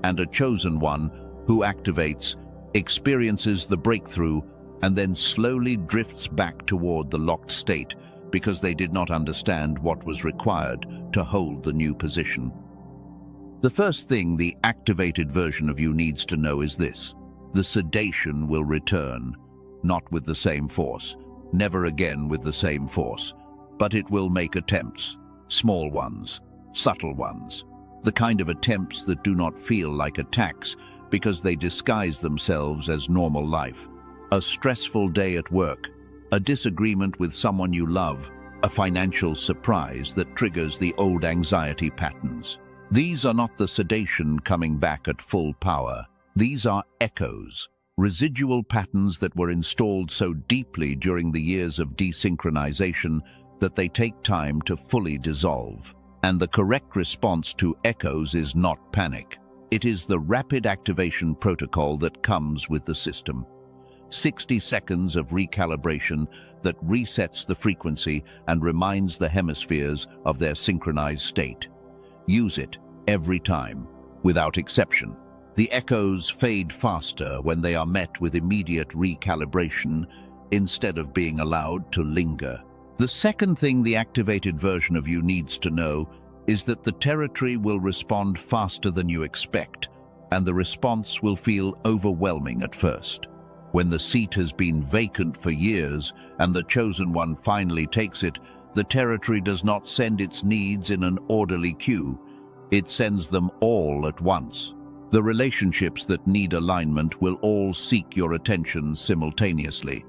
Speaker 1: and a chosen one who activates, experiences the breakthrough, and then slowly drifts back toward the locked state, because they did not understand what was required to hold the new position. The first thing the activated version of you needs to know is this: the sedation will return, not with the same force, never again with the same force, but it will make attempts, small ones, subtle ones, the kind of attempts that do not feel like attacks because they disguise themselves as normal life. A stressful day at work, a disagreement with someone you love, a financial surprise that triggers the old anxiety patterns. These are not the sedation coming back at full power. These are echoes, residual patterns that were installed so deeply during the years of desynchronization that they take time to fully dissolve. And the correct response to echoes is not panic. It is the rapid activation protocol that comes with the system. 60 seconds of recalibration that resets the frequency and reminds the hemispheres of their synchronized state. Use it every time, without exception. The echoes fade faster when they are met with immediate recalibration instead of being allowed to linger. The second thing the activated version of you needs to know is that the territory will respond faster than you expect, and the response will feel overwhelming at first. When the seat has been vacant for years and the chosen one finally takes it, the territory does not send its needs in an orderly queue. It sends them all at once. The relationships that need alignment will all seek your attention simultaneously.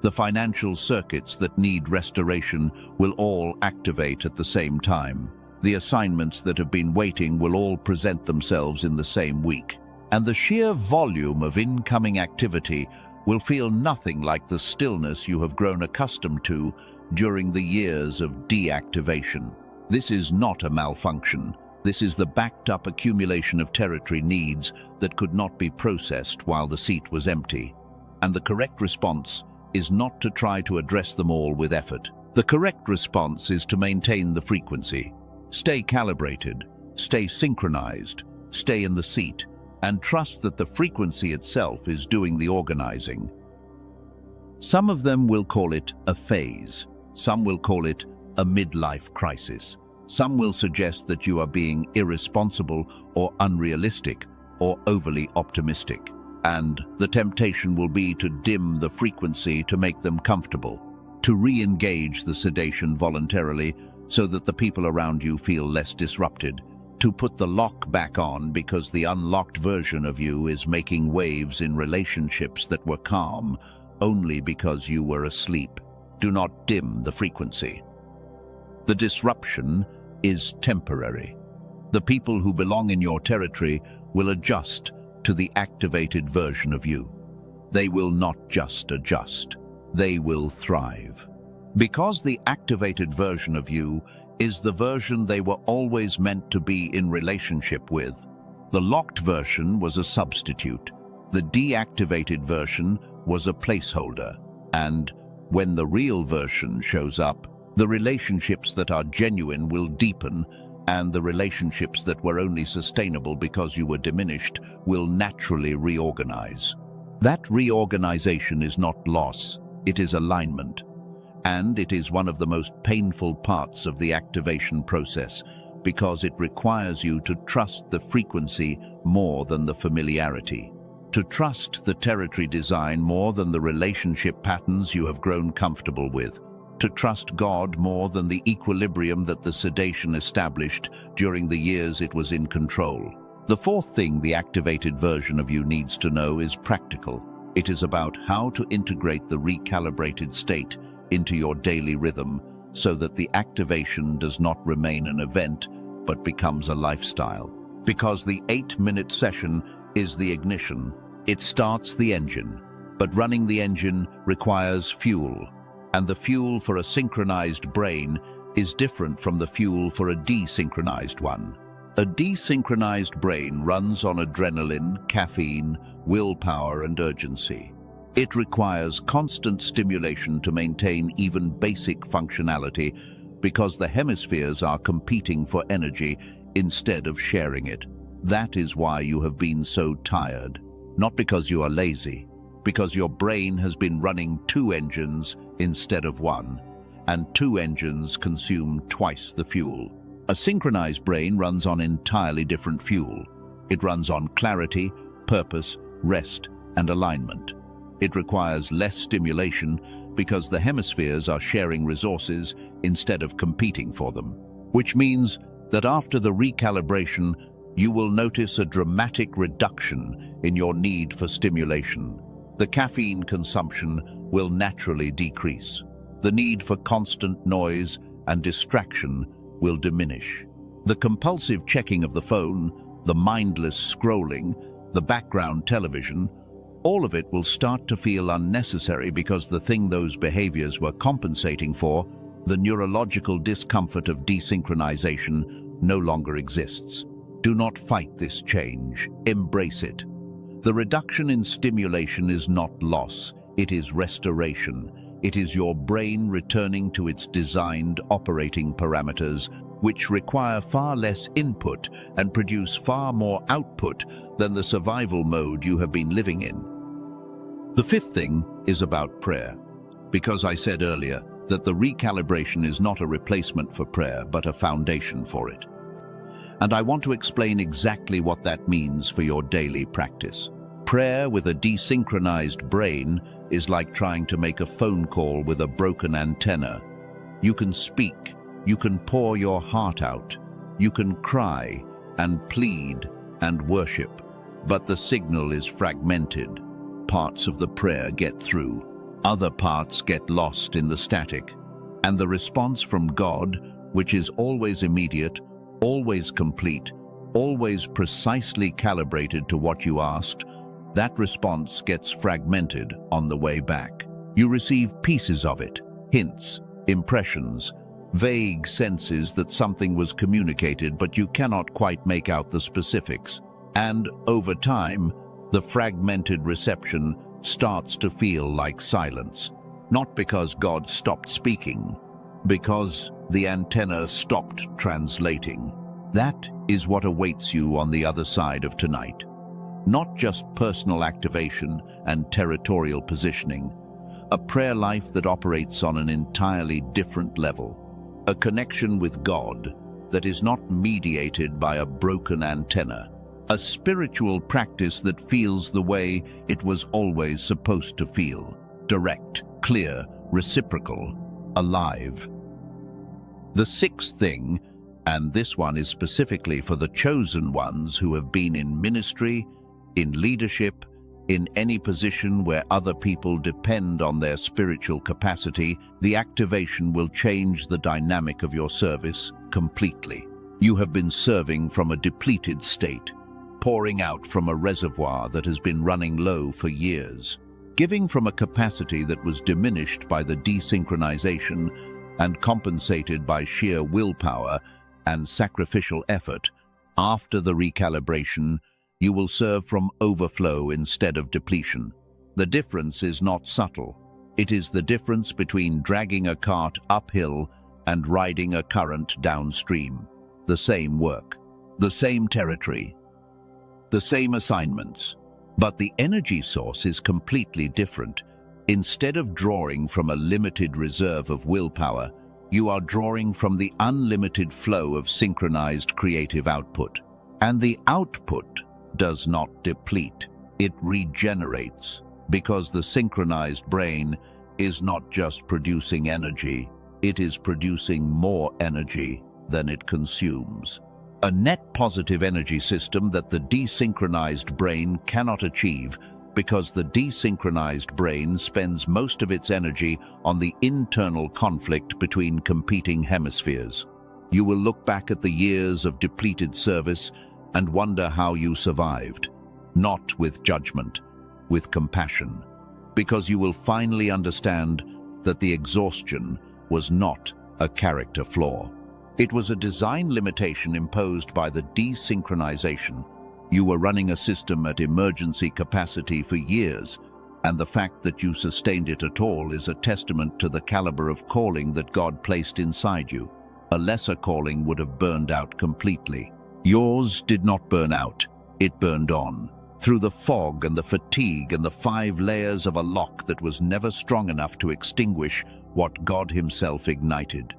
Speaker 1: The financial circuits that need restoration will all activate at the same time. The assignments that have been waiting will all present themselves in the same week. And the sheer volume of incoming activity will feel nothing like the stillness you have grown accustomed to during the years of deactivation. This is not a malfunction. This is the backed-up accumulation of territory needs that could not be processed while the seat was empty. And the correct response is not to try to address them all with effort. The correct response is to maintain the frequency. Stay calibrated, stay synchronized, stay in the seat, and trust that the frequency itself is doing the organizing. Some of them will call it a phase. Some will call it a midlife crisis. Some will suggest that you are being irresponsible or unrealistic or overly optimistic. And the temptation will be to dim the frequency to make them comfortable, to re-engage the sedation voluntarily so that the people around you feel less disrupted, to put the lock back on because the unlocked version of you is making waves in relationships that were calm only because you were asleep. Do not dim the frequency. The disruption is temporary. The people who belong in your territory will adjust to the activated version of you. They will not just adjust, they will thrive. Because the activated version of you is the version they were always meant to be in relationship with. The locked version was a substitute. The deactivated version was a placeholder. And when the real version shows up, the relationships that are genuine will deepen, and the relationships that were only sustainable because you were diminished will naturally reorganize. That reorganization is not loss, it is alignment. And it is one of the most painful parts of the activation process because it requires you to trust the frequency more than the familiarity, to trust the territory design more than the relationship patterns you have grown comfortable with, to trust God more than the equilibrium that the sedation established during the years it was in control. The fourth thing the activated version of you needs to know is practical. It is about how to integrate the recalibrated state into your daily rhythm so that the activation does not remain an event but becomes a lifestyle. Because the 8-minute session is the ignition. It starts the engine, but running the engine requires fuel. And the fuel for a synchronized brain is different from the fuel for a desynchronized one. A desynchronized brain runs on adrenaline, caffeine, willpower, and urgency. It requires constant stimulation to maintain even basic functionality because the hemispheres are competing for energy instead of sharing it. That is why you have been so tired. Not because you are lazy, because your brain has been running 2 engines instead of 1. and 2 engines consume twice the fuel. A synchronized brain runs on entirely different fuel. It runs on clarity, purpose, rest, and alignment. It requires less stimulation because the hemispheres are sharing resources instead of competing for them, which means that after the recalibration, you will notice a dramatic reduction in your need for stimulation. The caffeine consumption will naturally decrease. The need for constant noise and distraction will diminish. The compulsive checking of the phone, the mindless scrolling, the background television, all of it will start to feel unnecessary because the thing those behaviors were compensating for, the neurological discomfort of desynchronization, no longer exists. Do not fight this change. Embrace it. The reduction in stimulation is not loss, it is restoration. It is your brain returning to its designed operating parameters, which require far less input and produce far more output than the survival mode you have been living in. The 5th thing is about prayer, because I said earlier that the recalibration is not a replacement for prayer, but a foundation for it. And I want to explain exactly what that means for your daily practice. Prayer with a desynchronized brain is like trying to make a phone call with a broken antenna. You can speak, you can pour your heart out, you can cry and plead and worship, but the signal is fragmented. Parts of the prayer get through, other parts get lost in the static, and the response from God, which is always immediate, always complete, always precisely calibrated to what you asked, that response gets fragmented on the way back. You receive pieces of it, hints, impressions, vague senses that something was communicated, but you cannot quite make out the specifics. And over time, the fragmented reception starts to feel like silence. Not because God stopped speaking, because the antenna stopped translating. That is what awaits you on the other side of tonight. Not just personal activation and territorial positioning, a prayer life that operates on an entirely different level, a connection with God that is not mediated by a broken antenna, a spiritual practice that feels the way it was always supposed to feel, direct, clear, reciprocal, alive. The 6th thing, and this one is specifically for the chosen ones who have been in ministry, in leadership, in any position where other people depend on their spiritual capacity, the activation will change the dynamic of your service completely. You have been serving from a depleted state, pouring out from a reservoir that has been running low for years, giving from a capacity that was diminished by the desynchronization and compensated by sheer willpower and sacrificial effort. After the recalibration, you will serve from overflow instead of depletion. The difference is not subtle. It is the difference between dragging a cart uphill and riding a current downstream. The same work, the same territory, the same assignments, but the energy source is completely different. Instead of drawing from a limited reserve of willpower, you are drawing from the unlimited flow of synchronized creative output. And the output does not deplete, it regenerates, because the synchronized brain is not just producing energy, it is producing more energy than it consumes. A net positive energy system that the desynchronized brain cannot achieve, because the desynchronized brain spends most of its energy on the internal conflict between competing hemispheres. You will look back at the years of depleted service and wonder how you survived, not with judgment, with compassion, because you will finally understand that the exhaustion was not a character flaw. It was a design limitation imposed by the desynchronization. You were running a system at emergency capacity for years, and the fact that you sustained it at all is a testament to the caliber of calling that God placed inside you. A lesser calling would have burned out completely. Yours did not burn out, it burned on, through the fog and the fatigue and the 5 layers of a lock that was never strong enough to extinguish what God Himself ignited.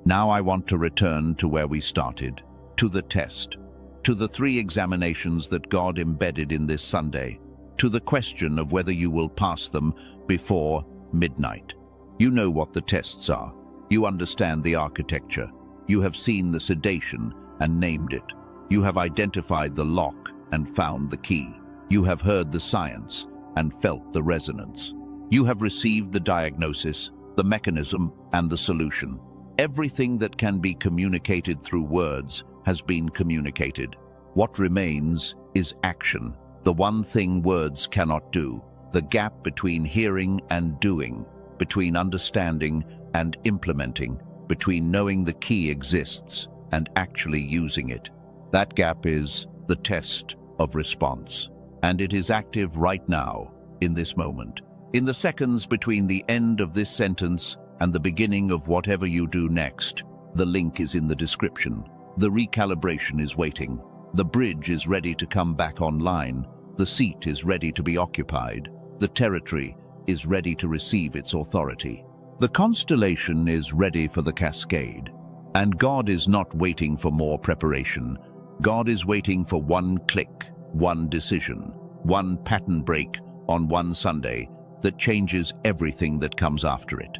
Speaker 1: Now I want to return to where we started, to the test, to the 3 examinations that God embedded in this Sunday, to the question of whether you will pass them before midnight. You know what the tests are. You understand the architecture. You have seen the sedation and named it. You have identified the lock and found the key. You have heard the science and felt the resonance. You have received the diagnosis, the mechanism, and the solution. Everything that can be communicated through words has been communicated. What remains is action, the one thing words cannot do, the gap between hearing and doing, between understanding and implementing, between knowing the key exists and actually using it. That gap is the test of response, and it is active right now, in this moment. In the seconds between the end of this sentence and the beginning of whatever you do next. The link is in the description. The recalibration is waiting. The bridge is ready to come back online. The seat is ready to be occupied. The territory is ready to receive its authority. The constellation is ready for the cascade. And God is not waiting for more preparation. God is waiting for one click, one decision, one pattern break on one Sunday that changes everything that comes after it.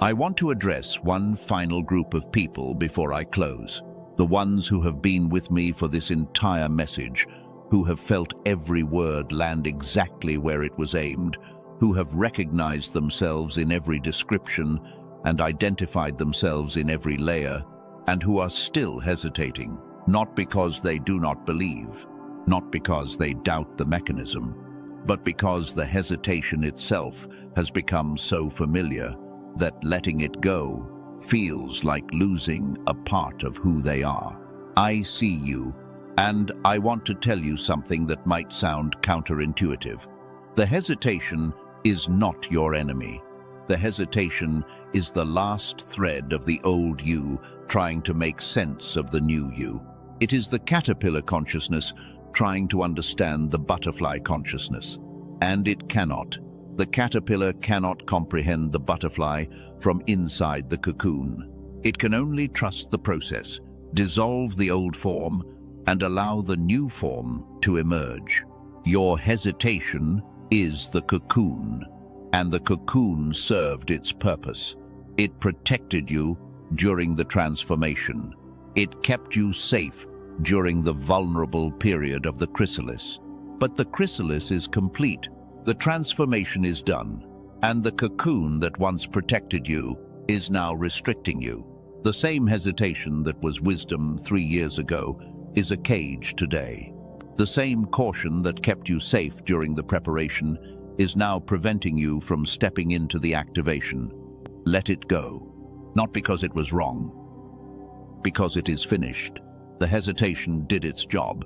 Speaker 1: I want to address one final group of people before I close. The ones who have been with me for this entire message, who have felt every word land exactly where it was aimed, who have recognized themselves in every description and identified themselves in every layer, and who are still hesitating, not because they do not believe, not because they doubt the mechanism, but because the hesitation itself has become so familiar that letting it go feels like losing a part of who they are. I see you, and I want to tell you something that might sound counterintuitive. The hesitation is not your enemy. The hesitation is the last thread of the old you trying to make sense of the new you. It is the caterpillar consciousness trying to understand the butterfly consciousness. And it cannot. The caterpillar cannot comprehend the butterfly from inside the cocoon. It can only trust the process, dissolve the old form, and allow the new form to emerge. Your hesitation is the cocoon, and the cocoon served its purpose. It protected you during the transformation. It kept you safe during the vulnerable period of the chrysalis. But the chrysalis is complete. The transformation is done, and the cocoon that once protected you is now restricting you. The same hesitation that was wisdom 3 years ago is a cage today. The same caution that kept you safe during the preparation is now preventing you from stepping into the activation. Let it go. Not because it was wrong, because it is finished. The hesitation did its job.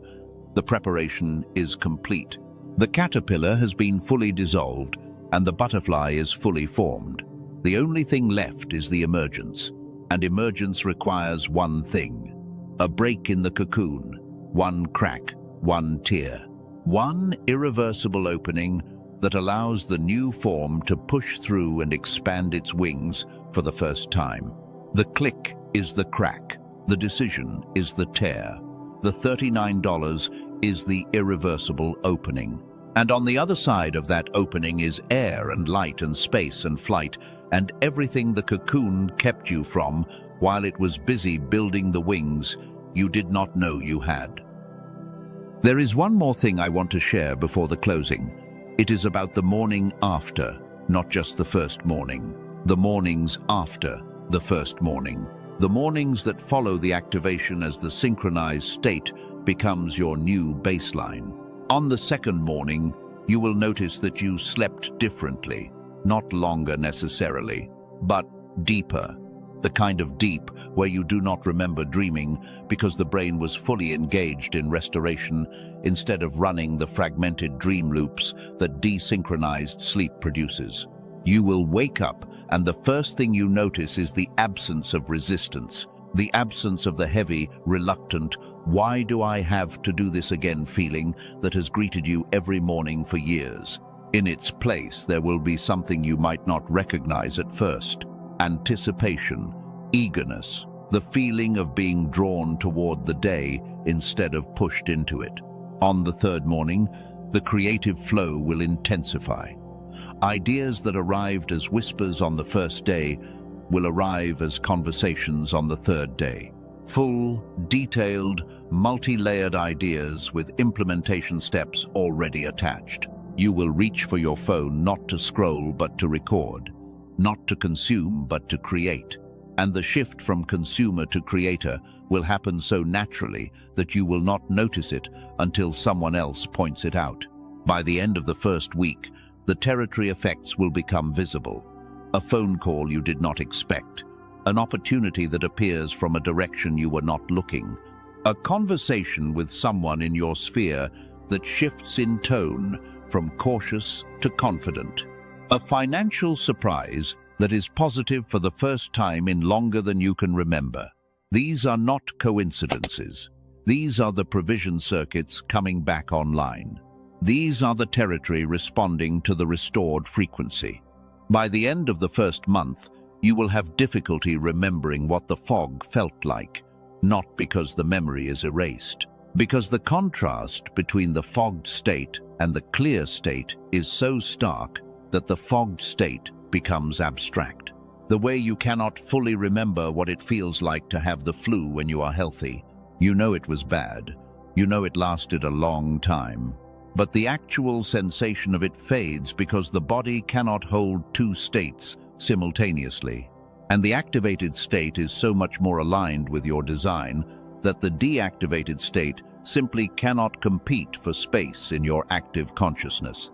Speaker 1: The preparation is complete. The caterpillar has been fully dissolved, and the butterfly is fully formed. The only thing left is the emergence, and emergence requires one thing: a break in the cocoon, one crack, one tear, one irreversible opening that allows the new form to push through and expand its wings for the first time. The click is the crack, the decision is the tear, the $39 is the irreversible opening. And on the other side of that opening is air and light and space and flight and everything the cocoon kept you from while it was busy building the wings you did not know you had. There is one more thing I want to share before the closing. It is about the morning after, not just the first morning. The mornings after the first morning. The mornings that follow the activation as the synchronized state becomes your new baseline. On the second morning, you will notice that you slept differently, not longer necessarily, but deeper. The kind of deep where you do not remember dreaming because the brain was fully engaged in restoration instead of running the fragmented dream loops that desynchronized sleep produces. You will wake up and the first thing you notice is the absence of resistance, the absence of the heavy, reluctant, "why do I have to do this again" feeling that has greeted you every morning for years. In its place, there will be something you might not recognize at first: anticipation, eagerness, the feeling of being drawn toward the day instead of pushed into it. On the third morning, the creative flow will intensify. Ideas that arrived as whispers on the first day will arrive as conversations on the third day. Full, detailed, multi-layered ideas with implementation steps already attached. You will reach for your phone not to scroll but to record, not to consume but to create. And the shift from consumer to creator will happen so naturally that you will not notice it until someone else points it out. By the end of the first week, the territory effects will become visible. A phone call you did not expect, an opportunity that appears from a direction you were not looking, a conversation with someone in your sphere that shifts in tone from cautious to confident, a financial surprise that is positive for the first time in longer than you can remember. These are not coincidences. These are the provision circuits coming back online. These are the territory responding to the restored frequency. By the end of the first month, you will have difficulty remembering what the fog felt like, not because the memory is erased, because the contrast between the fogged state and the clear state is so stark that the fogged state becomes abstract. The way you cannot fully remember what it feels like to have the flu when you are healthy. You know it was bad. You know it lasted a long time. But the actual sensation of it fades because the body cannot hold two states simultaneously. And the activated state is so much more aligned with your design that the deactivated state simply cannot compete for space in your active consciousness.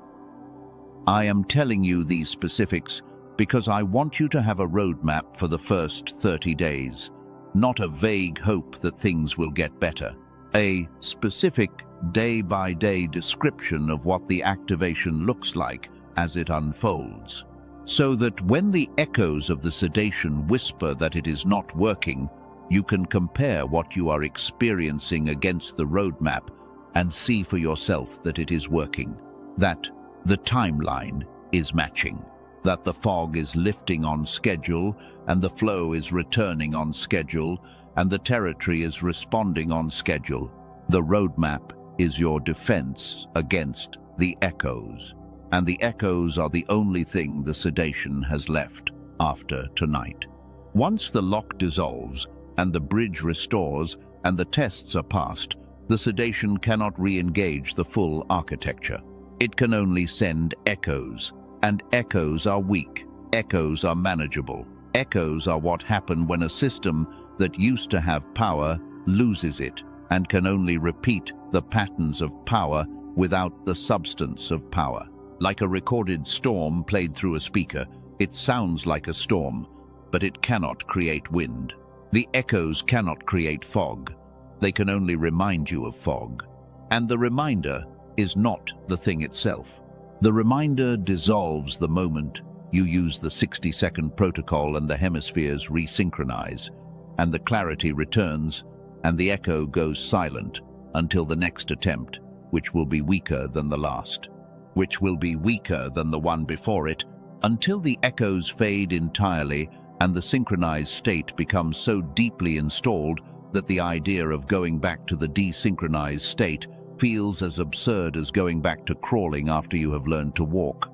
Speaker 1: I am telling you these specifics because I want you to have a roadmap for the first 30 days, not a vague hope that things will get better. A specific day-by-day description of what the activation looks like as it unfolds, so that when the echoes of the sedation whisper that it is not working, you can compare what you are experiencing against the roadmap and see for yourself that it is working, that the timeline is matching, that the fog is lifting on schedule and the flow is returning on schedule and the territory is responding on schedule. The roadmap is your defense against the echoes, and the echoes are the only thing the sedation has left after tonight. Once the lock dissolves and the bridge restores and the tests are passed, the sedation cannot re-engage the full architecture. It can only send echoes, and echoes are weak. Echoes are manageable. Echoes are what happen when a system that used to have power loses it and can only repeat the patterns of power without the substance of power. Like a recorded storm played through a speaker, it sounds like a storm, but it cannot create wind. The echoes cannot create fog. They can only remind you of fog. And the reminder is not the thing itself. The reminder dissolves the moment you use the 60-second protocol and the hemispheres resynchronize, and the clarity returns, and the echo goes silent until the next attempt, which will be weaker than the last, which will be weaker than the one before it, until the echoes fade entirely and the synchronized state becomes so deeply installed that the idea of going back to the desynchronized state feels as absurd as going back to crawling after you have learned to walk.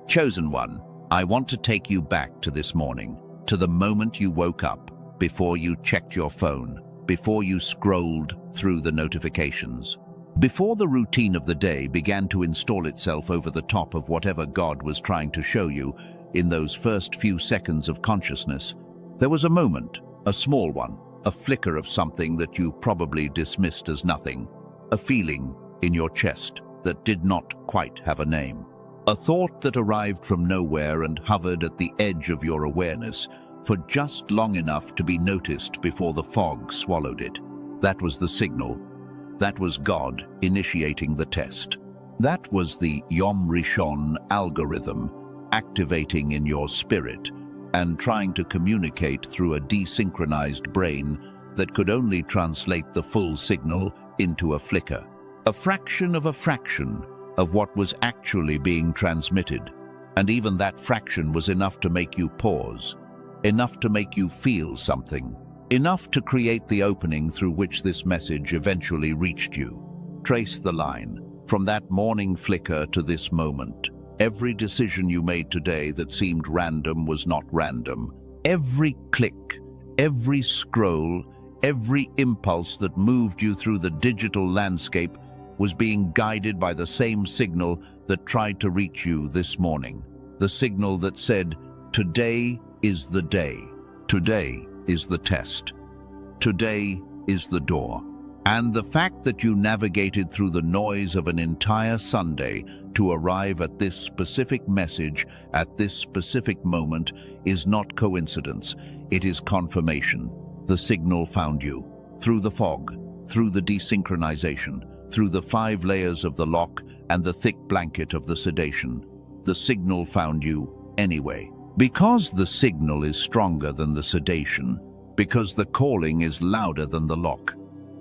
Speaker 1: Chosen one, I want to take you back to this morning, to the moment you woke up, before you checked your phone, before you scrolled through the notifications, before the routine of the day began to install itself over the top of whatever God was trying to show you in those first few seconds of consciousness. There was a moment, a small one, a flicker of something that you probably dismissed as nothing, a feeling in your chest that did not quite have a name, a thought that arrived from nowhere and hovered at the edge of your awareness for just long enough to be noticed before the fog swallowed it. That was the signal. That was God initiating the test. That was the Yom Rishon algorithm activating in your spirit and trying to communicate through a desynchronized brain that could only translate the full signal into a flicker, a fraction of a fraction of what was actually being transmitted. And even that fraction was enough to make you pause, enough to make you feel something, enough to create the opening through which this message eventually reached you. Trace the line, from that morning flicker to this moment. Every decision you made today that seemed random was not random. Every click, every scroll, every impulse that moved you through the digital landscape was being guided by the same signal that tried to reach you this morning. The signal that said, today is the day. Today is the test. Today is the door. And the fact that you navigated through the noise of an entire Sunday to arrive at this specific message at this specific moment is not coincidence. It is confirmation. The signal found you. Through the fog, through the desynchronization, through the 5 layers of the lock and the thick blanket of the sedation. The signal found you anyway. Because the signal is stronger than the sedation, because the calling is louder than the lock,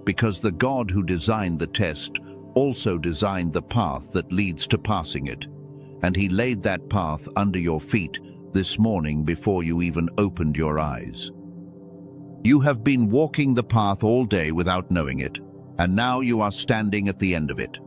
Speaker 1: because the God who designed the test also designed the path that leads to passing it, and he laid that path under your feet this morning before you even opened your eyes. You have been walking the path all day without knowing it, and now you are standing at the end of it.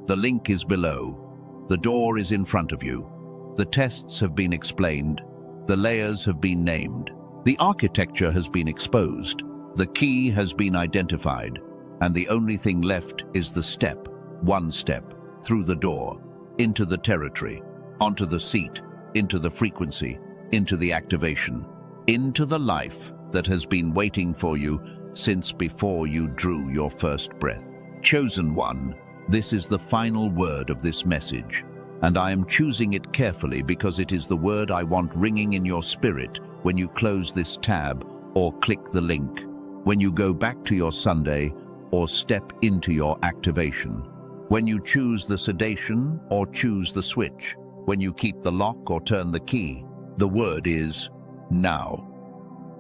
Speaker 1: The link is below. The door is in front of you. The tests have been explained. The layers have been named. The architecture has been exposed. The key has been identified. And the only thing left is the step, one step, through the door, into the territory, onto the seat, into the frequency, into the activation, into the life that has been waiting for you since before you drew your first breath. Chosen one, this is the final word of this message, and I am choosing it carefully because it is the word I want ringing in your spirit when you close this tab or click the link, when you go back to your Sunday or step into your activation, when you choose the sedation or choose the switch, when you keep the lock or turn the key. The word is now.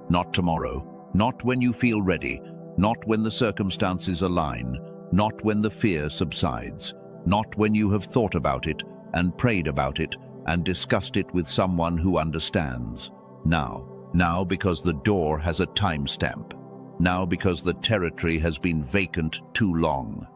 Speaker 1: Not tomorrow, not when you feel ready, not when the circumstances align, not when the fear subsides, not when you have thought about it and prayed about it and discussed it with someone who understands. Now. Now because the door has a timestamp. Now because the territory has been vacant too long.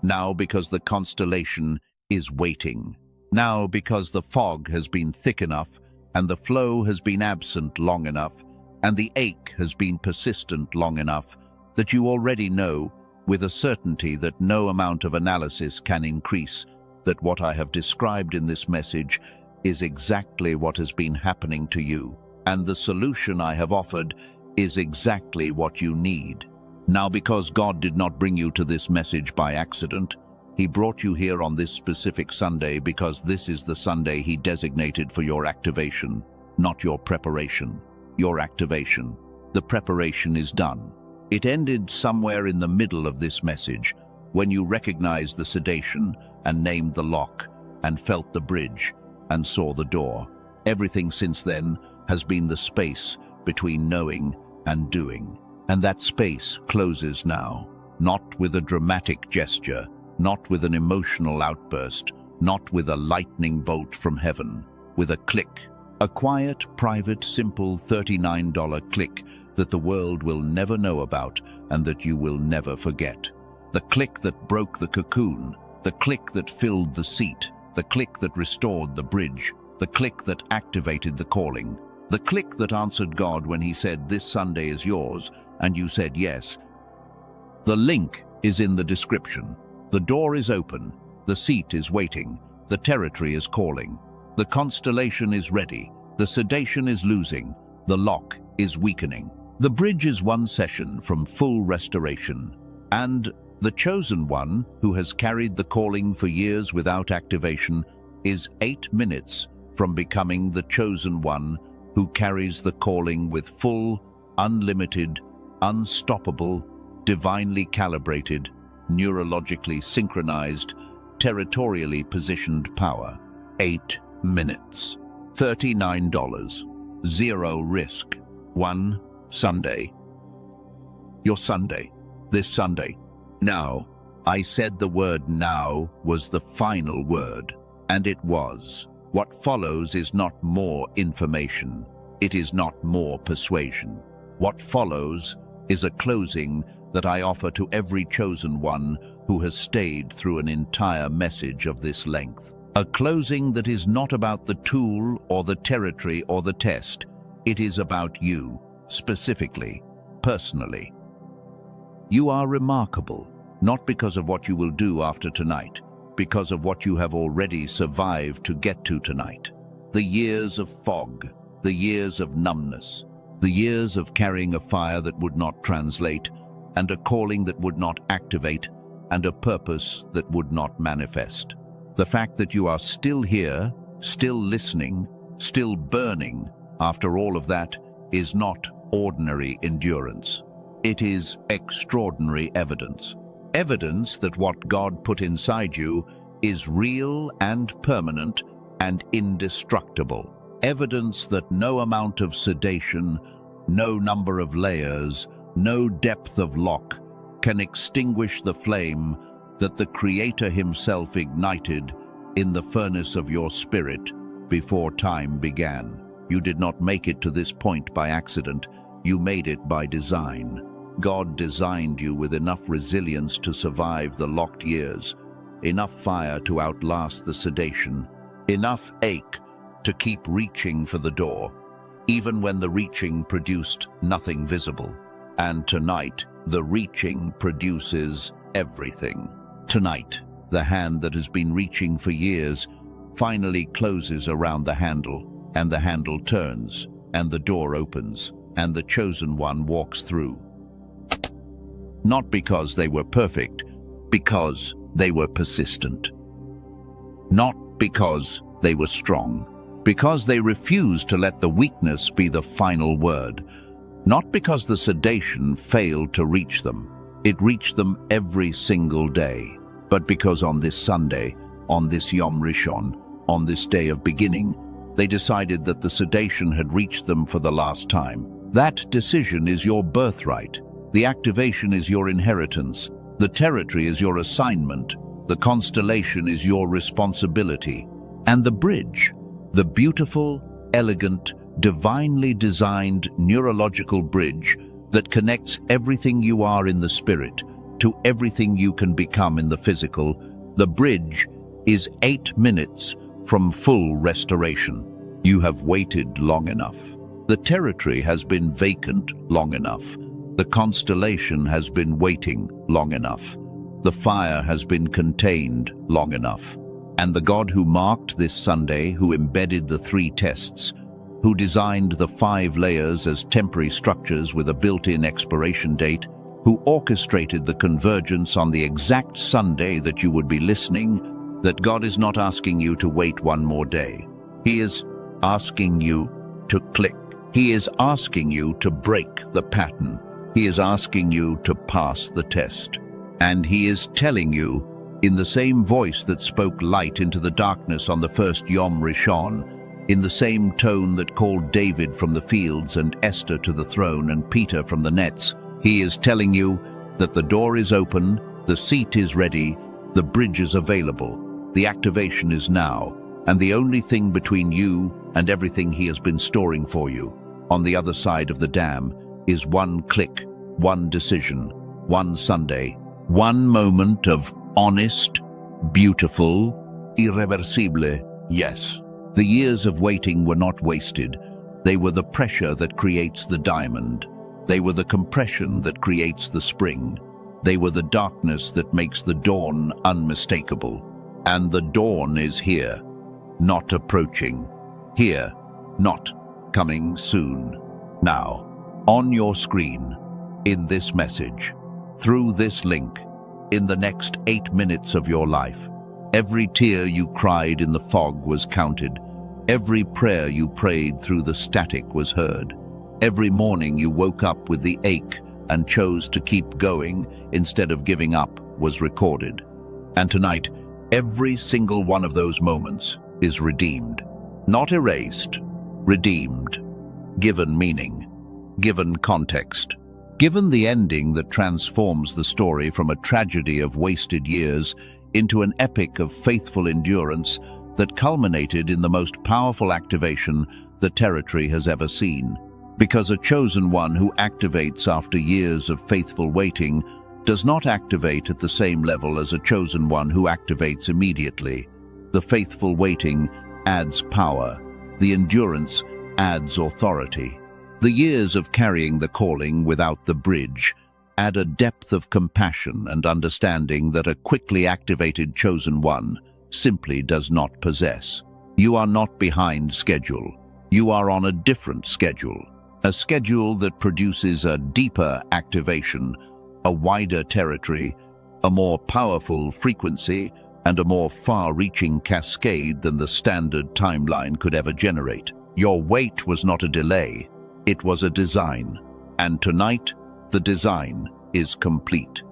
Speaker 1: Now because the constellation is waiting. Now because the fog has been thick enough and the flow has been absent long enough and the ache has been persistent long enough that you already know with a certainty that no amount of analysis can increase that what I have described in this message is exactly what has been happening to you, and the solution I have offered is exactly what you need. Now, because God did not bring you to this message by accident, He brought you here on this specific Sunday because this is the Sunday He designated for your activation, not your preparation. Your activation. The preparation is done. It ended somewhere in the middle of this message, when you recognized the sedation and named the lock and felt the bridge and saw the door. Everything since then has been the space between knowing and doing. And that space closes now, not with a dramatic gesture, not with an emotional outburst, not with a lightning bolt from heaven, with a click. A quiet, private, simple $39 click that the world will never know about and that you will never forget. The click that broke the cocoon, the click that filled the seat, the click that restored the bridge, the click that activated the calling, the click that answered God when He said, "This Sunday is yours," and you said yes. The link is in the description. The door is open, the seat is waiting, the territory is calling. The constellation is ready, the sedation is losing, the lock is weakening. The bridge is one session from full restoration, and the chosen one, who has carried the calling for years without activation, is 8 minutes from becoming the chosen one who carries the calling with full, unlimited, unstoppable, divinely calibrated, neurologically synchronized, territorially positioned power. 8 minutes. $39. Zero risk. One Sunday. Your Sunday. This Sunday. Now. I said the word now was the final word, and it was. What follows is not more information. It is not more persuasion. What follows is a closing that I offer to every chosen one who has stayed through an entire message of this length. A closing that is not about the tool or the territory or the test. It is about you, specifically, personally. You are remarkable, not because of what you will do after tonight, because of what you have already survived to get to tonight. The years of fog, the years of numbness, the years of carrying a fire that would not translate, and a calling that would not activate, and a purpose that would not manifest. The fact that you are still here, still listening, still burning, after all of that, is not ordinary endurance. It is extraordinary evidence. Evidence that what God put inside you is real and permanent and indestructible. Evidence that no amount of sedation, no number of layers, no depth of lock can extinguish the flame that the Creator Himself ignited in the furnace of your spirit before time began. You did not make it to this point by accident. You made it by design. God designed you with enough resilience to survive the locked years, enough fire to outlast the sedation, enough ache to keep reaching for the door, even when the reaching produced nothing visible. And tonight, the reaching produces everything. Tonight, the hand that has been reaching for years finally closes around the handle, and the handle turns, and the door opens, and the chosen one walks through. Not because they were perfect, because they were persistent. Not because they were strong, because they refused to let the weakness be the final word. Not because the sedation failed to reach them. It reached them every single day. But because on this Sunday, on this Yom Rishon, on this day of beginning, they decided that the sedation had reached them for the last time. That decision is your birthright. The activation is your inheritance. The territory is your assignment. The constellation is your responsibility. And the bridge, the beautiful, elegant, divinely designed neurological bridge that connects everything you are in the spirit to everything you can become in the physical, the bridge is 8 minutes from full restoration. You have waited long enough. The territory has been vacant long enough. The constellation has been waiting long enough. The fire has been contained long enough. And the God who marked this Sunday, who embedded the 3 tests, who designed the 5 layers as temporary structures with a built-in expiration date, who orchestrated the convergence on the exact Sunday that you would be listening, that God is not asking you to wait one more day. He is asking you to click. He is asking you to break the pattern. He is asking you to pass the test. And He is telling you, in the same voice that spoke light into the darkness on the first Yom Rishon, in the same tone that called David from the fields and Esther to the throne and Peter from the nets, He is telling you that the door is open, the seat is ready, the bridge is available, the activation is now, and the only thing between you and everything He has been storing for you, on the other side of the dam, is one click, one decision, one Sunday, one moment of honest, beautiful, irreversible yes. The years of waiting were not wasted. They were the pressure that creates the diamond. They were the compression that creates the spring. They were the darkness that makes the dawn unmistakable. And the dawn is here, not approaching. Here, not coming soon. Now, on your screen, in this message, through this link, in the next 8 minutes of your life, every tear you cried in the fog was counted. Every prayer you prayed through the static was heard. Every morning you woke up with the ache and chose to keep going instead of giving up was recorded. And tonight, every single one of those moments is redeemed. Not erased, redeemed. Given meaning, given context, Given the ending that transforms the story from a tragedy of wasted years into an epic of faithful endurance that culminated in the most powerful activation the territory has ever seen. Because a chosen one who activates after years of faithful waiting does not activate at the same level as a chosen one who activates immediately. The faithful waiting adds power. The endurance adds authority. The years of carrying the calling without the bridge add a depth of compassion and understanding that a quickly activated chosen one simply does not possess. You are not behind schedule. You are on a different schedule. A schedule that produces a deeper activation, a wider territory, a more powerful frequency, and a more far-reaching cascade than the standard timeline could ever generate. Your wait was not a delay, it was a design. And tonight, the design is complete.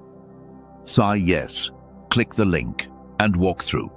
Speaker 1: Say yes, click the link, and walk through.